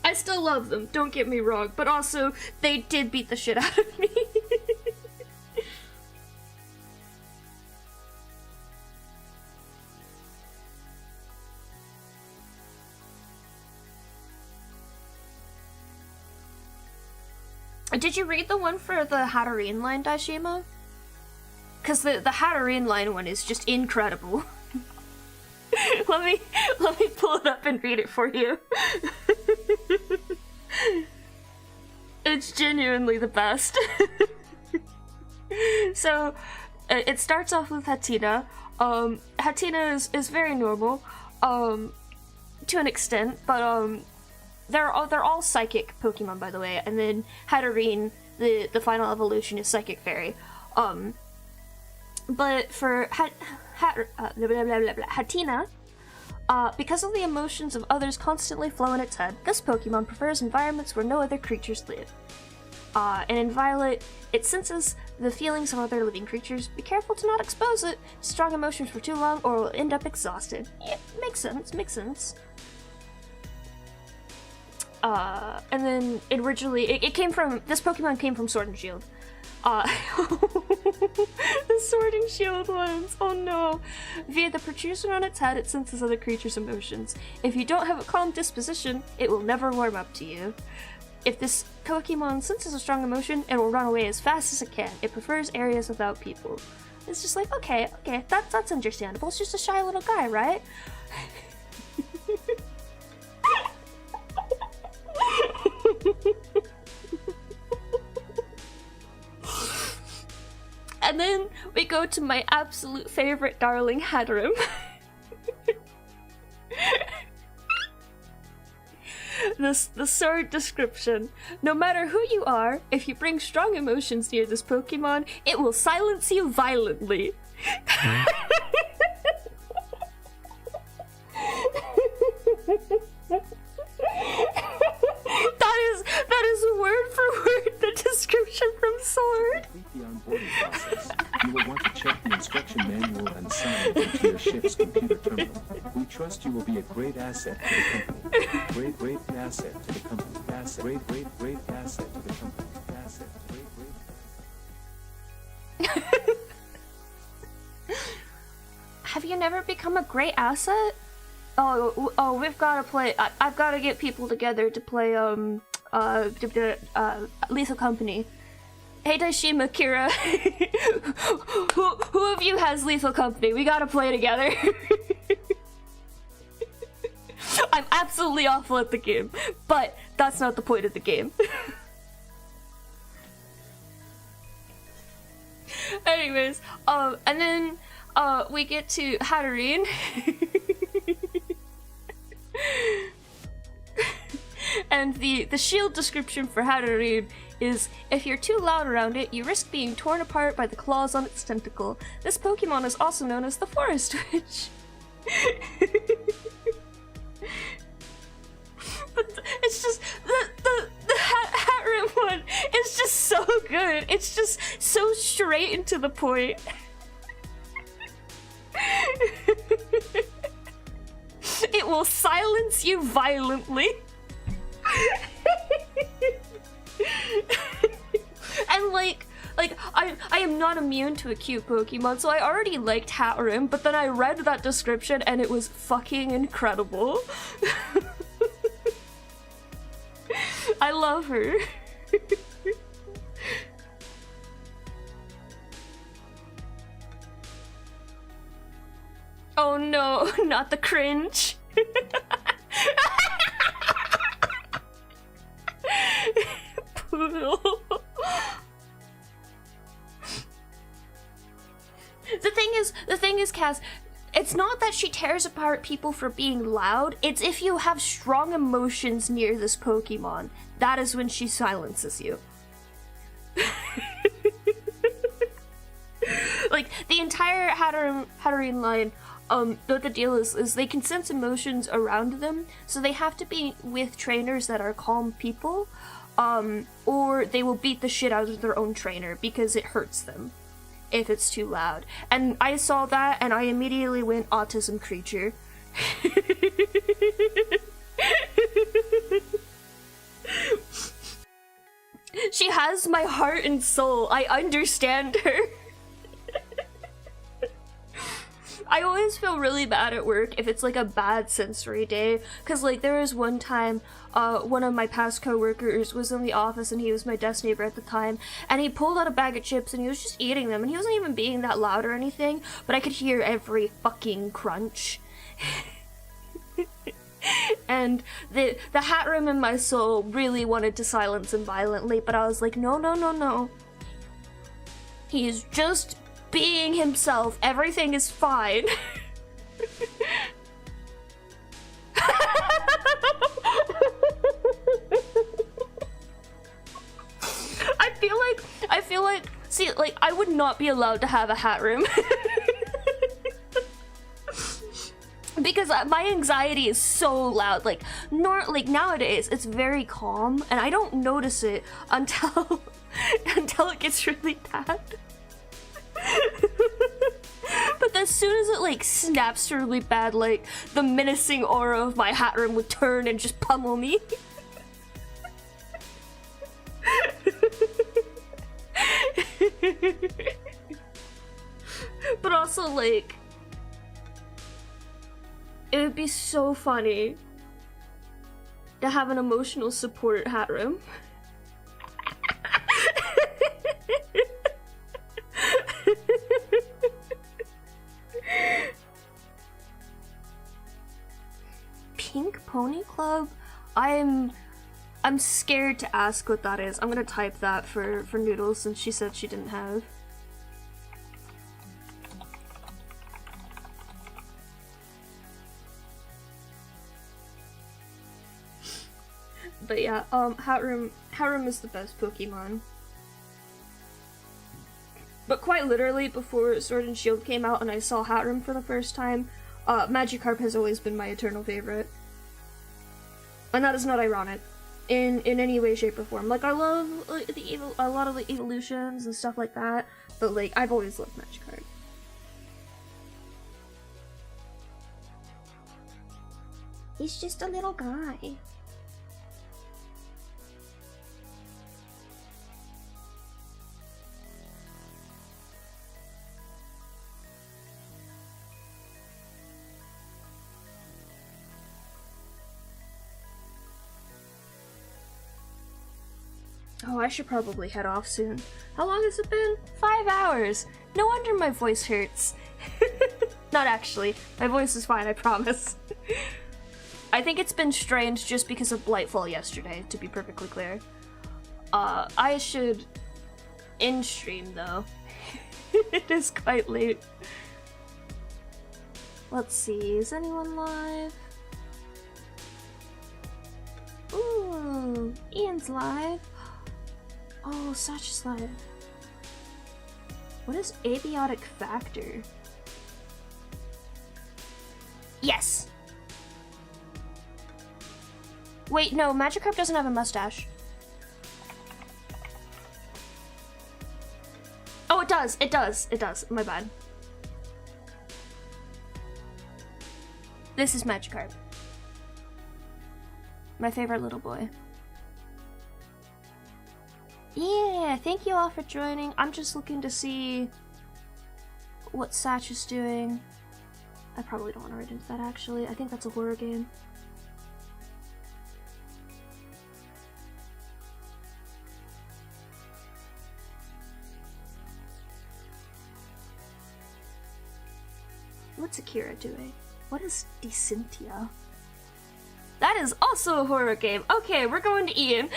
I still love them, don't get me wrong, but also, they did beat the shit out of me. Did you read the one for the Hatterene line, Daishima? Because the Hatterene line one is just incredible. let me pull it up and read it for you. It's genuinely the best. So, it starts off with Hatina. Hatina is very normal, to an extent, but they're all psychic Pokemon, by the way, and then Hatterene, the final evolution, is Psychic Fairy. But for Hatina, because of the emotions of others constantly flow in its head, this Pokemon prefers environments where no other creatures live. And in Violet, it senses the feelings of other living creatures. Be careful to not expose it to strong emotions for too long, or it will end up exhausted. Yeah, makes sense. And then originally, this Pokemon came from Sword and Shield. The Sword and Shield ones, oh no. Via the protrusion on its head, it senses other creatures' emotions. If you don't have a calm disposition, it will never warm up to you. If this Pokemon senses a strong emotion, it will run away as fast as it can. It prefers areas without people. It's just like, okay, that's understandable. It's just a shy little guy, right? And then we go to my absolute favorite darling, Hatterene. The sword description. No matter who you are, if you bring strong emotions near this Pokemon, it will silence you violently. That is word for word the description from Sword. Complete the onboarding process, you will want to check the instruction manual and sign into your ship's computer terminal. We trust you will be a great asset to the company. Great asset to the company. Asset. Great asset to the company. Asset. Great. Have you never become a great asset? Oh, we've gotta play. I've gotta get people together to play, Lethal Company. Hey, Daishima, Kira. who of you has Lethal Company? We gotta play together. I'm absolutely awful at the game, but that's not the point of the game. Anyways, and then, we get to Hatterene. And the shield description for Hatterene is, if you're too loud around it, you risk being torn apart by the claws on its tentacle. This Pokemon is also known as the Forest Witch. But it's just, the Hatterene one is just so good. It's just so straight and to the point. It will silence you violently. And like I am not immune to a cute Pokemon, so I already liked Hatterene, but then I read that description and it was fucking incredible. I love her. Oh no, not the cringe. Poodle. The thing is, Cass, it's not that she tears apart people for being loud, it's if you have strong emotions near this Pokemon. That is when she silences you. Like, the entire Hatterene line, But the deal is they can sense emotions around them, so they have to be with trainers that are calm people, or they will beat the shit out of their own trainer because it hurts them if it's too loud. And I saw that and I immediately went autism creature. She has my heart and soul. I understand her. I always feel really bad at work if it's like a bad sensory day, because like there was one time one of my past co-workers was in the office and he was my desk neighbor at the time, and he pulled out a bag of chips and he was just eating them, and he wasn't even being that loud or anything, but I could hear every fucking crunch. And the hat room in my soul really wanted to silence him violently, but I was like, no, no, no, no. He is just being himself. Everything is fine. I feel like, see, like, I would not be allowed to have a hat room. Because my anxiety is so loud. Like, nowadays, it's very calm, and I don't notice it until it gets really bad. But as soon as it like snaps really bad, like the menacing aura of my hat room would turn and just pummel me. But also like, it would be so funny to have an emotional support hat room. Pink Pony Club? I'm scared to ask what that is. I'm gonna type that for Noodles since she said she didn't have. But yeah, Hat Room is the best Pokemon. But quite literally, before Sword and Shield came out and I saw Hat Room for the first time, Magikarp has always been my eternal favorite. And that is not ironic in any way, shape, or form. Like, I love a lot of the evolutions and stuff like that, but like, I've always loved Magikarp. He's just a little guy. Oh, I should probably head off soon. How long has it been? 5 hours! No wonder my voice hurts. Not actually. My voice is fine, I promise. I think it's been strained just because of Blightfall yesterday, to be perfectly clear. I should end stream, though. It is quite late. Let's see, is anyone live? Ooh, Ian's live. Oh, Satch's live. What is abiotic factor? Yes! Wait, no, Magikarp doesn't have a mustache. Oh, it does, it does, it does. My bad. This is Magikarp. My favorite little boy. Yeah, thank you all for joining. I'm just looking to see what Satch is doing. I probably don't want to read into that, actually. I think that's a horror game. What's Akira doing? What is Decentia? That is also a horror game. Okay, we're going to Ian.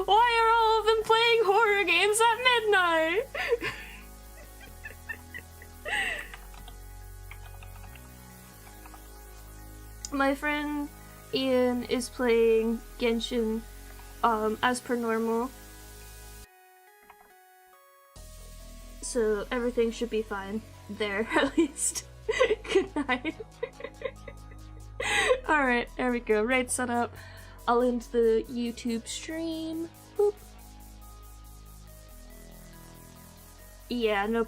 Why are all of them playing horror games at midnight? My friend Ian is playing Genshin, as per normal. so everything should be fine there, at least. Good night. Alright, there we go. Raid set up. I'll end the YouTube stream. Boop. Yeah, no